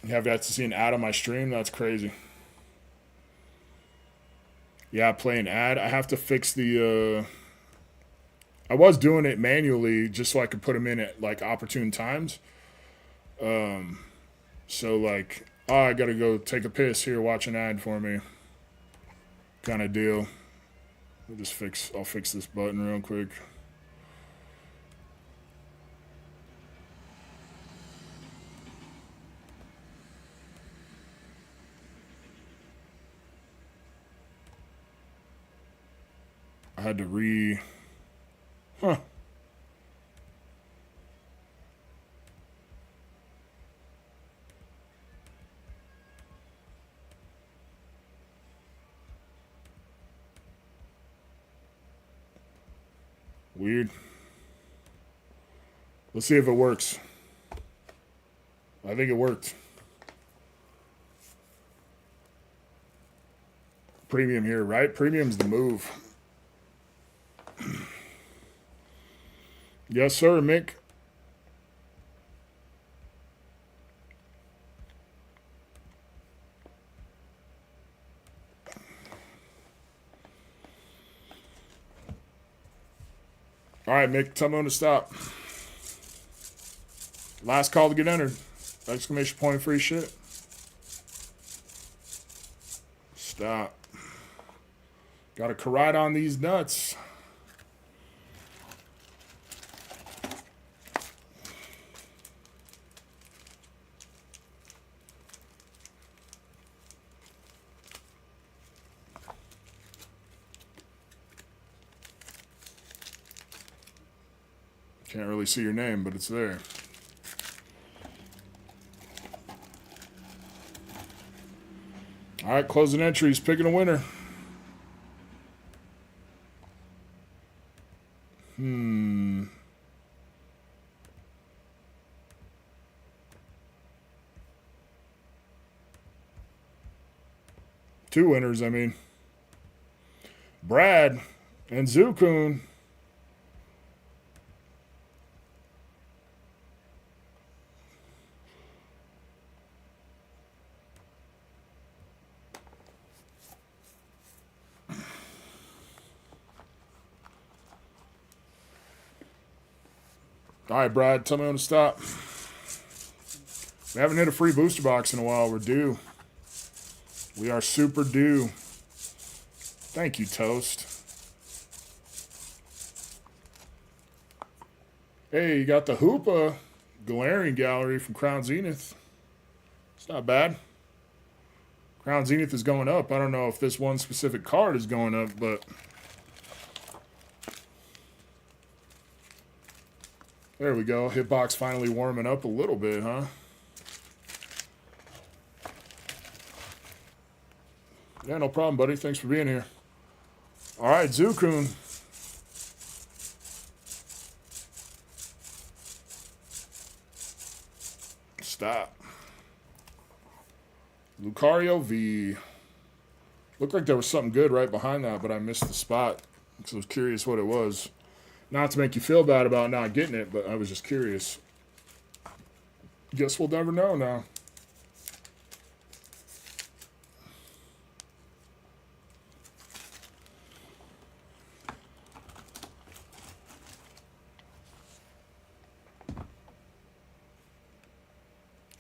You have got to see an ad on my stream? That's crazy. Yeah, play an ad. I have to fix the... I was doing it manually just so I could put them in at like opportune times. So like, oh, I gotta go take a piss here, watch an ad for me. Kind of deal. I'll fix this button real quick. I had to Huh. Weird. Let's see if it works. I think it worked. Premium here, right? Premium's the move. Yes, sir, Mick. All right, Mick, tell me when to stop. Last call to get entered. Exclamation point, free shit. Stop. Gotta karate on these nuts. Can't really see your name, but it's there. All right, closing entries, picking a winner. Two winners, I mean. Brad and Zukun. All right, Brad, tell me when to stop. We haven't hit a free booster box in a while. We're due. We are super due. Thank you, Toast. Hey, you got the Hoopa Galarian Gallery from Crown Zenith. It's not bad. Crown Zenith is going up. I don't know if this one specific card is going up, but... There we go. Hitbox finally warming up a little bit, huh? Yeah, no problem, buddy. Thanks for being here. All right, Zukun. Stop. Lucario V. Looked like there was something good right behind that, but I missed the spot. So I was curious what it was. Not to make you feel bad about not getting it, but I was just curious. Guess we'll never know now.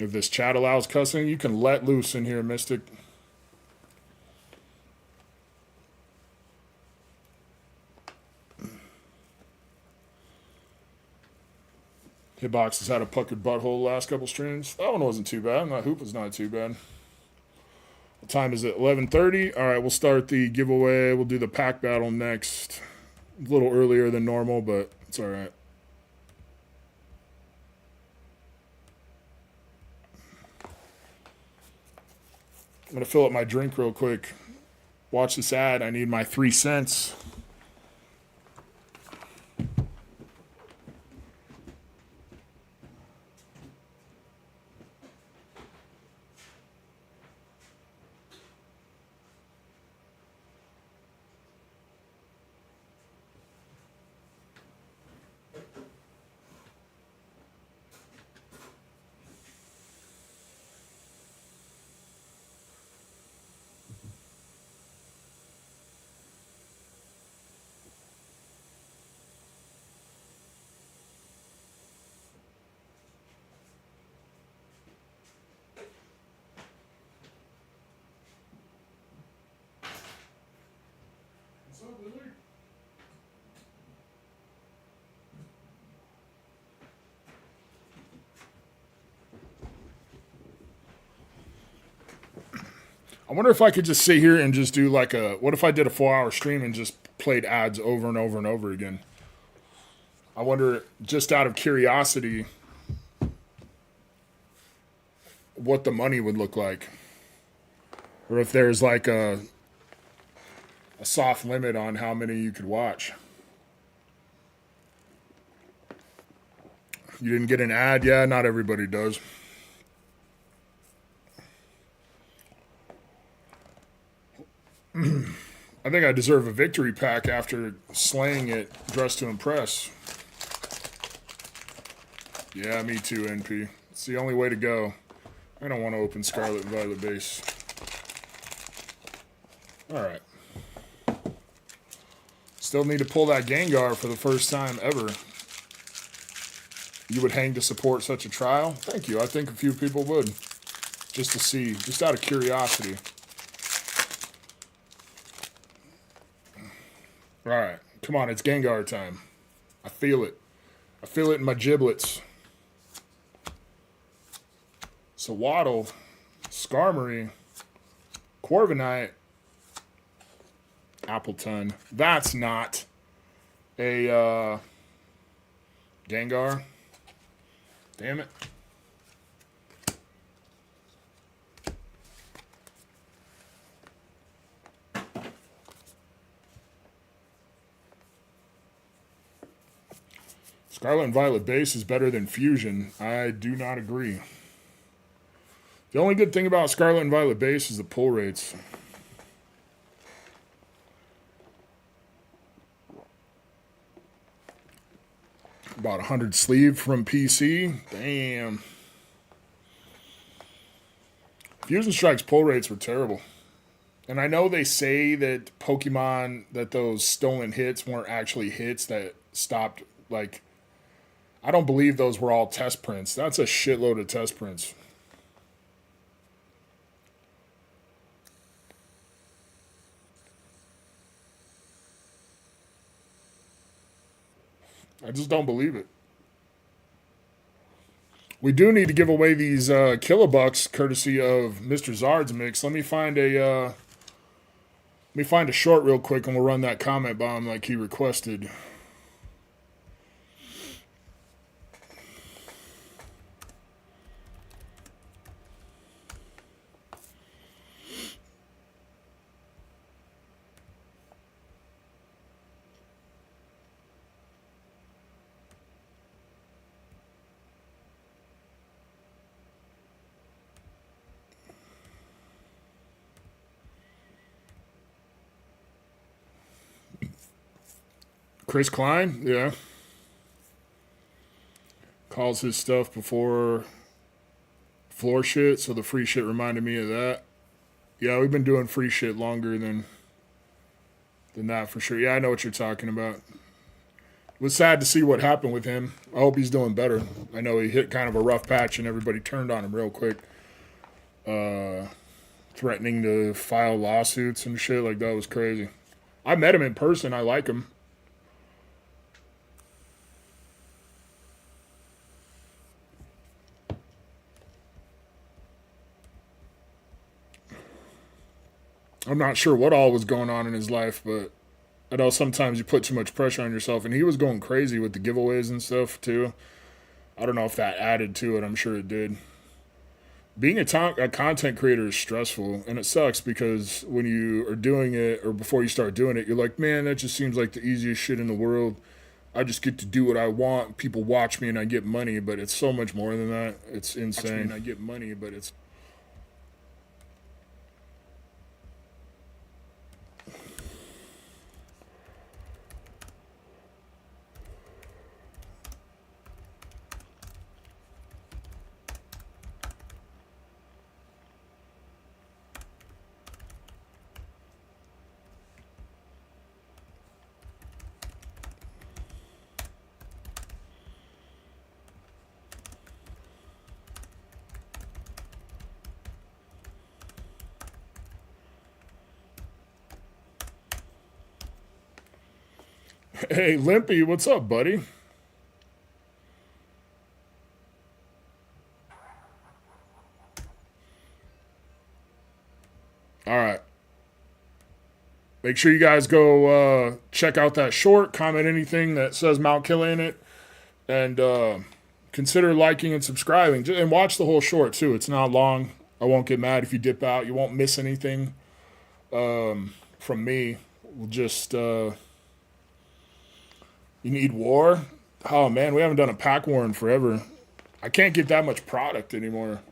If this chat allows cussing, you can let loose in here, Mystic. Hitbox has had a puckered butthole the last couple streams. That one wasn't too bad. That hoop was not too bad. What time is it? 11:30. All right, we'll start the giveaway. We'll do the pack battle next. A little earlier than normal, but it's all right. I'm going to fill up my drink real quick. Watch this ad. I need my 3 cents. I wonder if I could just sit here and just do like a... What if I did a 4-hour stream and just played ads over and over and over again? I wonder, just out of curiosity, what the money would look like. Or if there's like a soft limit on how many you could watch. You didn't get an ad? Yeah, not everybody does. I think I deserve a victory pack after slaying it, dressed to impress. Yeah, me too, NP. It's the only way to go. I don't want to open Scarlet and Violet base. Alright. Still need to pull that Gengar for the first time ever. You would hang to support such a trial? Thank you. I think a few people would. Just to see. Just out of curiosity. Alright. Come on, it's Gengar time. I feel it. I feel it in my giblets. So Waddle, Skarmory, Corviknight, Appleton. That's not a Gengar. Damn it. Scarlet and Violet base is better than Fusion. I do not agree. The only good thing about Scarlet and Violet base is the pull rates. About 100 sleeve from PC. Damn. Fusion Strike's pull rates were terrible. And I know they say that Pokemon, that those stolen hits weren't actually hits that stopped, like... I don't believe those were all test prints. That's a shitload of test prints. I just don't believe it. We do need to give away these Kilobucks courtesy of Mr. Zard's mix. Let me find a short real quick and we'll run that comment bomb like he requested. Chris Klein, yeah. Calls his stuff before floor shit, so the free shit reminded me of that. Yeah, we've been doing free shit longer than that for sure. Yeah, I know what you're talking about. It was sad to see what happened with him. I hope he's doing better. I know he hit kind of a rough patch and everybody turned on him real quick. Threatening to file lawsuits and shit. Like, that was crazy. I met him in person. I like him. I'm not sure what all was going on in his life, but I know sometimes you put too much pressure on yourself, and he was going crazy with the giveaways and stuff too. I don't know if that added to it. I'm sure it did. Being a content creator is stressful, and it sucks because when you are doing it or before you start doing it, you're like, man, that just seems like the easiest shit in the world. I just get to do what I want. People watch me and I get money, but it's so much more than that. It's insane. I get money, but it's... Hey, Limpy, what's up, buddy? All right. Make sure you guys go check out that short, comment anything that says Mount Killa in it, and consider liking and subscribing. And watch the whole short, too. It's not long. I won't get mad if you dip out. You won't miss anything from me. We'll just... You need war? Oh, man, we haven't done a pack war in forever. I can't get that much product anymore.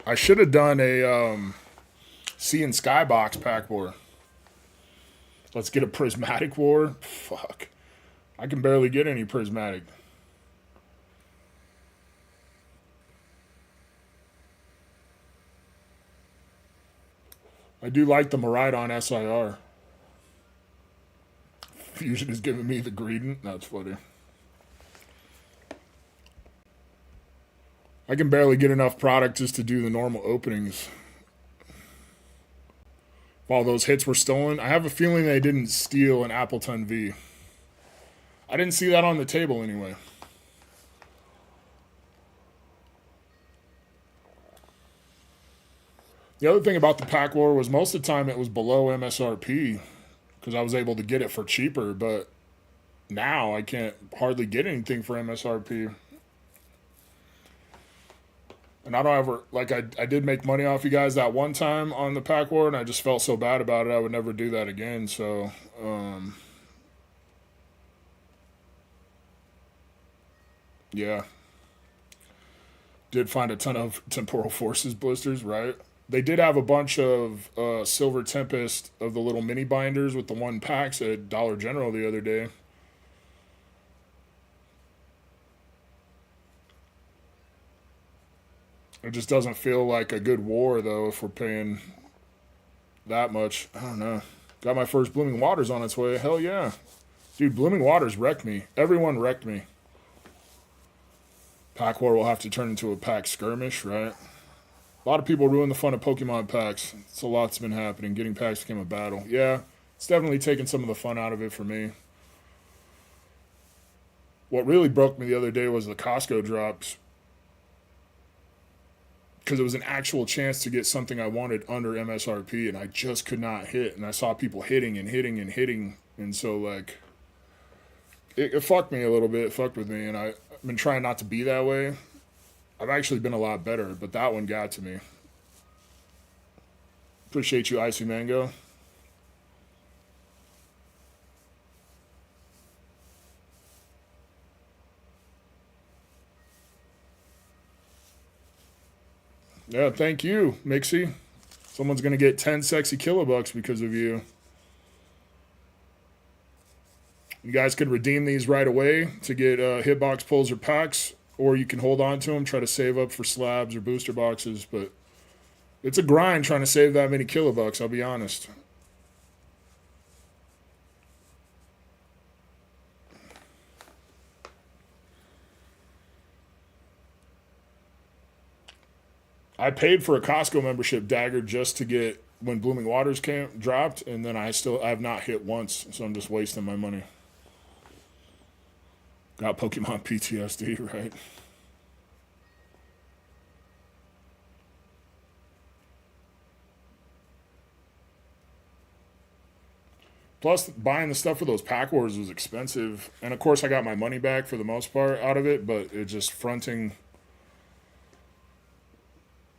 I should have done a Sea and Skybox pack war. Let's get a prismatic war. Fuck. I can barely get any prismatic. I do like the Maridon SIR. Fusion is giving me the greedin'. That's funny. I can barely get enough product just to do the normal openings. If all those hits were stolen, I have a feeling they didn't steal an Appleton V. I didn't see that on the table anyway. The other thing about the pack war was most of the time it was below MSRP. Because I was able to get it for cheaper, but now I can't hardly get anything for MSRP. And I don't ever, like, I did make money off you guys that one time on the pack war, and I just felt so bad about it, I would never do that again, so, yeah. Did find a ton of Temporal Forces blisters, right? They did have a bunch of Silver Tempest of the little mini binders with the 1 packs at Dollar General the other day. It just doesn't feel like a good war, though, if we're paying that much. I don't know. Got my first Blooming Waters on its way. Hell yeah. Dude, Blooming Waters wrecked me. Everyone wrecked me. Pack war will have to turn into a pack skirmish, right? A lot of people ruin the fun of Pokemon packs. It's a lot's been happening. Getting packs became a battle. Yeah, it's definitely taken some of the fun out of it for me. What really broke me the other day was the Costco drops. Because it was an actual chance to get something I wanted under MSRP, and I just could not hit. And I saw people hitting and hitting and hitting. And so, like, it fucked me a little bit. It fucked with me, and I've been trying not to be that way. I've actually been a lot better, but that one got to me. Appreciate you, Icy Mango. Yeah, thank you, Mixie. Someone's going to get 10 sexy kilobucks because of you. You guys could redeem these right away to get hitbox pulls or packs, or you can hold on to them, try to save up for slabs or booster boxes, but it's a grind trying to save that many kilobucks, I'll be honest. I paid for a Costco membership, Dagger, just to get when Blooming Waters dropped, and then I have not hit once, so I'm just wasting my money. Got Pokemon PTSD, right? Plus, buying the stuff for those pack wars was expensive. And, of course, I got my money back for the most part out of it, but it just fronting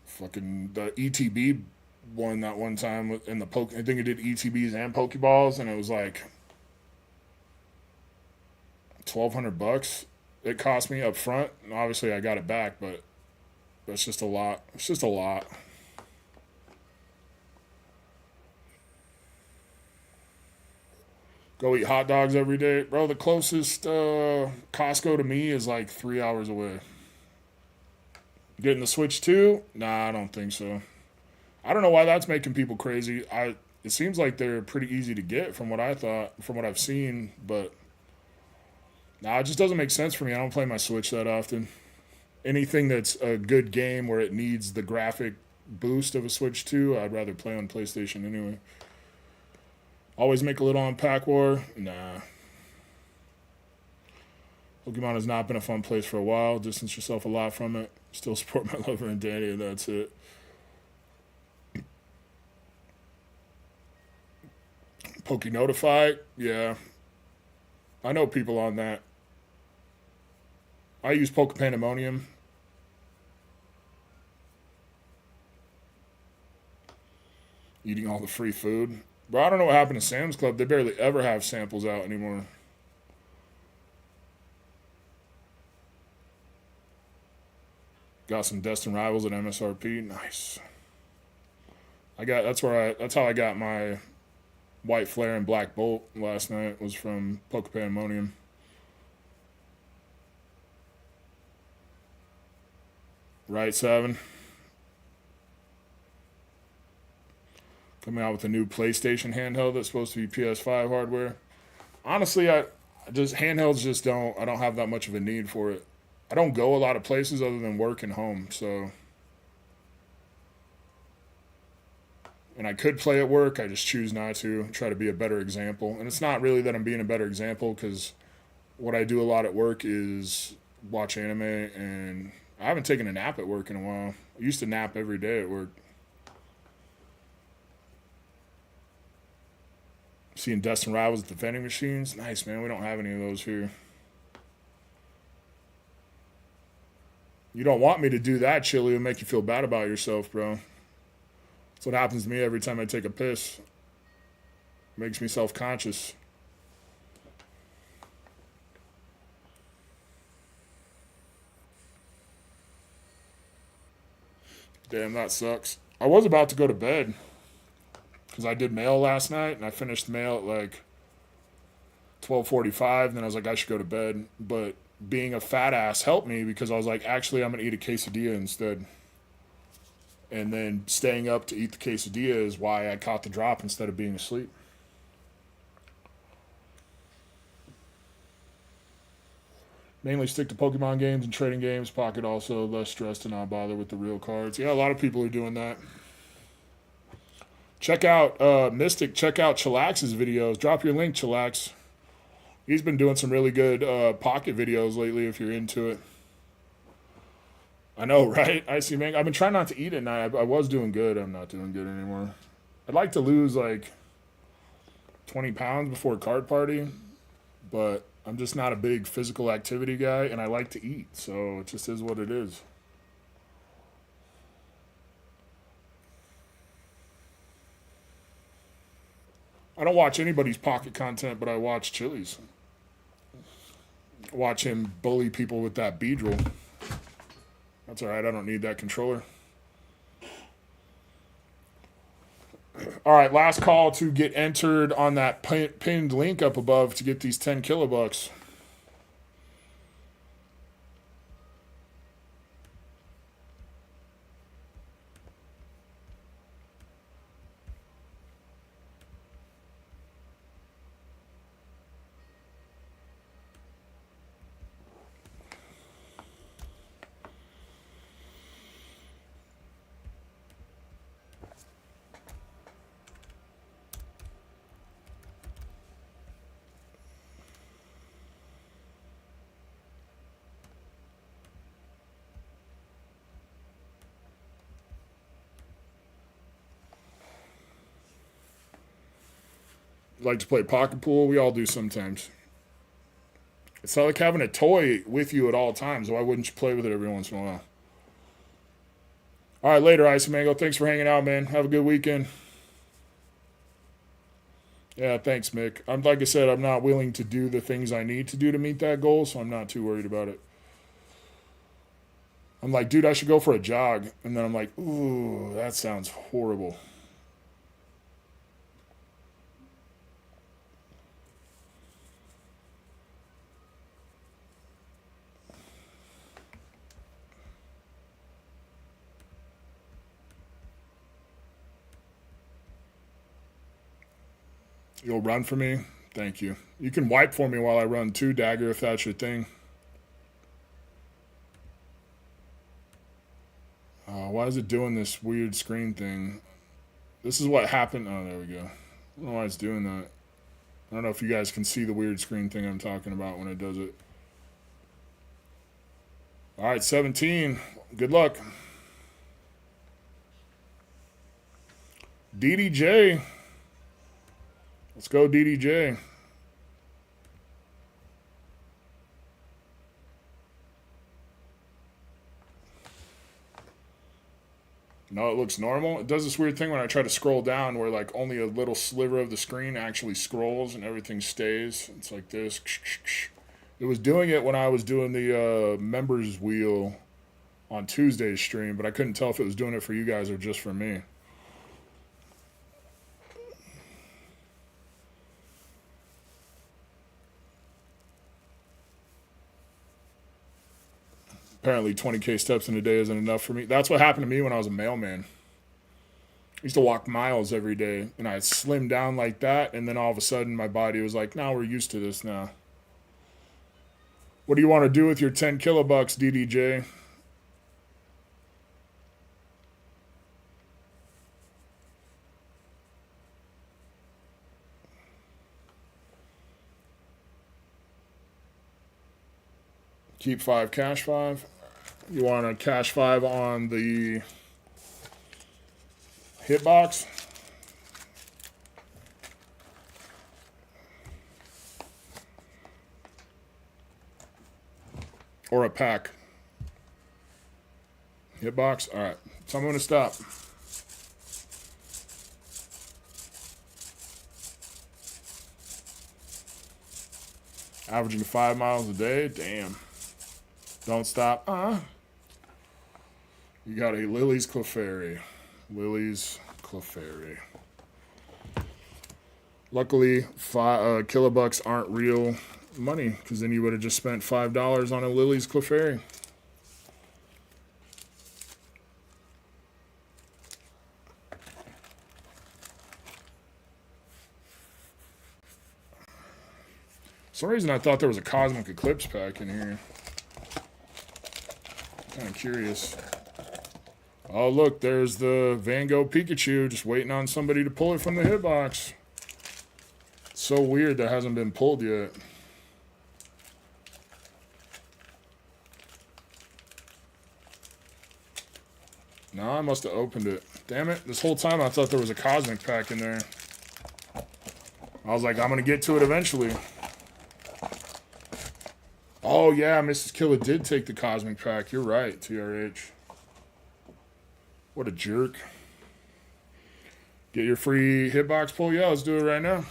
fucking the ETB one that one time in the I think it did ETBs and Pokeballs, and it was like $1,200 it cost me up front. And obviously, I got it back, but that's just a lot. It's just a lot. Go eat hot dogs every day. Bro, the closest Costco to me is like 3 hours away. Getting the Switch 2? Nah, I don't think so. I don't know why that's making people crazy. It seems like they're pretty easy to get from what I thought, from what I've seen, but nah, it just doesn't make sense for me. I don't play my Switch that often. Anything that's a good game where it needs the graphic boost of a Switch 2, I'd rather play on PlayStation anyway. Always make a little on Pack War? Nah. Pokemon has not been a fun place for a while. Distance yourself a lot from it. Still support my lover and Danny, and that's it. Poke Notify? Yeah. I know people on that. I use Pokepandemonium. Eating all the free food. Bro, I don't know what happened to Sam's Club. They barely ever have samples out anymore. Got some Destined Rivals at MSRP. Nice. That's how I got my White Flare and Black Bolt last night, was from Pokepandemonium. Right, 7. Coming out with a new PlayStation handheld that's supposed to be PS5 hardware. Honestly, I don't have that much of a need for it. I don't go a lot of places other than work and home, so. And I could play at work, I just choose not to, try to be a better example. And it's not really that I'm being a better example, because what I do a lot at work is watch anime, and I haven't taken a nap at work in a while. I used to nap every day at work. Seeing Destined Rivals at the vending machines. Nice, man. We don't have any of those here. You don't want me to do that, Chili. It'll make you feel bad about yourself, bro. That's what happens to me every time I take a piss. Makes me self-conscious. Damn, that sucks. I was about to go to bed because I did mail last night, and I finished mail at like 12:45, and then I was like, I should go to bed. But being a fat ass helped me, because I was like, actually, I'm going to eat a quesadilla instead. And then staying up to eat the quesadilla is why I caught the drop instead of being asleep. Mainly stick to Pokemon games and trading games. Pocket also, less stress to not bother with the real cards. Yeah, a lot of people are doing that. Check out Mystic. Check out Chillax's videos. Drop your link, Chillax. He's been doing some really good pocket videos lately if you're into it. I know, right? Icy Mango. I've been trying not to eat at night. I was doing good. I'm not doing good anymore. I'd like to lose like 20 pounds before card party, but I'm just not a big physical activity guy, and I like to eat, so it just is what it is. I don't watch anybody's pocket content, but I watch Chili's. Watch him bully people with that Beedrill. That's alright, I don't need that controller. All right, last call to get entered on that pinned link up above to get these 10 kilobucks. Like to play pocket pool? We all do sometimes. It's not like having a toy with you at all times. Why wouldn't you play with it every once in a while? All right, later, Ice Mango. Thanks for hanging out, man. Have a good weekend. Yeah, thanks, Mick. Like I said, I'm not willing to do the things I need to do to meet that goal, so I'm not too worried about it. I'm like, dude, I should go for a jog. And then I'm like, ooh, that sounds horrible. You'll run for me? Thank you. You can wipe for me while I run too, Dagger, if that's your thing. Why is it doing this weird screen thing? This is what happened. Oh, there we go. I don't know why it's doing that. I don't know if you guys can see the weird screen thing I'm talking about when it does it. All right, 17. Good luck. DDJ. Let's go, DDJ. No, it looks normal. It does this weird thing when I try to scroll down where like only a little sliver of the screen actually scrolls and everything stays. It's like this. It was doing it when I was doing the members wheel on Tuesday's stream, but I couldn't tell if it was doing it for you guys or just for me. Apparently 20K steps in a day isn't enough for me. That's what happened to me when I was a mailman. I used to walk miles every day, and I slimmed down like that, and then all of a sudden my body was like, no, we're used to this now. What do you want to do with your 10 kilobucks, DDJ? Keep 5, cash 5. You want to cash 5 on the Hitbox? Or a pack? Hitbox? All right. So I'm going to stop. Averaging 5 miles a day? Damn. Don't stop. You got a Lily's Clefairy. Lily's Clefairy. Luckily, kilobucks aren't real money, because then you would have just spent $5 on a Lily's Clefairy. For some reason I thought there was a Cosmic Eclipse pack in here. Kind of curious. Oh, look, there's the Van Gogh Pikachu just waiting on somebody to pull it from the hitbox. It's so weird that hasn't been pulled yet. No, I must have opened it. Damn it. This whole time I thought there was a Cosmic pack in there. I was like, I'm going to get to it eventually. Oh, yeah, Mrs. Killer did take the Cosmic pack. You're right, TRH. What a jerk. Get your free hitbox pull? Yeah, let's do it right now.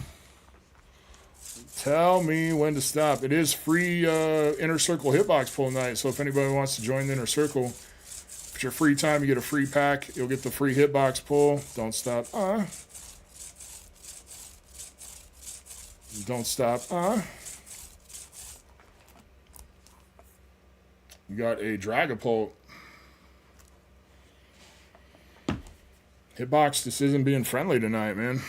Tell me when to stop. It is free Inner Circle hitbox pull night, so if anybody wants to join the Inner Circle, if it's your free time, you get a free pack. You'll get the free hitbox pull. Don't stop. Don't stop. You got a Dragapult. Hitbox, this isn't being friendly tonight, man.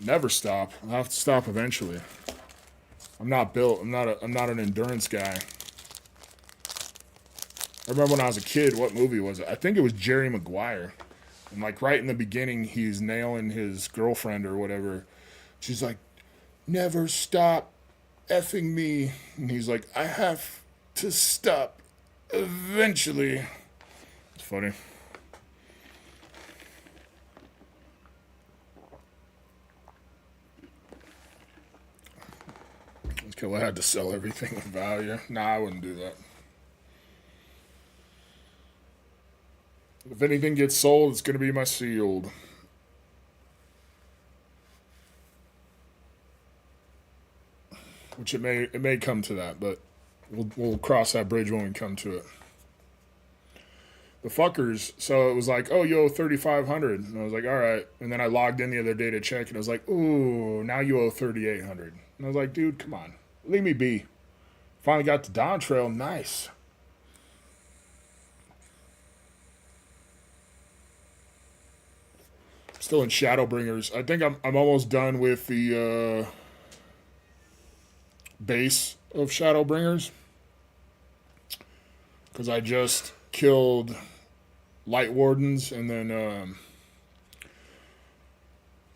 Never stop. I'll have to stop eventually. I'm not built. I'm not an endurance guy. I remember when I was a kid, what movie was it? I think it was Jerry Maguire. And like right in the beginning, he's nailing his girlfriend or whatever. She's like, never stop effing me. And he's like, I have to stop eventually. It's funny. Okay, well, I had to sell everything of value. Nah, I wouldn't do that. If anything gets sold, it's going to be my sealed. Which it may come to that, but we'll cross that bridge when we come to it. The fuckers, so it was like, oh, you owe $3,500. And I was like, all right. And then I logged in the other day to check, and I was like, ooh, now you owe $3,800. And I was like, dude, come on. Leave me be. Finally got the Dawn Trail. Nice. Still in Shadowbringers. I think I'm almost done with the base of Shadowbringers. Because I just killed Light Wardens and then the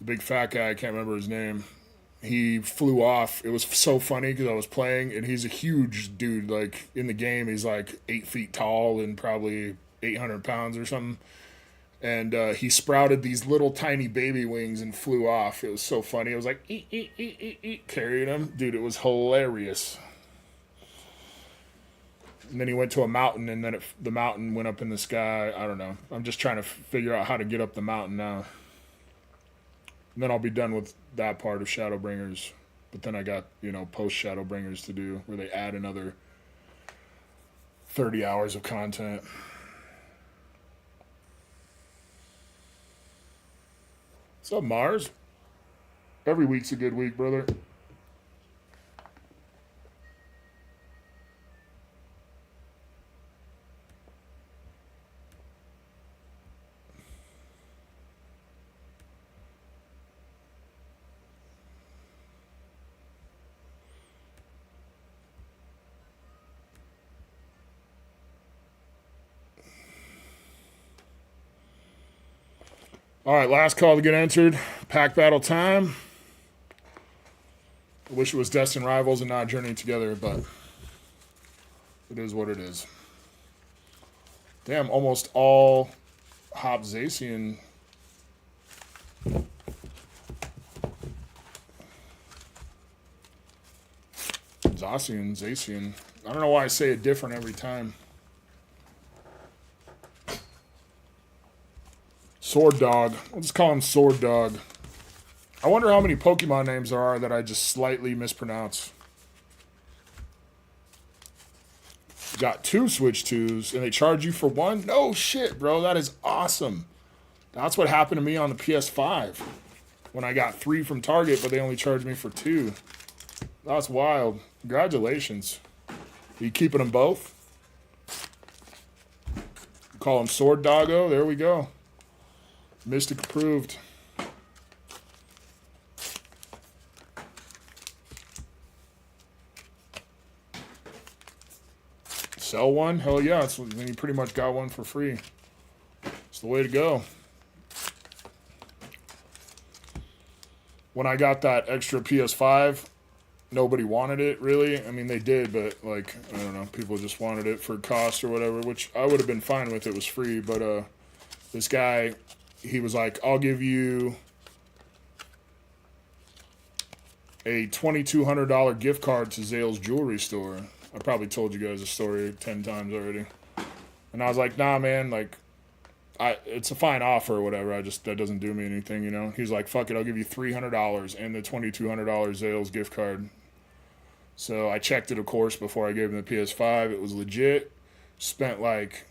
big fat guy, I can't remember his name. He flew off. It was so funny because I was playing and he's a huge dude. Like in the game, he's like 8 feet tall and probably 800 pounds or something. And he sprouted these little tiny baby wings and flew off. It was so funny. I was like, eat, eat, eat, eat, eat, carrying him. Dude, it was hilarious. And then he went to a mountain, and then the mountain went up in the sky. I don't know. I'm just trying to figure out how to get up the mountain now. And then I'll be done with that part of Shadowbringers. But then I got, post Shadowbringers to do, where they add another 30 hours of content. What's up, Mars? Every week's a good week, brother. All right, last call to get entered. Pack battle time. I wish it was Destined Rivals and not Journey Together, but it is what it is. Damn, almost all Hop Zacian. Zacian. I don't know why I say it different every time. Sword Dog. We'll just call him Sword Dog. I wonder how many Pokemon names there are that I just slightly mispronounce. Got 2 Switch 2s, and they charge you for 1? No shit, bro. That is awesome. That's what happened to me on the PS5. When I got 3 from Target, but they only charged me for 2. That's wild. Congratulations. Are you keeping them both? Call him Sword Doggo. There we go. Mystic approved. Sell one? Hell yeah. Then you pretty much got one for free. It's the way to go. When I got that extra PS5, nobody wanted it, really. I mean, they did, but, like, I don't know. People just wanted it for cost or whatever, which I would have been fine with. It was free, but this guy... He was like, I'll give you a $2,200 gift card to Zale's jewelry store. I probably told you guys the story 10 times already. And I was like, nah, man, like, it's a fine offer or whatever. That doesn't do me anything, He's like, fuck it, I'll give you $300 and the $2,200 Zale's gift card. So I checked it, of course, before I gave him the PS5. It was legit. Spent like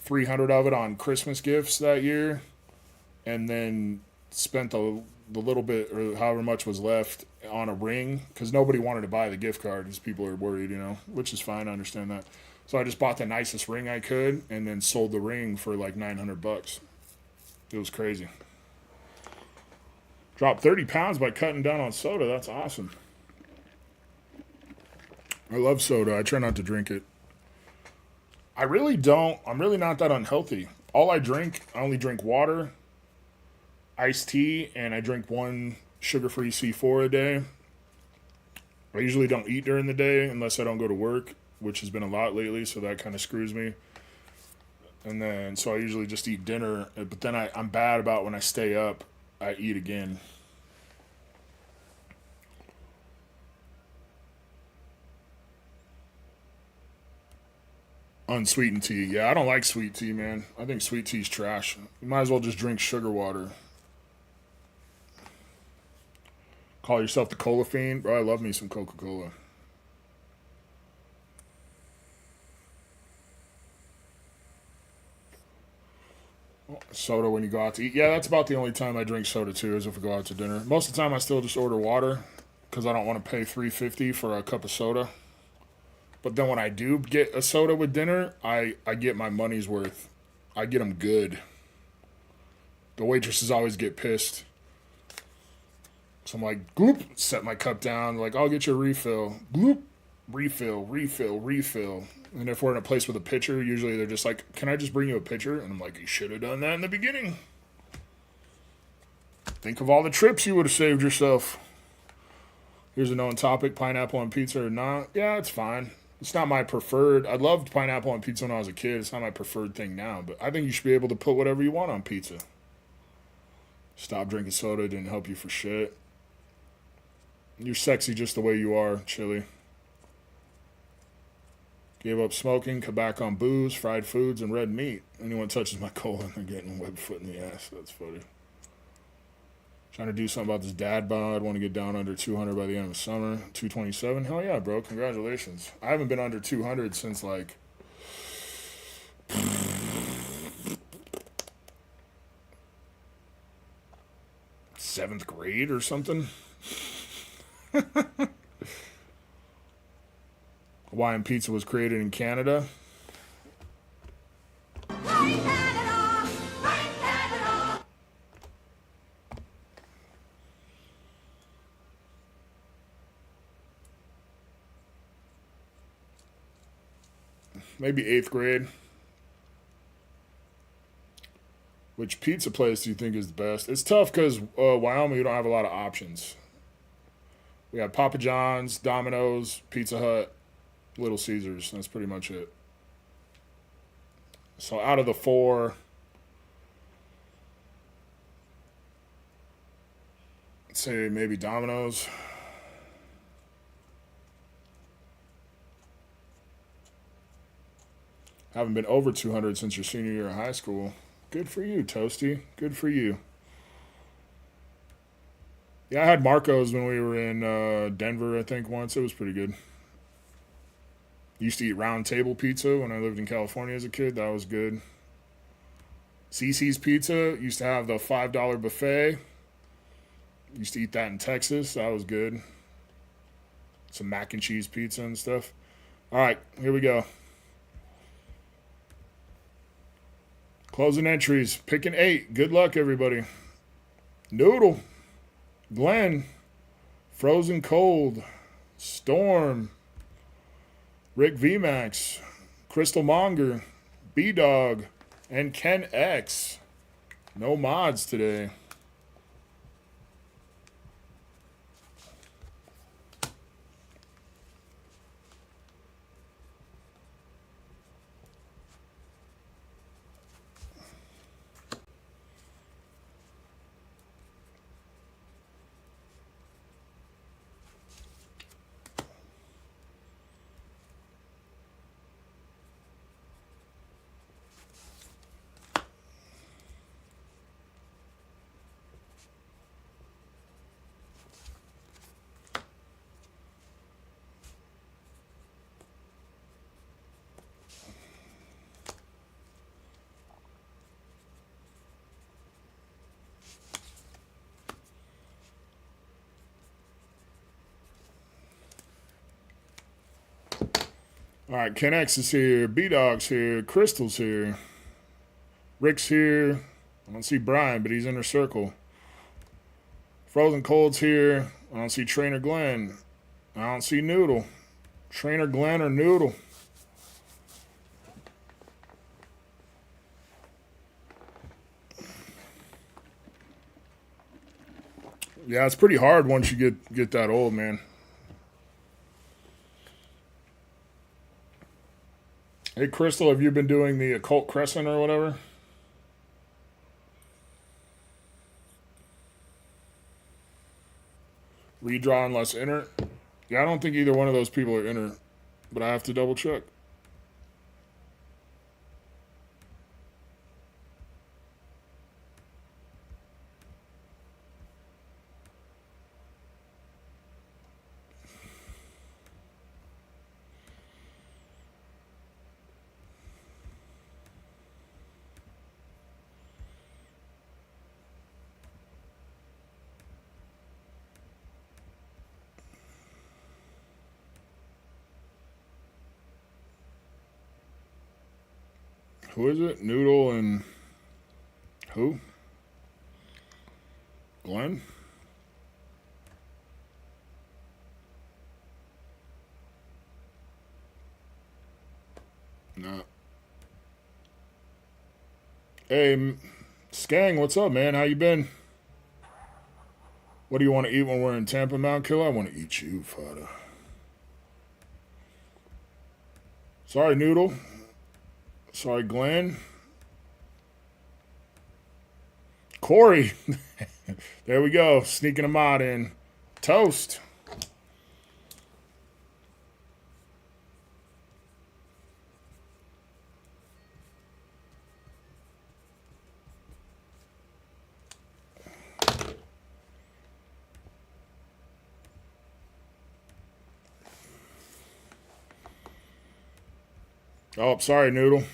300 of it on Christmas gifts that year, and then spent the little bit or however much was left on a ring because nobody wanted to buy the gift card because people are worried, which is fine. I understand that. So I just bought the nicest ring I could and then sold the ring for like $900. It was crazy. Dropped 30 pounds by cutting down on soda. That's awesome. I love soda. I try not to drink it. I really don't. I'm really not that unhealthy. All I only drink water, iced tea, and I drink one sugar-free C4 a day. I usually don't eat during the day unless I don't go to work, which has been a lot lately, so that kind of screws me. And then, so I usually just eat dinner, but then I'm bad about when I stay up, I eat again. Unsweetened tea. Yeah, I don't like sweet tea, man. I think sweet tea's trash. You might as well just drink sugar water. Call yourself the cola fiend? Bro, I love me some Coca-Cola. Soda when you go out to eat. Yeah, that's about the only time I drink soda too, is if we go out to dinner. Most of the time I still just order water because I don't want to pay $3.50 for a cup of soda. But then when I do get a soda with dinner, I get my money's worth. I get them good. The waitresses always get pissed. So I'm like, gloop, set my cup down. Like, I'll get your refill. Gloop, refill, refill, refill. And if we're in a place with a pitcher, usually they're just like, can I just bring you a pitcher? And I'm like, you should have done that in the beginning. Think of all the trips you would have saved yourself. Here's a known topic, pineapple on pizza or not. Yeah, it's fine. It's not my preferred. I loved pineapple on pizza when I was a kid. It's not my preferred thing now. But I think you should be able to put whatever you want on pizza. Stop drinking soda. It didn't help you for shit. You're sexy just the way you are, Chili. Gave up smoking, cut back on booze, fried foods, and red meat. Anyone touches my colon, they're getting a web foot in the ass. That's funny. Trying to do something about this dad bod. Want to get down under 200 by the end of the summer. 227. Hell yeah, bro. Congratulations. I haven't been under 200 since like seventh grade or something. Hawaiian pizza was created in Canada. Maybe 8th grade. Which pizza place do you think is the best? It's tough because Wyoming, you don't have a lot of options. We have Papa John's, Domino's, Pizza Hut, Little Caesars. That's pretty much it. So out of the 4, let's say maybe Domino's. Haven't been over 200 since your senior year of high school. Good for you, Toasty. Good for you. Yeah, I had Marco's when we were in Denver, I think, once. It was pretty good. Used to eat Round Table Pizza when I lived in California as a kid. That was good. CC's Pizza. Used to have the $5 buffet. Used to eat that in Texas. That was good. Some mac and cheese pizza and stuff. All right, here we go. Closing entries. Picking 8. Good luck, everybody. Noodle. Glenn. Frozen Cold. Storm. Rick VMAX. Crystal Monger. B-Dog. And Ken X. No mods today. All right, Ken X is here. B-Dog's here. Crystal's here. Rick's here. I don't see Brian, but he's in her circle. Frozen Cold's here. I don't see Trainer Glenn. I don't see Noodle. Trainer Glenn or Noodle. Yeah, it's pretty hard once you get that old, man. Hey, Crystal, have you been doing the Occult Crescent or whatever? Redraw unless enter. Yeah, I don't think either one of those people are enter, but I have to double check. Who is it? Noodle and who? Glenn? No. Hey, Skang, what's up, man? How you been? What do you want to eat when we're in Tampa, Mount Killer? I want to eat you, Fada. Sorry, Noodle. Sorry, Glenn. Corey. There we go. Sneaking a mod in. Toast. Oh, sorry, Noodle.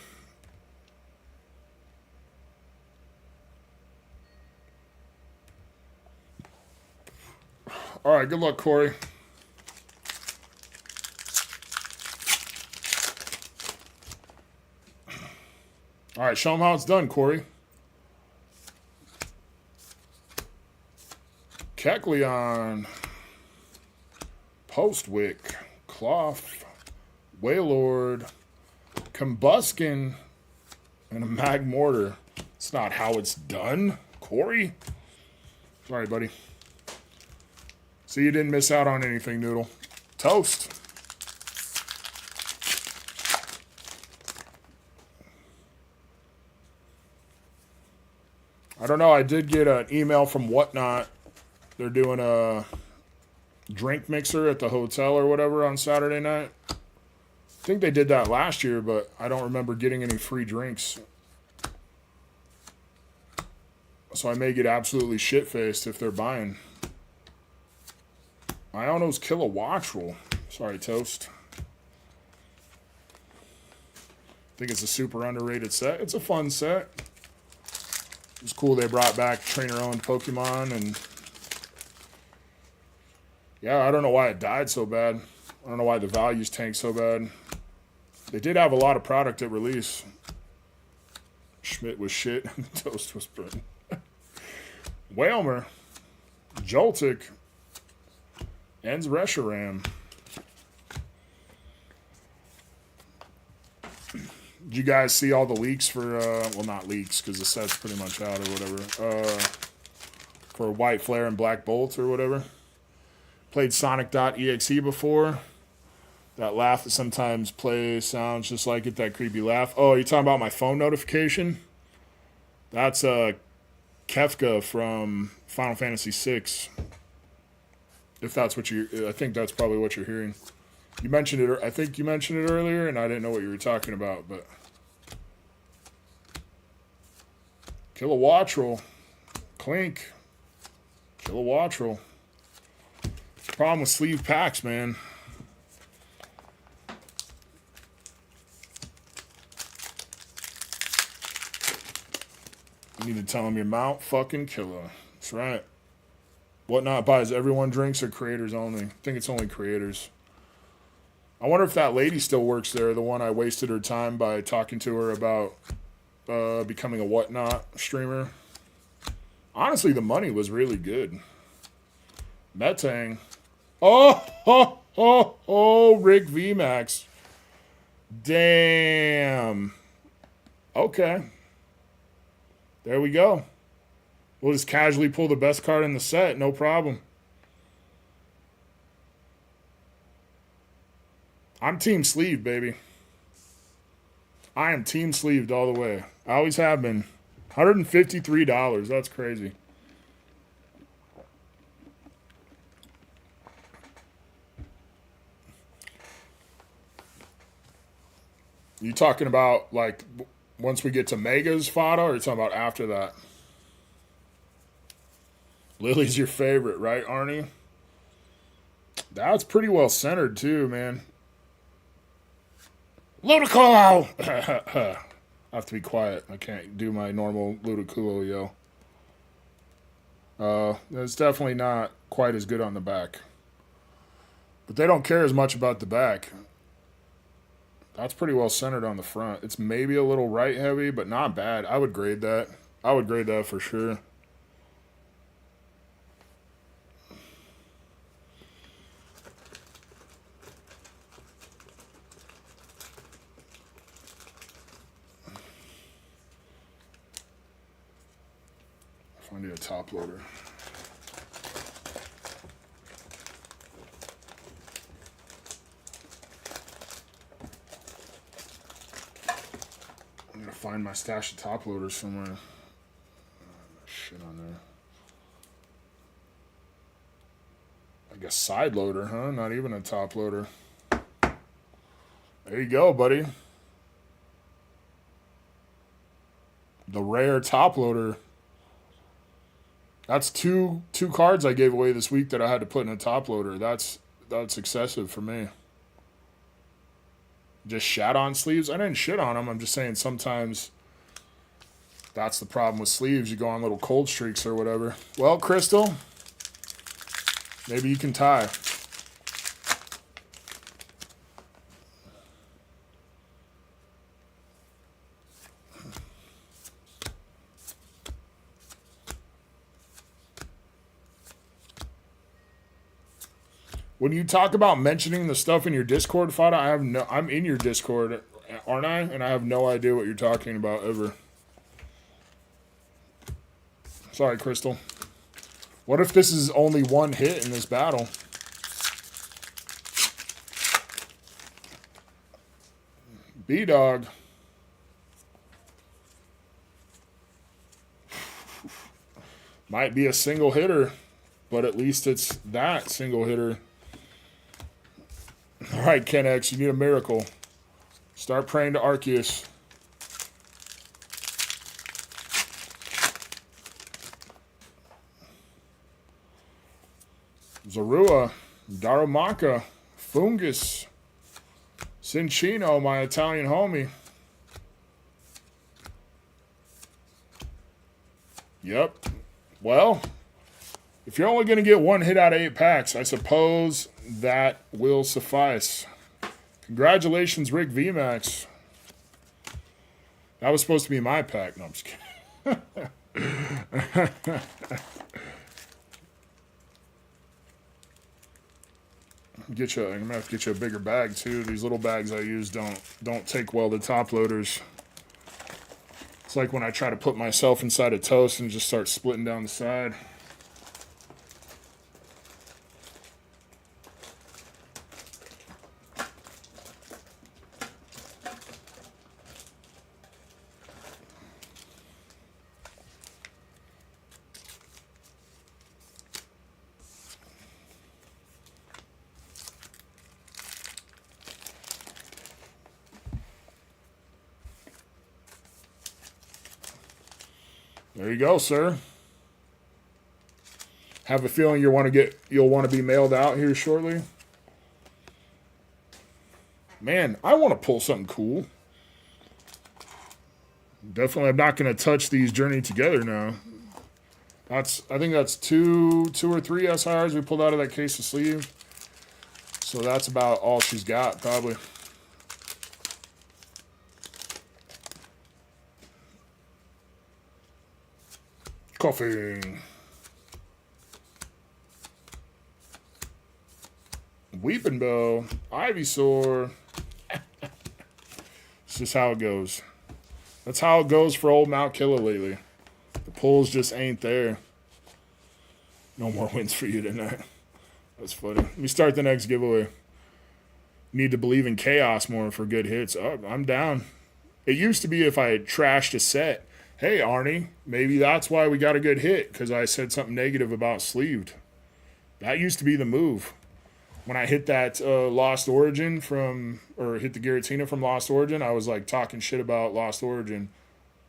All right, good luck, Corey. All right, show them how it's done, Corey. Kekleon, Postwick, Cloth, Waylord, Combuskin, and a Mag Mortar. It's not how it's done, Corey. Sorry, buddy. So you didn't miss out on anything, Noodle. Toast. I don't know. I did get an email from Whatnot. They're doing a drink mixer at the hotel or whatever on Saturday night. I think they did that last year, but I don't remember getting any free drinks. So I may get absolutely shit-faced if they're buying. Iono's Kilowattrel. Sorry, Toast. I think it's a super underrated set. It's a fun set. It's cool they brought back trainer-owned Pokemon, and yeah, I don't know why it died so bad. I don't know why the values tanked so bad. They did have a lot of product at release. Schmidt was shit, and Toast was burnt. Whalmer, Joltik, and Reshiram. Did you guys see all the leaks for, well, not leaks, because the set's pretty much out or whatever, for White Flare and Black Bolt or whatever? Played Sonic.exe before. That laugh that sometimes plays sounds just like it, that creepy laugh. Oh, you're talking about my phone notification? That's Kefka from Final Fantasy VI. If that's what you, I think that's probably what you're hearing. You mentioned it, I think you mentioned it earlier, and I didn't know what you were talking about, but. Kilowattrel. Clink. Kilowattrel. Problem with sleeve packs, man. You need to tell them your Mount fucking Killer. That's right. Whatnot buys everyone drinks or creators only? I think it's only creators. I wonder if that lady still works there, the one I wasted her time by talking to her about becoming a whatnot streamer. Honestly, the money was really good. Metang. Oh, Rick VMAX. Damn. Okay. There we go. We'll just casually pull the best card in the set, no problem. I'm team sleeve, baby. I am team sleeved all the way. I always have been. $153. That's crazy. You talking about like once we get to Megas, Fada, or you talking about after that? Lily's your favorite, right, Arnie? That's pretty well centered too, man. Ludicolo! I have to be quiet. I can't do my normal Ludicolo yell. It's definitely not quite as good on the back. But they don't care as much about the back. That's pretty well centered on the front. It's maybe a little right heavy, but not bad. I would grade that. I would grade that for sure. I need a top loader. I'm gonna find my stash of top loaders somewhere. Shit on there. I guess side loader, huh? Not even a top loader. There you go, buddy. The rare top loader. That's two cards I gave away this week that I had to put in a top loader. That's excessive for me. Just shat on sleeves? I didn't shit on them. I'm just saying sometimes that's the problem with sleeves. You go on little cold streaks or whatever. Well, Crystal, maybe you can tie. When you talk about mentioning the stuff in your Discord, Fada, I'm in your Discord, aren't I? And I have no idea what you're talking about ever. Sorry, Crystal. What if this is only one hit in this battle? B-Dog. Might be a single hitter, but at least it's that single hitter. All right, Ken X, you need a miracle. Start praying to Arceus. Zorua, Darumaka, Fungus, Cincino, my Italian homie. Yep. Well, if you're only going to get one hit out of 8 packs, I suppose that will suffice. Congratulations, Rick VMAX. That was supposed to be my pack. No, I'm just kidding. I'm gonna have to get you a bigger bag too. These little bags I use don't take well to top loaders. It's like when I try to put myself inside a toast and just start splitting down the side. There you go, sir. Have a feeling you'll want to be mailed out here shortly. Man, I want to pull something cool. Definitely, I'm not going to touch these Journey Together now. I think that's two or three SIRs we pulled out of that case of sleeve. So that's about all she's got, probably. Coffee. Weeping Bow. Ivysaur. It's just how it goes. That's how it goes for old Mount Killer lately. The pulls just ain't there. No more wins for you tonight. That's funny. Let me start the next giveaway. Need to believe in chaos more for good hits. Oh, I'm down. It used to be if I had trashed a set, hey, Arnie, maybe that's why we got a good hit, because I said something negative about sleeved. That used to be the move. When I hit that Lost Origin hit the Giratina from Lost Origin, I was like talking shit about Lost Origin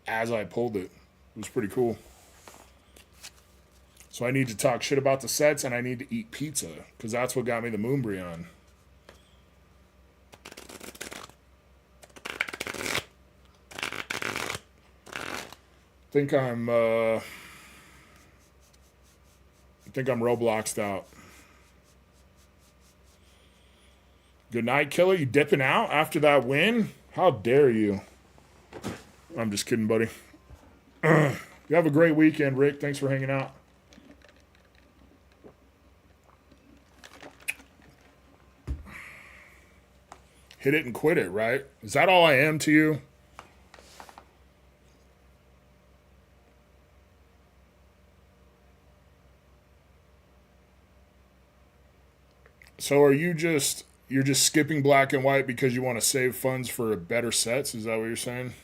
as I pulled it. It was pretty cool. So I need to talk shit about the sets, and I need to eat pizza, because that's what got me the Moonbreon. I think I'm Robloxed out. Good night, Killer. You dipping out after that win? How dare you? I'm just kidding, buddy. You have a great weekend, Rick. Thanks for hanging out. Hit it and quit it, right? Is that all I am to you? So are you're just skipping black and white because you want to save funds for better sets? Is that what you're saying?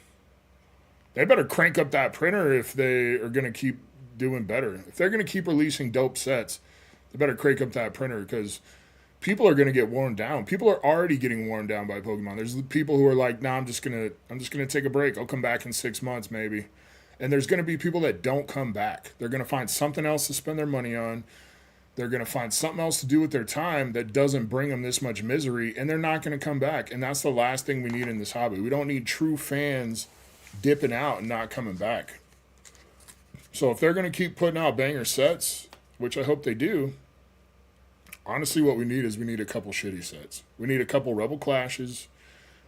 They better crank up that printer if they are going to keep doing better. If they're going to keep releasing dope sets, they better crank up that printer, because people are going to get worn down. People are already getting worn down by Pokemon. There's people who are like, "Nah, I'm just going to take a break. I'll come back in 6 months maybe." And there's going to be people that don't come back. They're going to find something else to spend their money on. They're going to find something else to do with their time that doesn't bring them this much misery, and they're not going to come back. And that's the last thing we need in this hobby. We don't need true fans dipping out and not coming back. So if they're going to keep putting out banger sets, which I hope they do, honestly what we need is a couple shitty sets. We need a couple Rebel Clashes.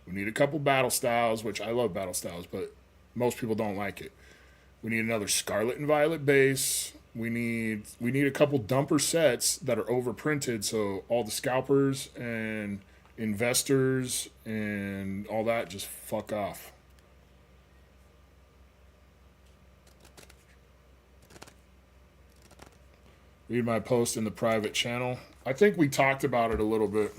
We need a couple Battle Styles, which I love Battle Styles, but most people don't like it. We need another Scarlet and Violet base. We need a couple dumper sets that are overprinted, so all the scalpers and investors and all that just fuck off. Read my post in the private channel. I think we talked about it a little bit.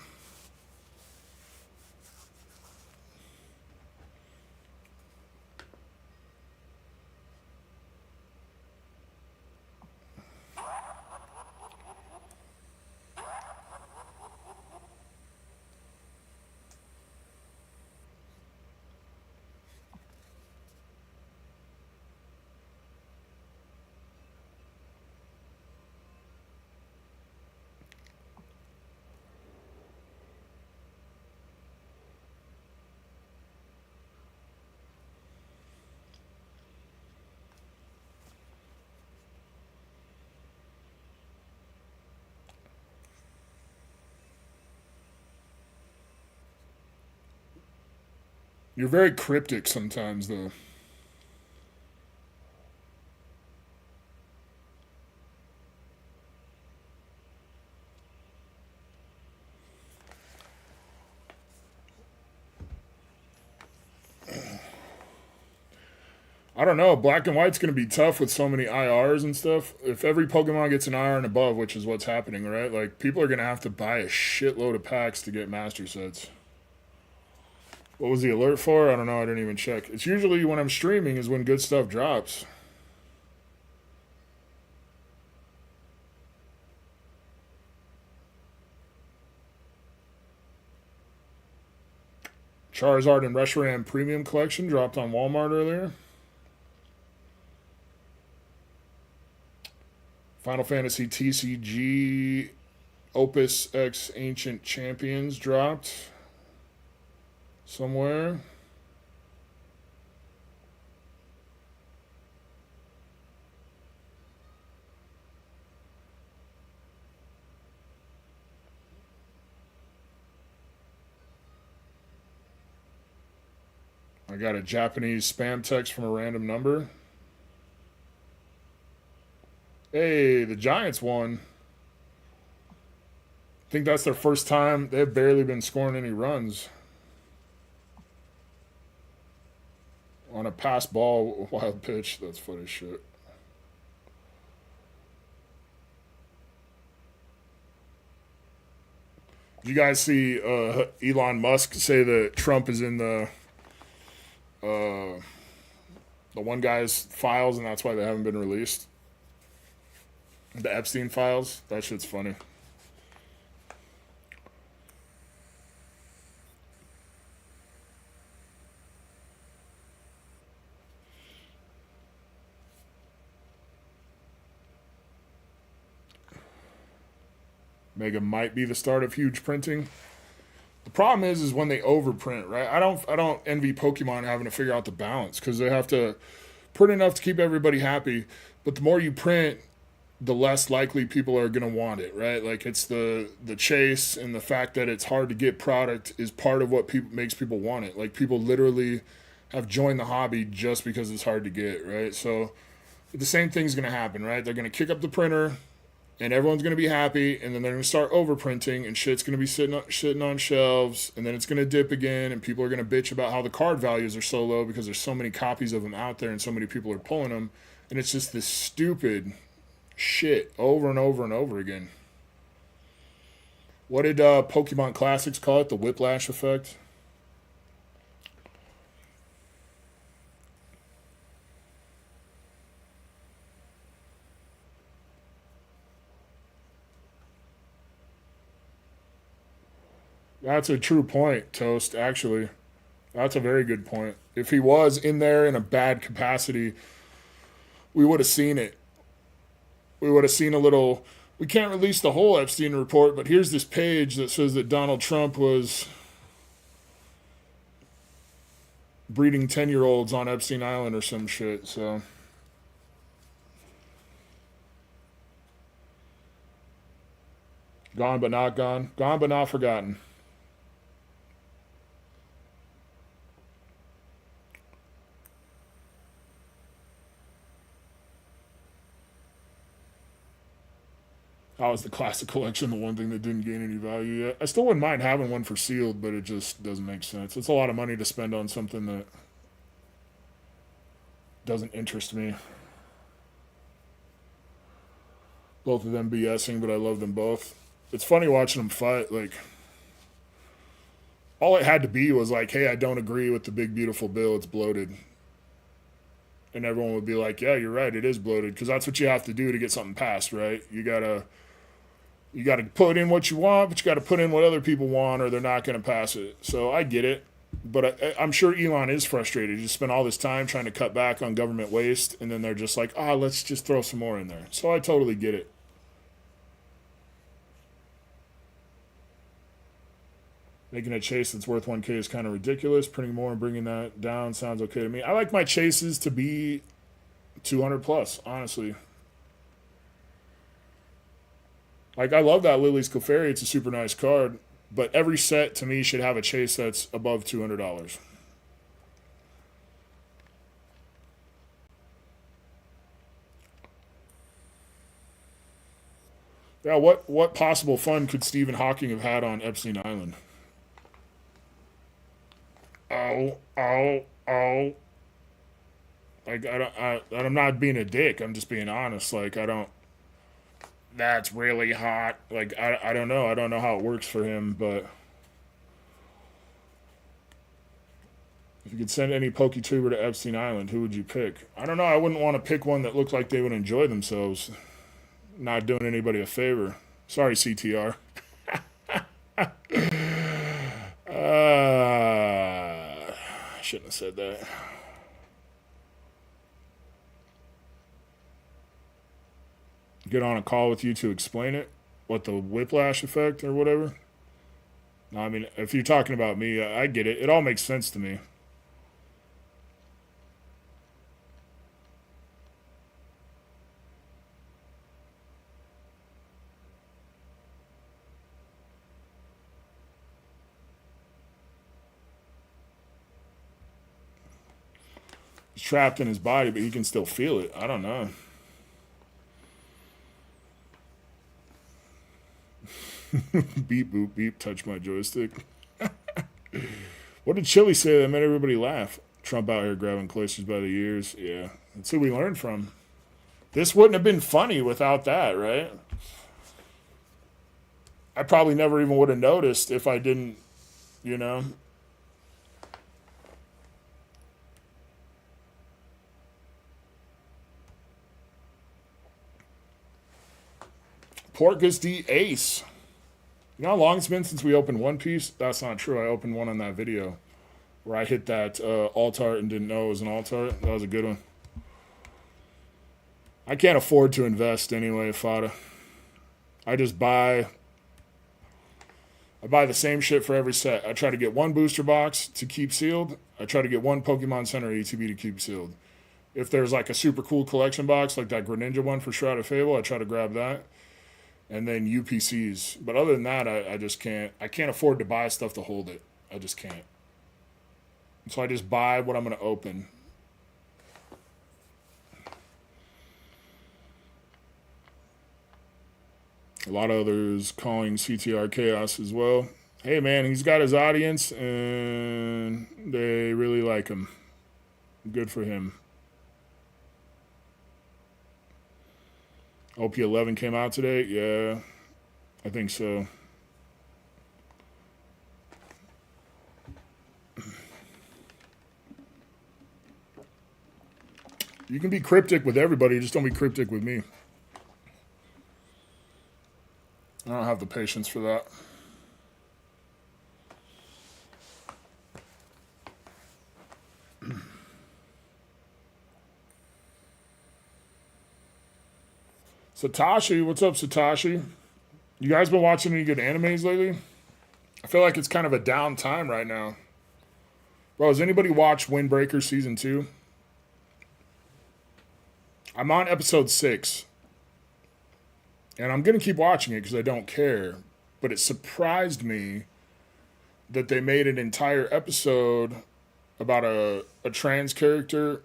You're very cryptic sometimes, though. I don't know. Black and White's going to be tough with so many IRs and stuff. If every Pokemon gets an IR and above, which is what's happening, right? Like, people are going to have to buy a shitload of packs to get master sets. What was the alert for? I don't know. I didn't even check. It's usually when I'm streaming is when good stuff drops. Charizard and Reshiram Premium Collection dropped on Walmart earlier. Final Fantasy TCG Opus X Ancient Champions dropped somewhere. I got a Japanese spam text from a random number. Hey, the Giants won. I think that's their first time. They've barely been scoring any runs. On a pass ball, wild pitch. That's funny as shit. Did you guys see Elon Musk say that Trump is in the one guy's files and that's why they haven't been released? The Epstein files? That shit's funny. Mega might be the start of huge printing. The problem is when they overprint, right? I don't envy Pokemon having to figure out the balance because they have to print enough to keep everybody happy. But the more you print, the less likely people are gonna want it, right? Like it's the chase and the fact that it's hard to get product is part of what makes people want it. Like people literally have joined the hobby just because it's hard to get, right? So the same thing's gonna happen, right? They're gonna kick up the printer. And everyone's going to be happy, and then they're going to start overprinting, and shit's going to be sitting on shelves, and then it's going to dip again, and people are going to bitch about how the card values are so low because there's so many copies of them out there and so many people are pulling them, and it's just this stupid shit over and over and over again. What did Pokemon Classics call it? The whiplash effect? That's a true point, Toast, actually. That's a very good point. If he was in there in a bad capacity, we would have seen it. We would have seen a little... We can't release the whole Epstein report, but here's this page that says that Donald Trump was breeding 10-year-olds on Epstein Island or some shit, so... Gone but not gone. Gone but not forgotten. That was the classic collection, the one thing that didn't gain any value yet. I still wouldn't mind having one for sealed, but it just doesn't make sense. It's a lot of money to spend on something that doesn't interest me. Both of them BSing, but I love them both. It's funny watching them fight. Like, all it had to be was like, hey, I don't agree with the big beautiful bill. It's bloated. And everyone would be like, yeah, you're right. It is bloated. Because that's what you have to do to get something passed, right? You gotta put in what you want, but you got to put in what other people want or they're not going to pass it. So I get it. But I'm sure Elon is frustrated. He spent all this time trying to cut back on government waste, and then they're just like, let's just throw some more in there. So I totally get it. Making a chase that's worth 1K is kind of ridiculous. Printing more and bringing that down sounds okay to me. I like my chases to be 200 plus, honestly. Like, I love that Lily's Clefairy. It's a super nice card. But every set, to me, should have a chase that's above $200. Yeah, what possible fun could Stephen Hawking have had on Epstein Island? Like, I'm not being a dick. I'm just being honest. Like, that's really hot. Like, I don't know. I don't know how it works for him, but if you could send any PokeTuber to Epstein Island, who would you pick? I don't know. I wouldn't want to pick one that looked like they would enjoy themselves. Not doing anybody a favor. Sorry, CTR. Shouldn't have said that. Get on a call with you to explain it? What, the whiplash effect or whatever? No, I mean, if you're talking about me, I get it. It all makes sense to me. He's trapped in his body, but he can still feel it. I don't know. Beep, boop, beep, touch my joystick. What did Chili say that made everybody laugh? Trump out here grabbing cloisters by the ears. Yeah, that's who we learned from. This wouldn't have been funny without that, right? I probably never even would have noticed if I didn't, you know. Porcus the Ace. You know how long it's been since we opened One Piece? That's not true. I opened one on that video where I hit that alt-art and didn't know it was an alt-art. That was a good one. I can't afford to invest anyway, Fada. I just buy... I buy the same shit for every set. I try to get one booster box to keep sealed. I try to get one Pokemon Center ETB to keep sealed. If there's like a super cool collection box, like that Greninja one for Shroud of Fable, I try to grab that. And then UPCs. But other than that, I just can't. I can't afford to buy stuff to hold it. I just can't. So I just buy what I'm going to open. A lot of others calling CTR Chaos as well. Hey, man, he's got his audience, and they really like him. Good for him. OP11 came out today? Yeah, I think so. You can be cryptic with everybody, just don't be cryptic with me. I don't have the patience for that. Satoshi, what's up, Satoshi? You guys been watching any good animes lately? I feel like it's kind of a down time right now. Bro, has anybody watched Windbreaker Season 2? I'm on episode 6. And I'm going to keep watching it because I don't care. But it surprised me that they made an entire episode about a trans character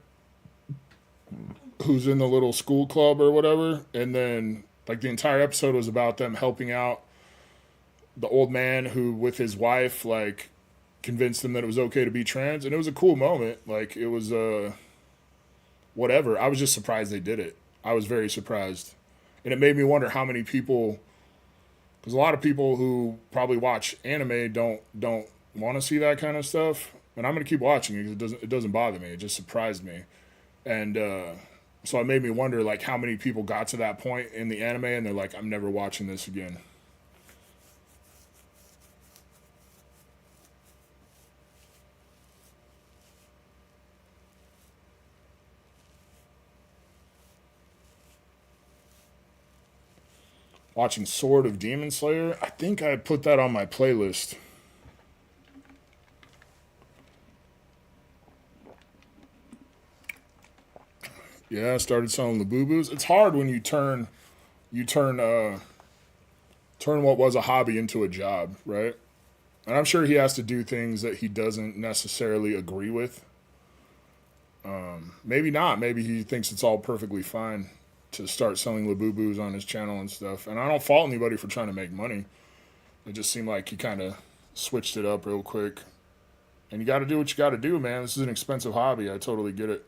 who's in the little school club or whatever. And then, like, the entire episode was about them helping out the old man who, with his wife, like, convinced them that it was okay to be trans. And it was a cool moment. Like, it was, whatever. I was just surprised they did it. I was very surprised. And it made me wonder how many people, because a lot of people who probably watch anime don't want to see that kind of stuff. And I'm going to keep watching it because it doesn't bother me. It just surprised me. And so it made me wonder, like, how many people got to that point in the anime and they're like, I'm never watching this again. Watching Sword of Demon Slayer. I think I put that on my playlist. Yeah, I started selling the boo-boos. It's hard when you turn what was a hobby into a job, right? And I'm sure he has to do things that he doesn't necessarily agree with. Maybe not. Maybe he thinks it's all perfectly fine to start selling Labubu's on his channel and stuff. And I don't fault anybody for trying to make money. It just seemed like he kind of switched it up real quick. And you got to do what you got to do, man. This is an expensive hobby. I totally get it.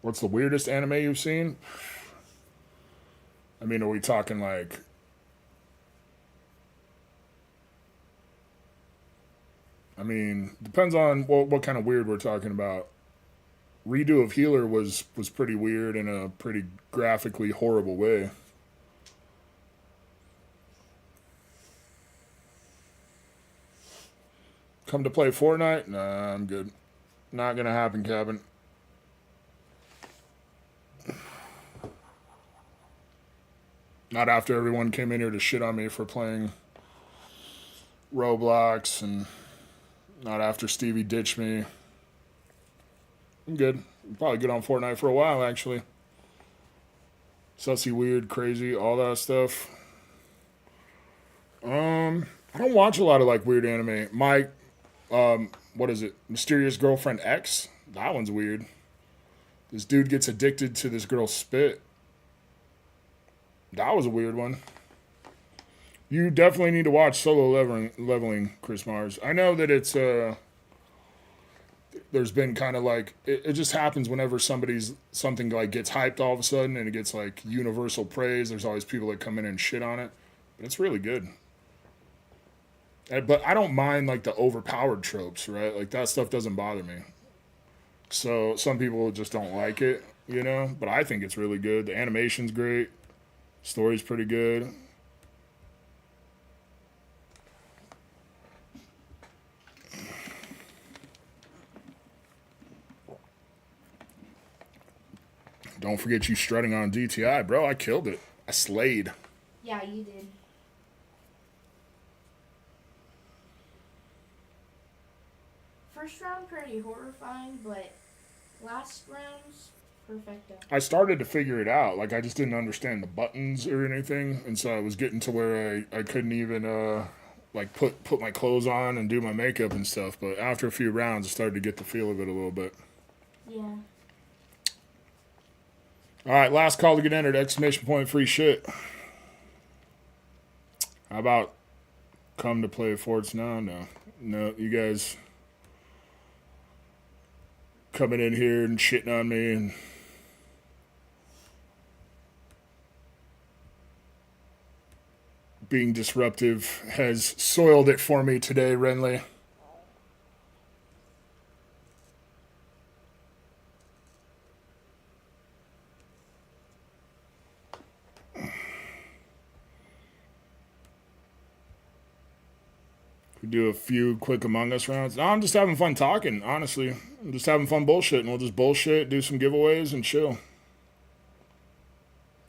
What's the weirdest anime you've seen? I mean, are we talking like... I mean, depends on what kind of weird we're talking about. Redo of Healer was pretty weird in a pretty graphically horrible way. Come to play Fortnite? Nah, I'm good. Not gonna happen, Cabin. Not after everyone came in here to shit on me for playing Roblox, and not after Stevie ditched me. I'm good. I'm probably good on Fortnite for a while, actually. Sussy, weird, crazy, all that stuff. I don't watch a lot of like weird anime. My what is it? Mysterious Girlfriend X? That one's weird. This dude gets addicted to this girl's spit. That was a weird one. You definitely need to watch Solo Leveling, Chris Mars. I know that it's there's been kind of like it just happens whenever something like gets hyped all of a sudden and it gets like universal praise. There's always people that come in and shit on it, but it's really good. But I don't mind like the overpowered tropes, right? Like that stuff doesn't bother me. So some people just don't like it, you know. But I think it's really good. The animation's great. Story's pretty good. Don't forget you strutting on DTI, bro. I killed it. I slayed. Yeah, you did. First round pretty horrifying, but last round's perfecto. I started to figure it out. Like I just didn't understand the buttons or anything, and so I was getting to where I couldn't even like put my clothes on and do my makeup and stuff. But after a few rounds, I started to get the feel of it a little bit. Yeah. All right, last call to get entered. Exclamation point free shit. How about come to play Forts now? No, you guys coming in here and shitting on me and being disruptive has soiled it for me today, Renly. We do a few quick Among Us rounds. No, I'm just having fun talking, honestly. I'm just having fun bullshitting. We'll just bullshit, do some giveaways, and chill.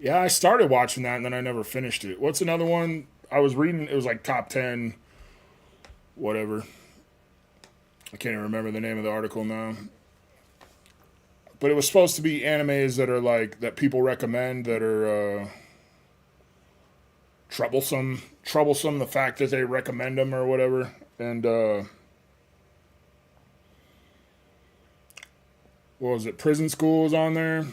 Yeah, I started watching that, and then I never finished it. What's another one? I was reading, it was like top 10, whatever. I can't even remember the name of the article now. But it was supposed to be animes that are like, that people recommend that are troublesome, the fact that they recommend them or whatever. And, what was it? Prison School was on there.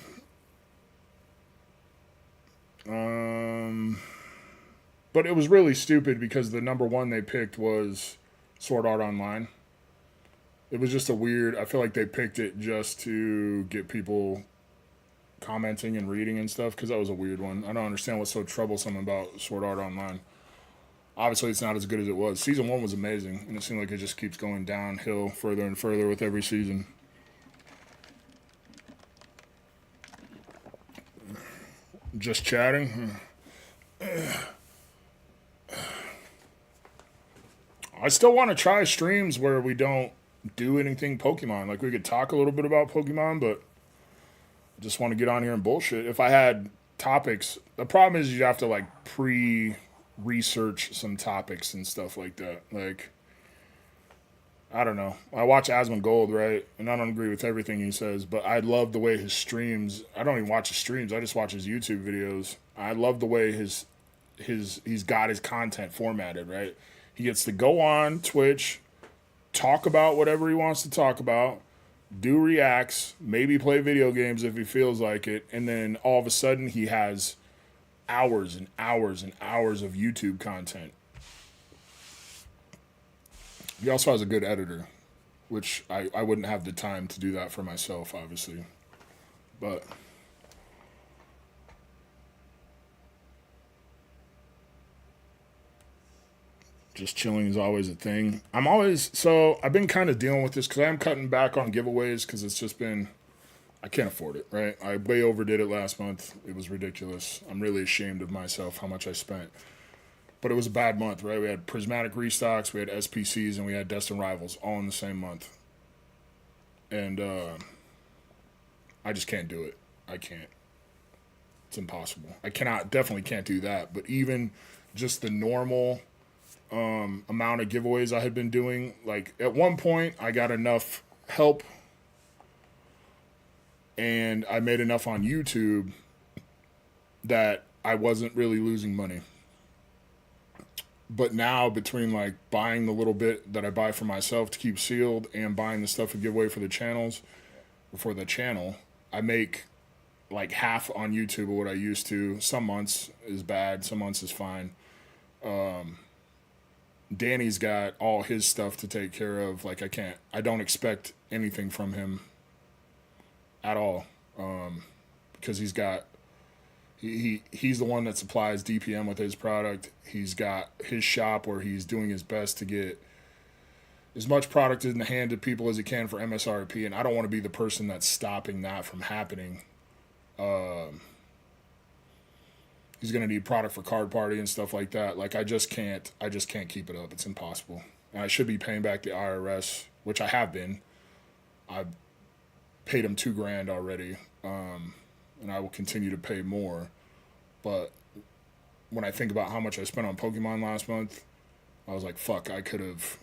But it was really stupid because the number one they picked was Sword Art Online. It was just a weird, I feel like they picked it just to get people commenting and reading and stuff, because that was a weird one. I don't understand what's so troublesome about Sword Art Online. Obviously, it's not as good as it was. Season 1 was amazing, and it seemed like it just keeps going downhill further and further with every season. Just chatting? I still want to try streams where we don't do anything Pokemon. Like, we could talk a little bit about Pokemon, but I just want to get on here and bullshit. If I had topics, the problem is you have to, like, pre-research some topics and stuff like that. Like, I don't know. I watch Asmongold, right? And I don't agree with everything he says, but I love the way his streams, I don't even watch his streams, I just watch his YouTube videos. I love the way he's got his content formatted, right? He gets to go on Twitch, talk about whatever he wants to talk about, do reacts, maybe play video games if he feels like it, and then all of a sudden he has hours and hours and hours of YouTube content. He also has a good editor, which I wouldn't have the time to do that for myself, obviously. But just chilling is always a thing. I've been kind of dealing with this because I'm cutting back on giveaways because it's just been, I can't afford it, right? I way overdid it last month. It was ridiculous. I'm really ashamed of myself how much I spent. But it was a bad month, right? We had Prismatic Restocks, we had SPCs, and we had Destined Rivals all in the same month. And I just can't do it. I can't. It's impossible. Definitely can't do that. But even just the normal amount of giveaways I had been doing, like at one point I got enough help and I made enough on YouTube that I wasn't really losing money. But now, between like buying the little bit that I buy for myself to keep sealed and buying the stuff to give away for the channels, for the channel, I make like half on YouTube of what I used to. Some months is bad, some months is fine. Danny's got all his stuff to take care of. Like I don't expect anything from him at all, because he's the one that supplies DPM with his product. He's got his shop where he's doing his best to get as much product in the hand of people as he can for MSRP, and I don't want to be the person that's stopping that from happening. He's gonna need product for card party and stuff like that. Like I just can't keep it up. It's impossible. And I should be paying back the IRS, which I have been. I've paid him $2,000 already, and I will continue to pay more. But when I think about how much I spent on Pokemon last month, I was like, fuck, I could have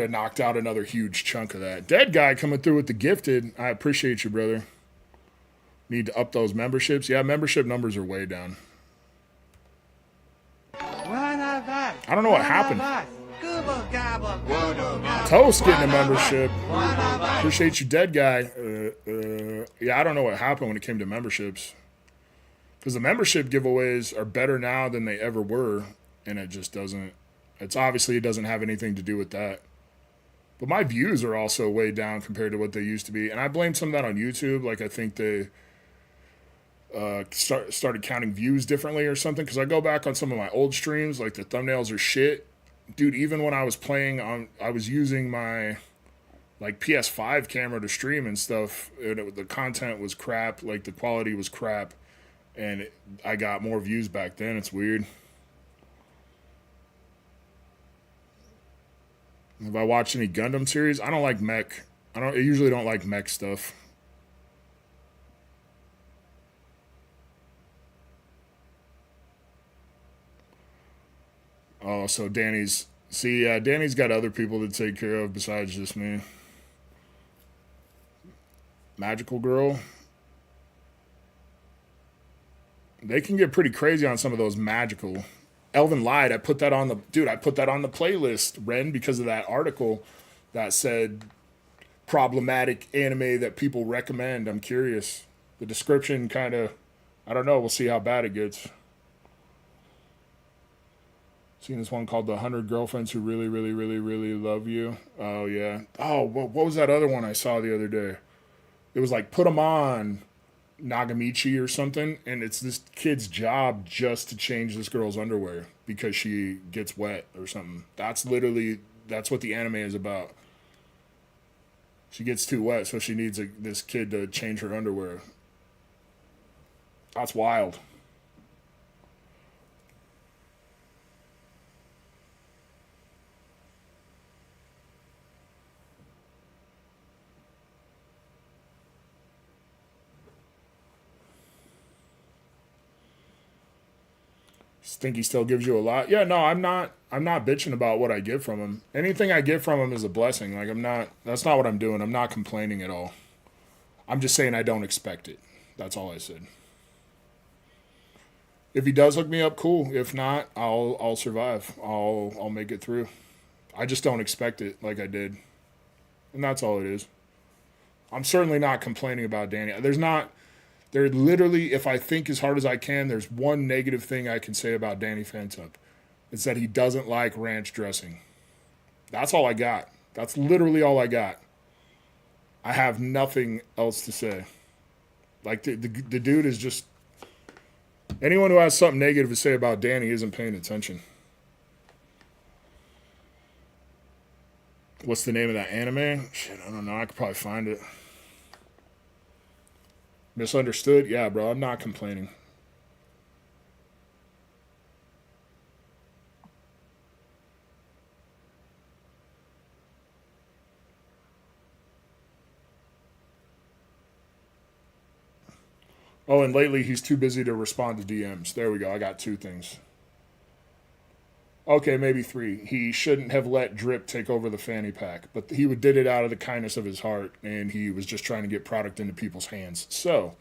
knocked out another huge chunk of that. Dead guy coming through with the gifted. I appreciate you, brother. Need to up those memberships. Yeah, membership numbers are way down. I don't know what happened. Toast getting a membership. Appreciate you, dead guy. Yeah, I don't know what happened when it came to memberships. Because the membership giveaways are better now than they ever were. And it just doesn't. It doesn't have anything to do with that. But my views are also way down compared to what they used to be. And I blame some of that on YouTube. Like, I think they started counting views differently or something. Because I go back on some of my old streams. Like, the thumbnails are shit. Dude, even when I was playing I was using my like PS5 camera to stream and stuff. The content was crap. Like, the quality was crap. And I got more views back then. It's weird. Have I watched any Gundam series? I don't like mech. I usually don't like mech stuff. Oh, so Danny's got other people to take care of besides just me. Magical Girl. They can get pretty crazy on some of those magical. Elven Lied, I put that on the playlist, Ren, because of that article that said problematic anime that people recommend. I'm curious. The description kind of, I don't know. We'll see how bad it gets. Seen this one called The 100 Girlfriends Who Really, Really, Really, Really Love You. Oh, yeah. Oh, what was that other one I saw the other day? It was like Put 'Em On Nagamichi or something, and it's this kid's job just to change this girl's underwear because she gets wet or something. That's what the anime is about. She gets too wet, so she needs this kid to change her underwear. That's wild. Think he still gives you a lot? Yeah, no, I'm not bitching about what I get from him. Anything I get from him is a blessing. Like, that's not what I'm doing. I'm not complaining at all. I'm just saying I don't expect it. That's all I said. If he does hook me up, cool. If not, I'll survive. I'll make it through. I just don't expect it like I did. And that's all it is. I'm certainly not complaining about Danny. There literally, if I think as hard as I can, there's one negative thing I can say about Danny Phantup. It's that he doesn't like ranch dressing. That's all I got. That's literally all I got. I have nothing else to say. Like, the dude is just... Anyone who has something negative to say about Danny isn't paying attention. What's the name of that anime? Shit, I don't know. I could probably find it. Misunderstood? Yeah, bro, I'm not complaining. Oh, and lately he's too busy to respond to DMs. There we go. I got 2 things. Okay, maybe 3. He shouldn't have let Drip take over the fanny pack, but he did it out of the kindness of his heart, and he was just trying to get product into people's hands. So,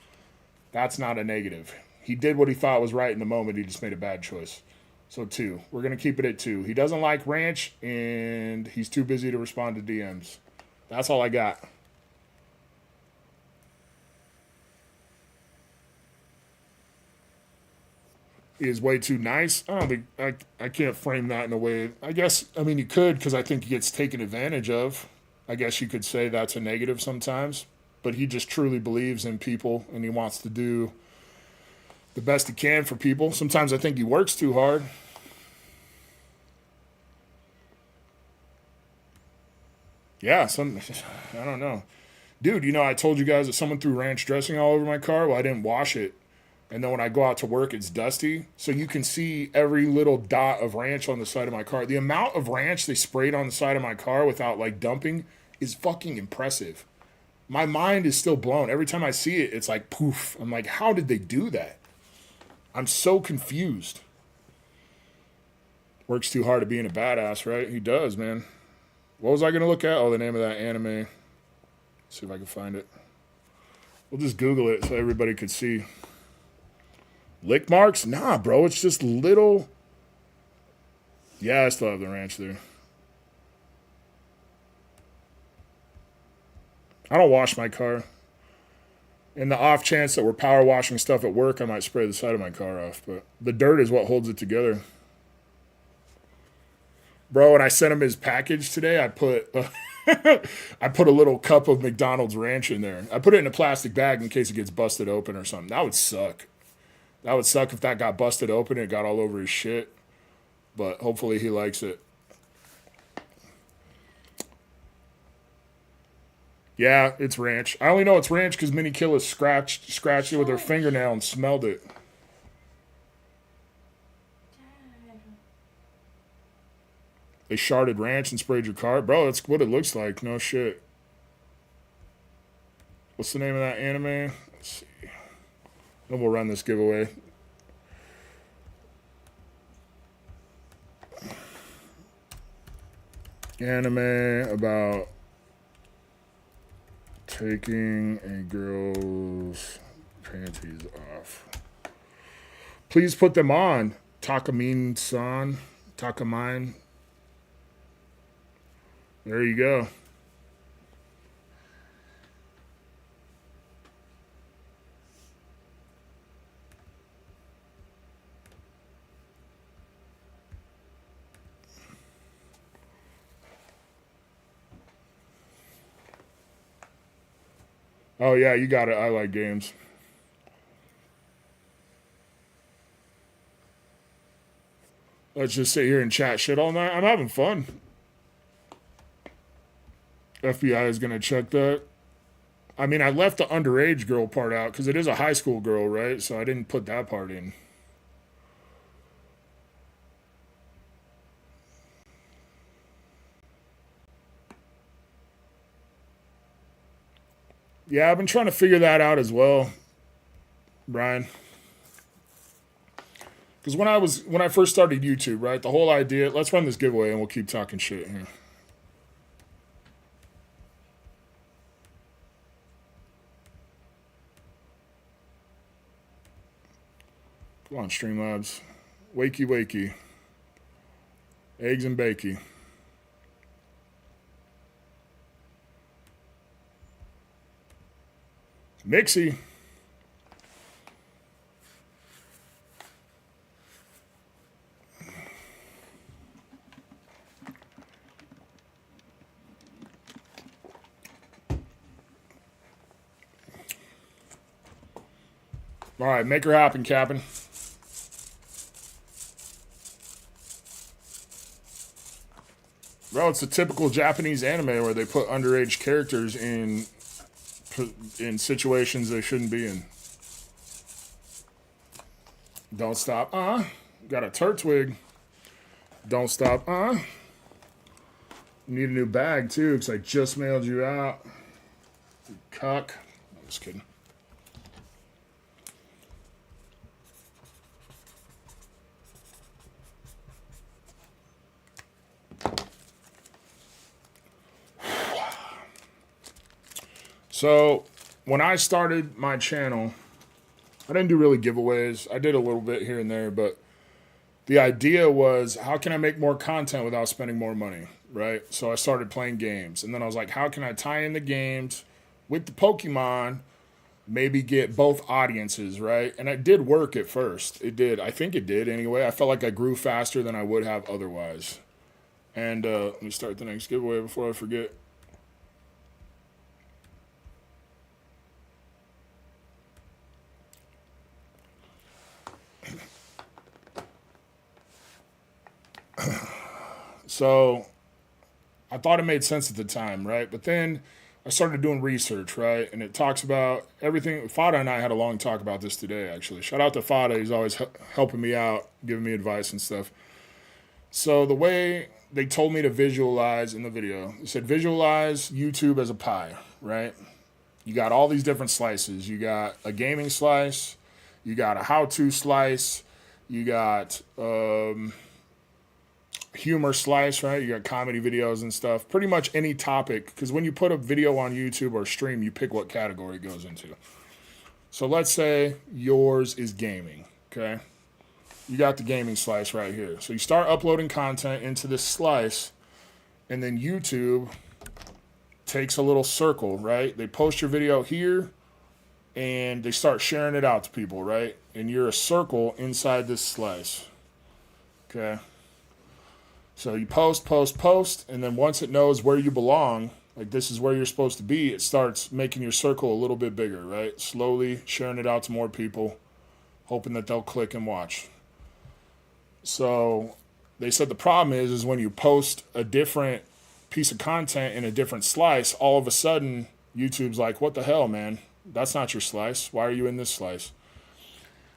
That's not a negative. He did what he thought was right in the moment. He just made a bad choice. So 2. We're going to keep it at 2. He doesn't like ranch, and he's too busy to respond to DMs. That's all I got. He is way too nice. I don't think I can't frame that in a way. I guess, I mean, you could, because I think he gets taken advantage of. I guess you could say that's a negative sometimes. But he just truly believes in people, and he wants to do the best he can for people. Sometimes I think he works too hard. Yeah, I don't know. Dude, you know, I told you guys that someone threw ranch dressing all over my car. Well, I didn't wash it. And then when I go out to work, it's dusty. So you can see every little dot of ranch on the side of my car. The amount of ranch they sprayed on the side of my car without, like, dumping is fucking impressive. My mind is still blown. Every time I see it, it's like, poof. I'm like, how did they do that? I'm so confused. Works too hard at being a badass, right? He does, man. What was I going to look at? Oh, the name of that anime. Let's see if I can find it. We'll just Google it so everybody could see. Lick marks? Nah, bro. It's just little. Yeah, I still have the ranch there. I don't wash my car. In the off chance that we're power washing stuff at work, I might spray the side of my car off. But the dirt is what holds it together. Bro, when I sent him his package today, I put I put a little cup of McDonald's ranch in there. I put it in a plastic bag in case it gets busted open or something. That would suck. That would suck if that got busted open and it got all over his shit. But hopefully he likes it. Yeah, it's ranch. I only know it's ranch because Minnie Killa scratched it with her fingernail and smelled it. They sharded ranch and sprayed your car? Bro, that's what it looks like. No shit. What's the name of that anime? Let's see. Then we'll run this giveaway. Anime about taking a girl's panties off. Please put them on. Takamine-san. Takamine. There you go. Oh, yeah, you got it. I like games. Let's just sit here and chat shit all night. I'm having fun. FBI is going to check that. I mean, I left the underage girl part out because it is a high school girl, right? So I didn't put that part in. Yeah, I've been trying to figure that out as well, Brian. Because when I first started YouTube, right, the whole idea, let's run this giveaway and we'll keep talking shit here. Come on, Streamlabs. Wakey, wakey. Eggs and bakey. Mixie. All right, make her happen, Captain. Bro, it's a typical Japanese anime where they put underage characters in situations they shouldn't be in. Don't stop. Got a Turtwig. Don't stop. You need a new bag too, because I just mailed you out. You cuck. I'm just kidding. So, when I started my channel, I didn't do really giveaways. I did a little bit here and there, but the idea was, how can I make more content without spending more money, right? So I started playing games. And then I was like, how can I tie in the games with the Pokemon, maybe get both audiences, right? And it did work at first. It did. I think it did anyway. I felt like I grew faster than I would have otherwise. And let me start the next giveaway before I forget. So I thought it made sense at the time, right? But then I started doing research, right? And it talks about everything. Fada and I had a long talk about this today, actually. Shout out to Fada. He's always helping me out, giving me advice and stuff. So the way they told me to visualize in the video, they said visualize YouTube as a pie, right? You got all these different slices. You got a gaming slice. You got a how-to slice. You got humor slice, right? You got comedy videos and stuff. Pretty much any topic, because when you put a video on YouTube or stream, you pick what category it goes into. So let's say yours is gaming, okay? You got the gaming slice right here. So you start uploading content into this slice, and then YouTube takes a little circle, right? They post your video here, and they start sharing it out to people, right? And you're a circle inside this slice, okay? So you post, and then once it knows where you belong, like this is where you're supposed to be, it starts making your circle a little bit bigger, right? Slowly sharing it out to more people, hoping that they'll click and watch. So they said the problem is when you post a different piece of content in a different slice, all of a sudden YouTube's like, what the hell, man? That's not your slice. Why are you in this slice?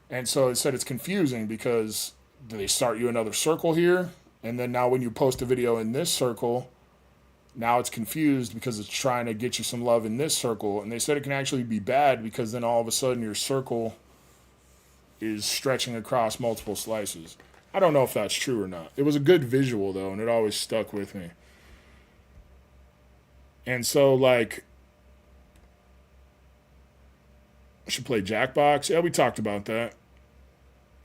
And so it said it's confusing because they start you another circle here, and then now when you post a video in this circle, now it's confused because it's trying to get you some love in this circle. And they said it can actually be bad because then all of a sudden your circle is stretching across multiple slices. I don't know if that's true or not. It was a good visual though, and it always stuck with me. And so like, I should play Jackbox. Yeah, we talked about that.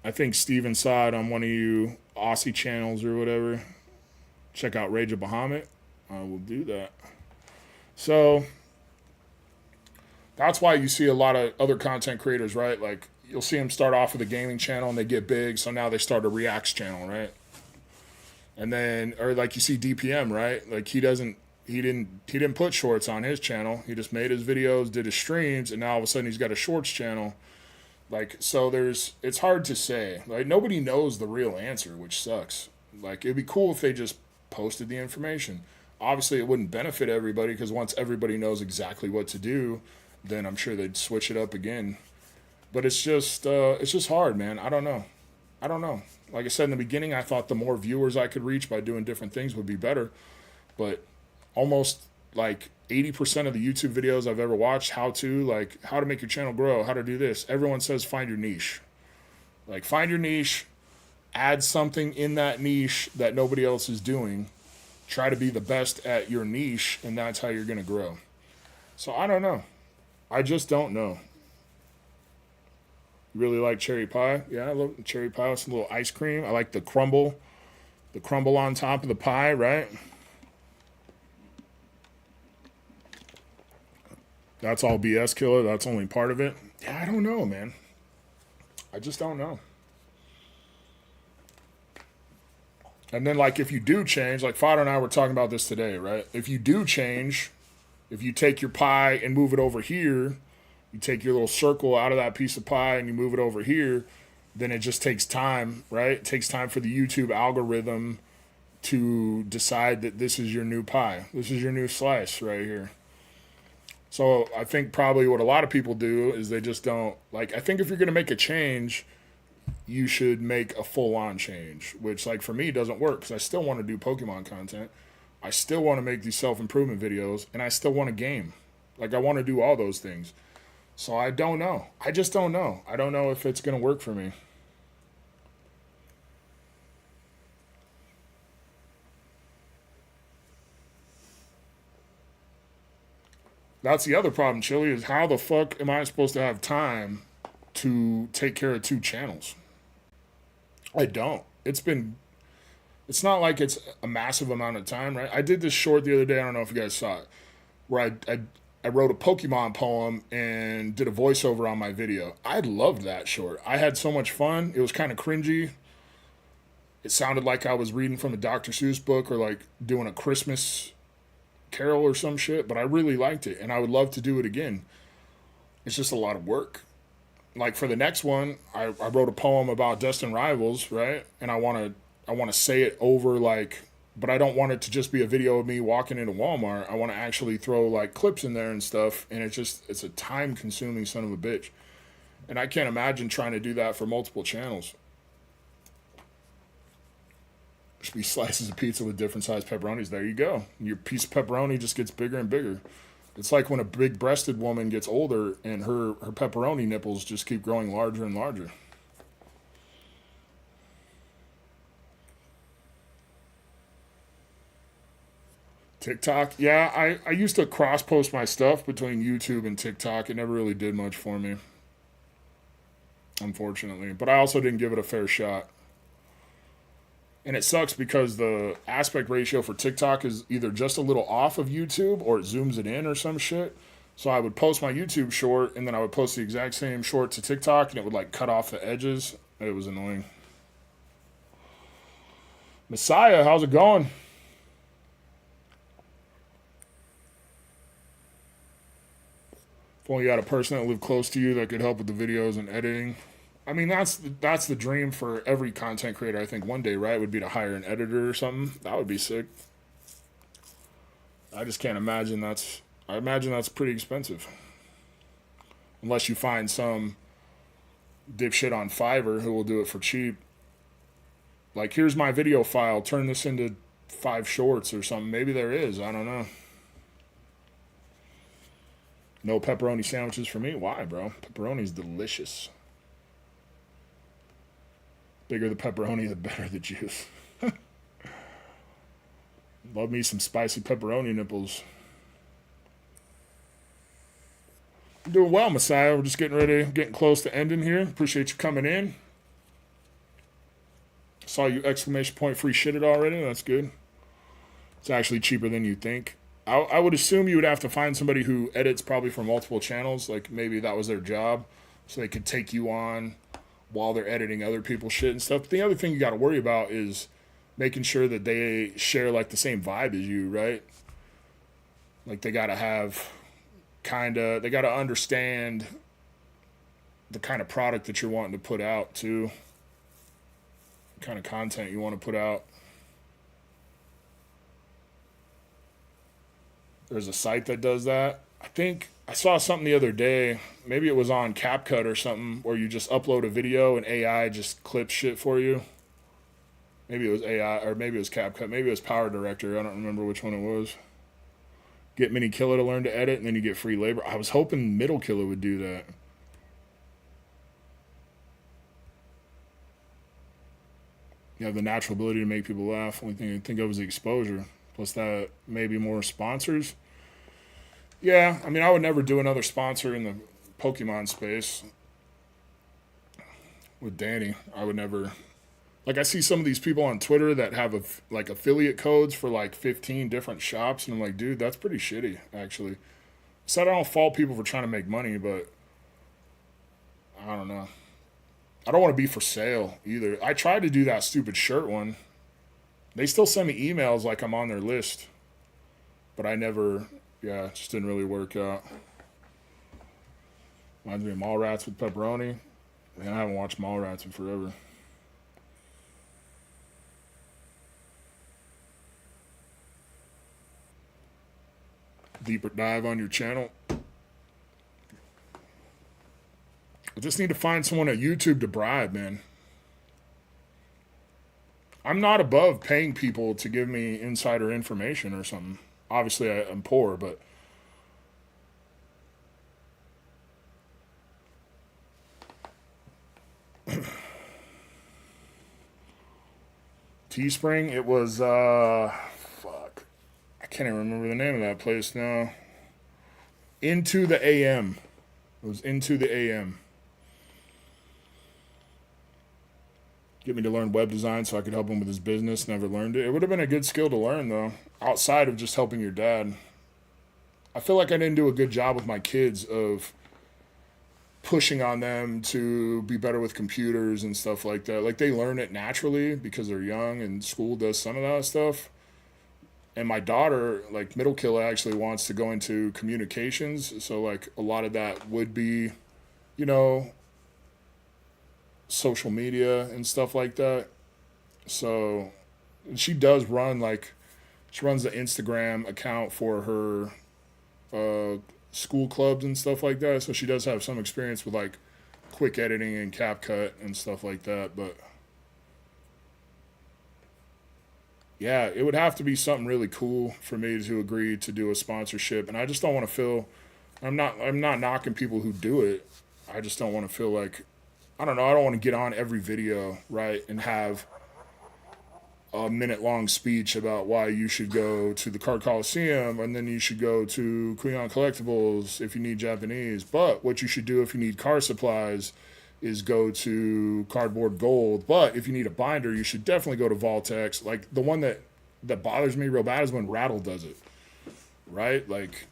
I think Steven saw it on one of you Aussie channels or whatever. Check out Rage of Bahamut. I will do that. So that's why you see a lot of other content creators, right? Like you'll see them start off with a gaming channel and they get big, so now they start a reacts channel, right? And then, or like you see DPM, right? Like he didn't put shorts on his channel. He just made his videos, did his streams, and now all of a sudden he's got a shorts channel. Like, so it's hard to say. Like, nobody knows the real answer, which sucks. Like, it'd be cool if they just posted the information. Obviously, it wouldn't benefit everybody because once everybody knows exactly what to do, then I'm sure they'd switch it up again. But it's just hard, man. I don't know. Like I said in the beginning, I thought the more viewers I could reach by doing different things would be better. But almost like 80% of the YouTube videos I've ever watched, how to make your channel grow, how to do this, everyone says find your niche. Like find your niche, add something in that niche that nobody else is doing, try to be the best at your niche, and that's how you're going to grow. So I don't know. I just don't know. You really like cherry pie? Yeah, I love cherry pie with some little ice cream. I like the crumble on top of the pie, right? That's all BS, killer. That's only part of it. Yeah, I don't know, man. I just don't know. And then, like, if you do change, like Fodder and I were talking about this today, right? If you do change, if you take your pie and move it over here, you take your little circle out of that piece of pie and you move it over here, then it just takes time, right? It takes time for the YouTube algorithm to decide that this is your new pie. This is your new slice right here. So I think probably what a lot of people do is they just don't, like, I think if you're going to make a change, you should make a full-on change, which, like, for me doesn't work because I still want to do Pokemon content. I still want to make these self-improvement videos, and I still want to game. Like, I want to do all those things. So I don't know. I just don't know. I don't know if it's going to work for me. That's the other problem, Chili, is how the fuck am I supposed to have time to take care of 2 channels. I don't. It's not like it's a massive amount of time, right? I did this short the other day. I don't know if you guys saw it, where I wrote a Pokemon poem and did a voiceover on my video. I loved that short. I had so much fun. It was kind of cringy. It sounded like I was reading from a Dr. Seuss book or like doing a Christmas carol or some shit, but I really liked it and I would love to do it again. It's just a lot of work. Like for the next one, I wrote a poem about destinedrivals, right? And I want to say it over like, but I don't want it to just be a video of me walking into Walmart. I want to actually throw like clips in there and stuff. And it's a time consuming son of a bitch. And I can't imagine trying to do that for multiple channels. Should be slices of pizza with different sized pepperonis. There you go. Your piece of pepperoni just gets bigger and bigger. It's like when a big breasted woman gets older and her pepperoni nipples just keep growing larger and larger. TikTok, yeah, I used to cross post my stuff between YouTube and TikTok. It never really did much for me, unfortunately. But I also didn't give it a fair shot. And it sucks because the aspect ratio for TikTok is either just a little off of YouTube or it zooms it in or some shit. So I would post my YouTube short and then I would post the exact same short to TikTok and it would like cut off the edges. It was annoying. Messiah, how's it going? If only you had a person that lived close to you that could help with the videos and editing. I mean, that's the dream for every content creator, I think, one day, right? Would be to hire an editor or something. That would be sick. I just can't imagine I imagine that's pretty expensive. Unless you find some dipshit on Fiverr who will do it for cheap. Like, here's my video file. Turn this into 5 shorts or something. Maybe there is. I don't know. No pepperoni sandwiches for me. Why, bro? Pepperoni's delicious. Bigger the pepperoni, the better the juice. Love me some spicy pepperoni nipples. I'm doing well, Messiah. We're just getting close to ending here. Appreciate you coming in. Saw you exclamation point free shitted already. That's good. It's actually cheaper than you think. I would assume you would have to find somebody who edits probably for multiple channels. Like maybe that was their job. So they could take you on while they're editing other people's shit and stuff. But the other thing you got to worry about is making sure that they share like the same vibe as you, right? Like they got to they got to understand the kind of product that you're wanting to put out too. The kind of content you want to put out. There's a site that does that. I think I saw something the other day. Maybe it was on CapCut or something where you just upload a video and AI just clips shit for you. Maybe it was AI or maybe it was CapCut. Maybe it was Power Director. I don't remember which one it was. Get Mini Killer to learn to edit and then you get free labor. I was hoping Middle Killer would do that. You have the natural ability to make people laugh. Only thing I think of is the exposure. Plus that maybe more sponsors. Yeah, I mean, I would never do another sponsor in the Pokemon space with Danny. I would never. Like, I see some of these people on Twitter that have like affiliate codes for like 15 different shops, and I'm like, dude, that's pretty shitty, actually. So I don't fault people for trying to make money, but I don't know. I don't want to be for sale either. I tried to do that stupid shirt one. They still send me emails like I'm on their list, but I never. Yeah, it just didn't really work out. Reminds me of Mallrats with pepperoni. Man, I haven't watched Mallrats in forever. Deeper dive on your channel. I just need to find someone at YouTube to bribe, man. I'm not above paying people to give me insider information or something. Obviously, I'm poor, but Teespring, it was, fuck. I can't even remember the name of that place now. Into the AM. It was Into the AM. get me to learn web design so I could help him with his business. Never learned it. It would have been a good skill to learn, though, outside of just helping your dad. I feel like I didn't do a good job with my kids of pushing on them to be better with computers and stuff like that. Like, they learn it naturally because they're young and school does some of that stuff. And my daughter, like, middle killer, actually wants to go into communications. So, like, a lot of that would be, you know, social media and stuff like that. So she does run, like, she runs the Instagram account for her school clubs and stuff like that. So she does have some experience with, like, quick editing and CapCut and stuff like that. But yeah, it would have to be something really cool for me to agree to do a sponsorship. And I just don't want to feel, I'm not knocking people who do it. I just don't want to feel like, I don't know, I don't want to get on every video, right, and have a minute-long speech about why you should go to the Card Coliseum and then you should go to Kuyon Collectibles if you need Japanese. But what you should do if you need car supplies is go to Cardboard Gold. But if you need a binder, you should definitely go to Voltex. Like, the one that bothers me real bad is when Rattle does it, right? Like,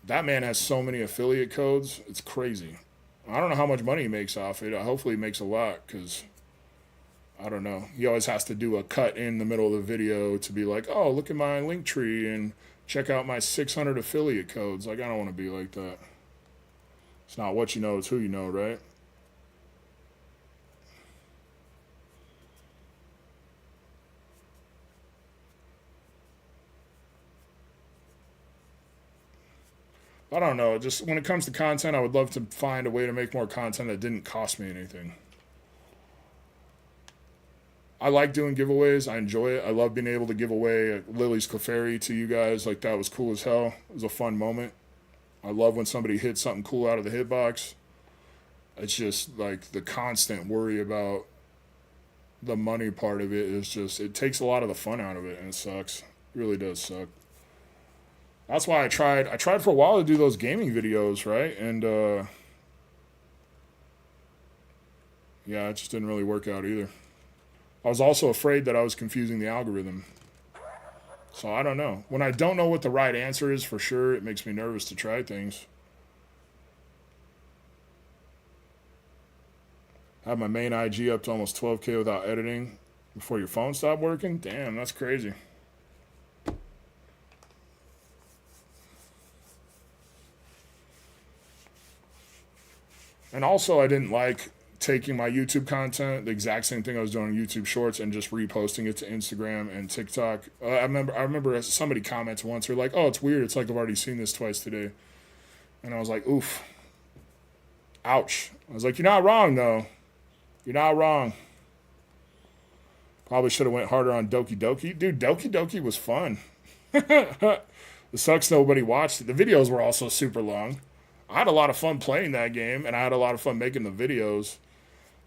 that man has so many affiliate codes. It's crazy. I don't know how much money he makes off it. Hopefully he makes a lot, because I don't know. He always has to do a cut in the middle of the video to be like, oh, look at my link tree and check out my 600 affiliate codes. Like, I don't want to be like that. It's not what you know, it's who you know, right? I don't know. Just when it comes to content, I would love to find a way to make more content that didn't cost me anything. I like doing giveaways. I enjoy it. I love being able to give away Lily's Clefairy to you guys. Like, that was cool as hell. It was a fun moment. I love when somebody hits something cool out of the hitbox. It's just, like, the constant worry about the money part of it is just, it takes a lot of the fun out of it, and it sucks. It really does suck. That's why I tried for a while to do those gaming videos, right? And, yeah, it just didn't really work out either. I was also afraid that I was confusing the algorithm. So I don't know. When I don't know what the right answer is for sure, it makes me nervous to try things. I have my main IG up to almost 12K without editing before your phone stopped working? Damn, that's crazy. And also, I didn't like taking my YouTube content, the exact same thing I was doing on YouTube Shorts, and just reposting it to Instagram and TikTok. I remember somebody commented once, they're like, oh, it's weird. It's like I've already seen this twice today. And I was like, oof. Ouch. I was like, you're not wrong, though. You're not wrong. Probably should have went harder on Doki Doki. Dude, Doki Doki was fun. It sucks nobody watched it. The videos were also super long. I had a lot of fun playing that game, and I had a lot of fun making the videos.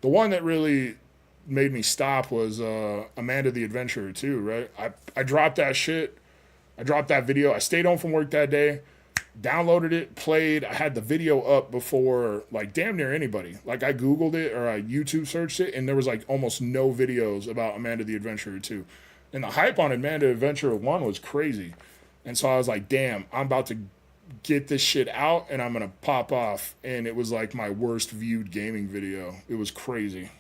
The one that really made me stop was Amanda the Adventurer 2, right? I dropped that shit. I dropped that video. I stayed home from work that day, downloaded it, played. I had the video up before, like, damn near anybody. Like, I Googled it or I YouTube searched it, and there was, like, almost no videos about Amanda the Adventurer 2. And the hype on Amanda the Adventurer 1 was crazy. And so I was like, damn, I'm about to get this shit out and I'm gonna pop off. And it was like my worst viewed gaming video. It was crazy.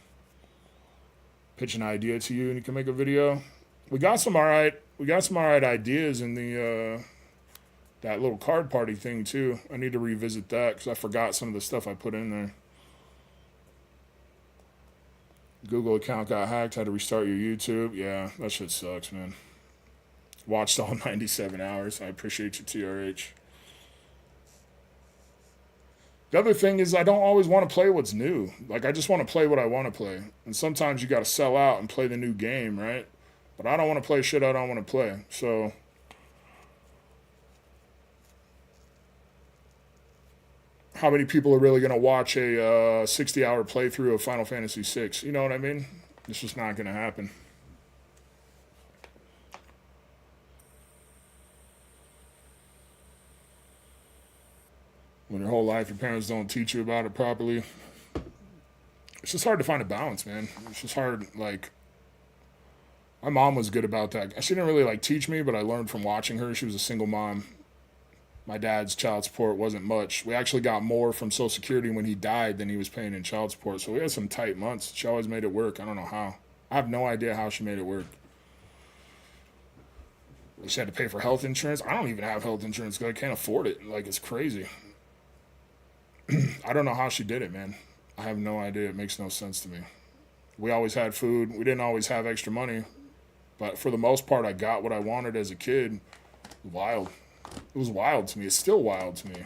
Pitch an idea to you and you can make a video. We got some alright ideas in the that little card party thing too. I need to revisit that because I forgot some of the stuff I put in there. Google account got hacked, had to restart your YouTube. Yeah, that shit sucks, man. Watched all 97 hours. I appreciate you, TRH. The other thing is I don't always want to play what's new. Like, I just want to play what I want to play. And sometimes you got to sell out and play the new game, right? But I don't want to play shit I don't want to play. So how many people are really going to watch a 60-hour playthrough of Final Fantasy VI? You know what I mean? It's just not going to happen. When your whole life your parents don't teach you about it properly. It's just hard to find a balance, man. It's just hard. Like, my mom was good about that. She didn't really like teach me, but I learned from watching her. She was a single mom. My dad's child support wasn't much. We actually got more from Social Security when he died than he was paying in child support. So we had some tight months. She always made it work. I don't know how. I have no idea how she made it work. She had to pay for health insurance. I don't even have health insurance because I can't afford it. Like, it's crazy. I don't know how she did it, man. I have no idea. It makes no sense to me. We always had food. We didn't always have extra money. But for the most part, I got what I wanted as a kid. Wild. It was wild to me. It's still wild to me.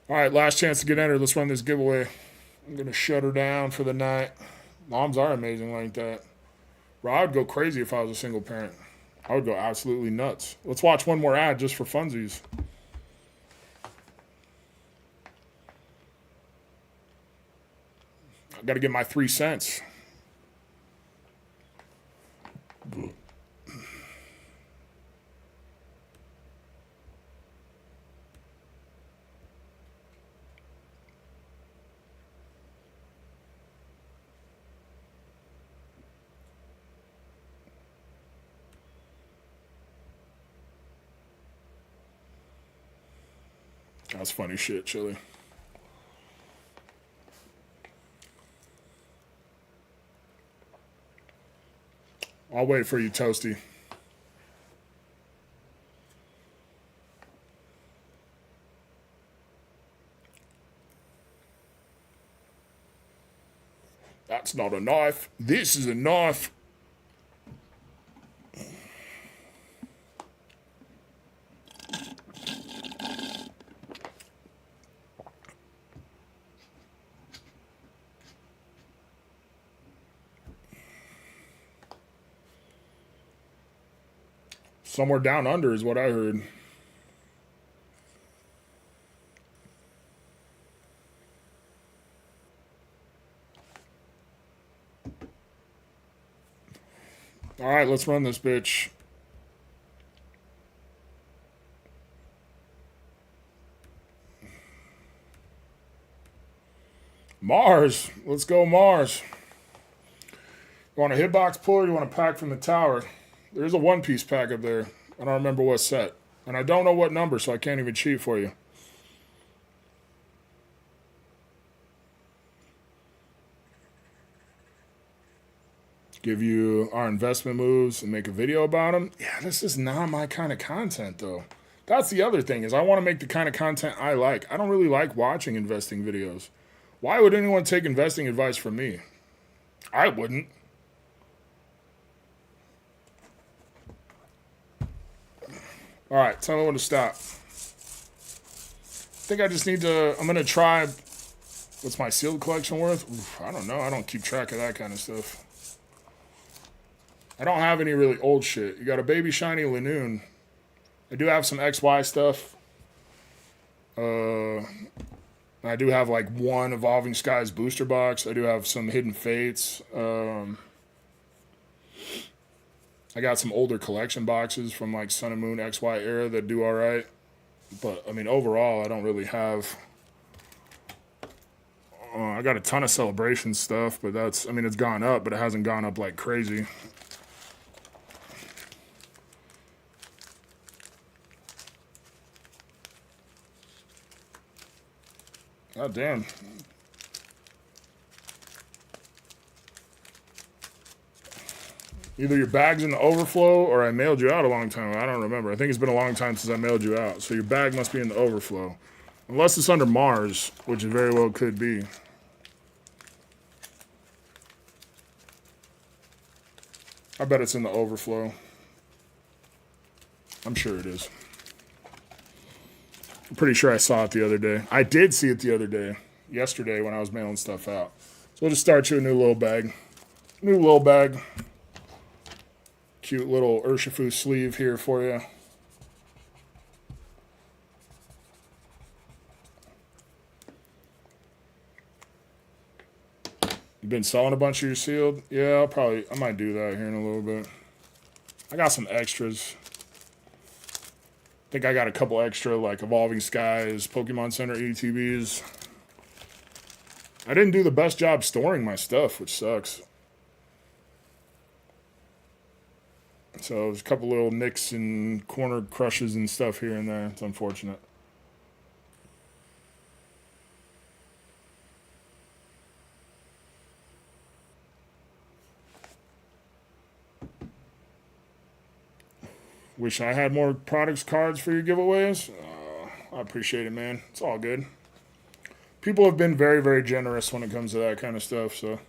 All right, last chance to get entered. Let's run this giveaway. I'm going to shut her down for the night. Moms are amazing like that. Bro, I would go crazy if I was a single parent. I would go absolutely nuts. Let's watch one more ad just for funsies. I got to get my 3 cents. That's funny shit, Chili. I'll wait for you, Toasty. That's not a knife. This is a knife. Somewhere down under is what I heard. All right, let's run this bitch. Mars. Let's go, Mars. You want a hitbox pull or you want a pack from the tower? There's a one-piece pack up there. I don't remember what set. And I don't know what number, so I can't even cheat for you. Give you our investment moves and make a video about them. Yeah, this is not my kind of content, though. That's the other thing, is I want to make the kind of content I like. I don't really like watching investing videos. Why would anyone take investing advice from me? I wouldn't. All right, tell me when to stop. I think I just need to, I'm going to try, what's my sealed collection worth? Oof, I don't know. I don't keep track of that kind of stuff. I don't have any really old shit. You got a baby shiny Lanoon. I do have some XY stuff. I do have like one Evolving Skies booster box. I do have some Hidden Fates. I got some older collection boxes from like Sun and Moon XY era that do all right. But, I mean, overall, I don't really have... I got a ton of Celebration stuff, but that's... I mean, it's gone up, but it hasn't gone up like crazy. God damn. Either your bag's in the overflow or I mailed you out a long time ago. I don't remember. I think it's been a long time since I mailed you out. So your bag must be in the overflow. Unless it's under Mars, which it very well could be. I bet it's in the overflow. I'm sure it is. I'm pretty sure I saw it the other day. I did see it the other day. Yesterday when I was mailing stuff out. So we'll just start you a new little bag. New little bag. Cute little Urshifu sleeve here for you. You've been selling a bunch of your sealed? Yeah, I might do that here in a little bit. I got some extras. I think I got a couple extra, like Evolving Skies, Pokemon Center ETBs. I didn't do the best job storing my stuff, which sucks. So there's a couple little nicks and corner crushes and stuff here and there. It's unfortunate. Wish I had more products cards for your giveaways. I appreciate it, man. It's all good. People have been very, very generous when it comes to that kind of stuff, so.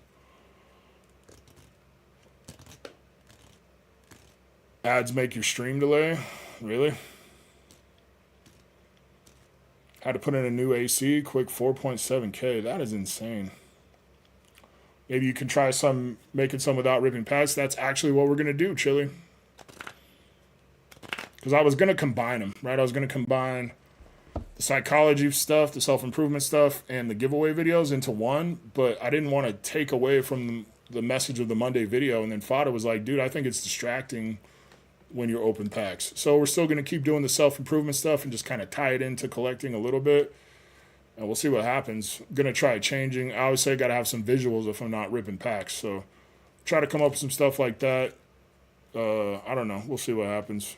Ads make your stream delay? Really? Had to put in a new AC, quick 4.7K. That is insane. Maybe you can try making some without ripping packs. That's actually what we're going to do, Chili. Because I was going to combine them, right? I was going to combine the psychology stuff, the self-improvement stuff, and the giveaway videos into one, but I didn't want to take away from the message of the Monday video, and then Fada was like, dude, I think it's distracting when you're open packs. So we're still going to keep doing the self-improvement stuff and just kind of tie it into collecting a little bit, and we'll see what happens. Going to try changing. I always say I got to have some visuals if I'm not ripping packs, so try to come up with some stuff like that. I don't know. We'll see what happens.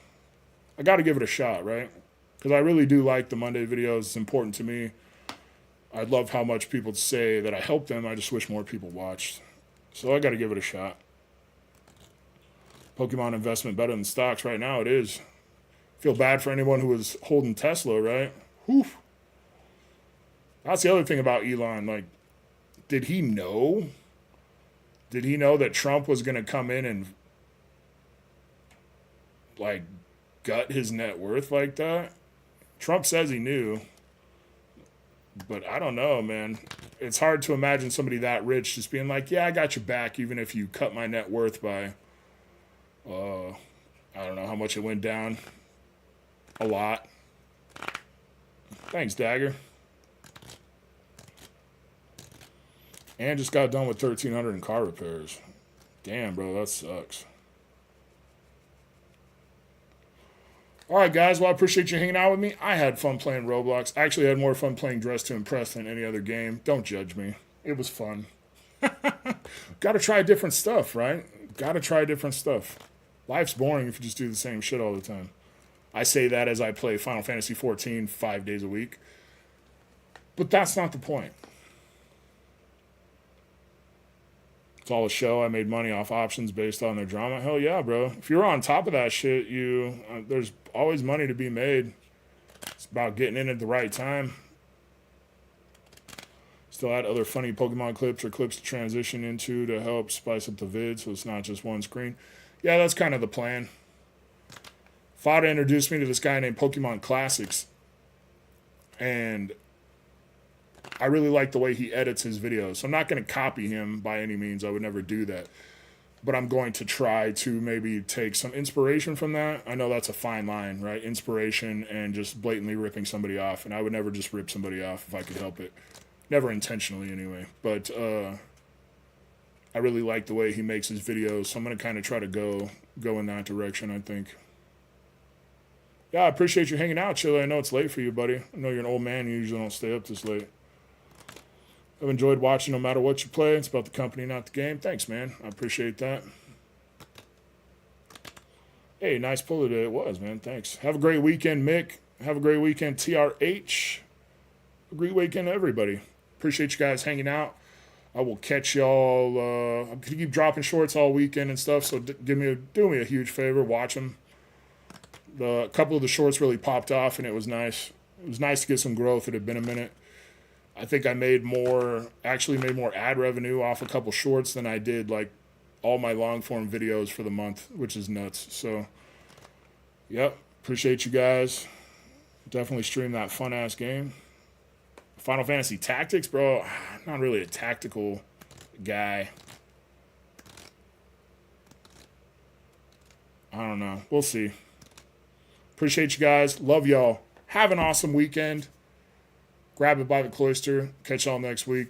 I got to give it a shot, right? Because I really do like the Monday videos. It's important to me. I love how much people say that I help them. I just wish more people watched. So I got to give it a shot. Pokemon investment better than stocks right now. It is. Feel bad for anyone who was holding Tesla, right? Whew. That's the other thing about Elon. Like, did he know? Did he know that Trump was going to come in and, like, gut his net worth like that? Trump says he knew, but I don't know, man. It's hard to imagine somebody that rich just being like, yeah, I got your back, even if you cut my net worth by, I don't know how much it went down. A lot. Thanks, Dagger. And just got done with 1,300 in car repairs. Damn, bro, that sucks. All right, guys. Well, I appreciate you hanging out with me. I had fun playing Roblox. I actually had more fun playing Dress to Impress than any other game. Don't judge me. It was fun. Got to try different stuff, right? Got to try different stuff. Life's boring if you just do the same shit all the time. I say that as I play Final Fantasy XIV 5 days a week. But that's not the point. It's all a show. I made money off options based on their drama. Hell yeah, bro. If you're on top of that shit, there's always money to be made. It's about getting in at the right time. Still add other funny Pokemon clips or clips to transition into to help spice up the vid so it's not just one screen. Yeah, that's kind of the plan. Fada introduced me to this guy named Pokemon Classics. And I really like the way he edits his videos. So I'm not going to copy him by any means. I would never do that. But I'm going to try to maybe take some inspiration from that. I know that's a fine line, right? Inspiration and just blatantly ripping somebody off. And I would never just rip somebody off if I could help it. Never intentionally anyway. But I really like the way he makes his videos. So I'm going to kind of try to go in that direction, I think. Yeah, I appreciate you hanging out, Chili. I know it's late for you, buddy. I know you're an old man. You usually don't stay up this late. I've enjoyed watching no matter what you play. It's about the company, not the game. Thanks, man. I appreciate that. Hey, nice pull today. It was, man. Thanks. Have a great weekend, Mick. Have a great weekend, TRH. A great weekend, everybody. Appreciate you guys hanging out. I will catch y'all. I'm going to keep dropping shorts all weekend and stuff, so do me a huge favor. Watch them. A couple of the shorts really popped off, and it was nice. It was nice to get some growth. It had been a minute. I think I made more ad revenue off a couple shorts than I did like all my long form videos for the month, which is nuts. So, yep, appreciate you guys. Definitely stream that fun ass game. Final Fantasy Tactics, bro. I'm not really a tactical guy. I don't know. We'll see. Appreciate you guys. Love y'all. Have an awesome weekend. Grab it by the cloister. Catch y'all next week.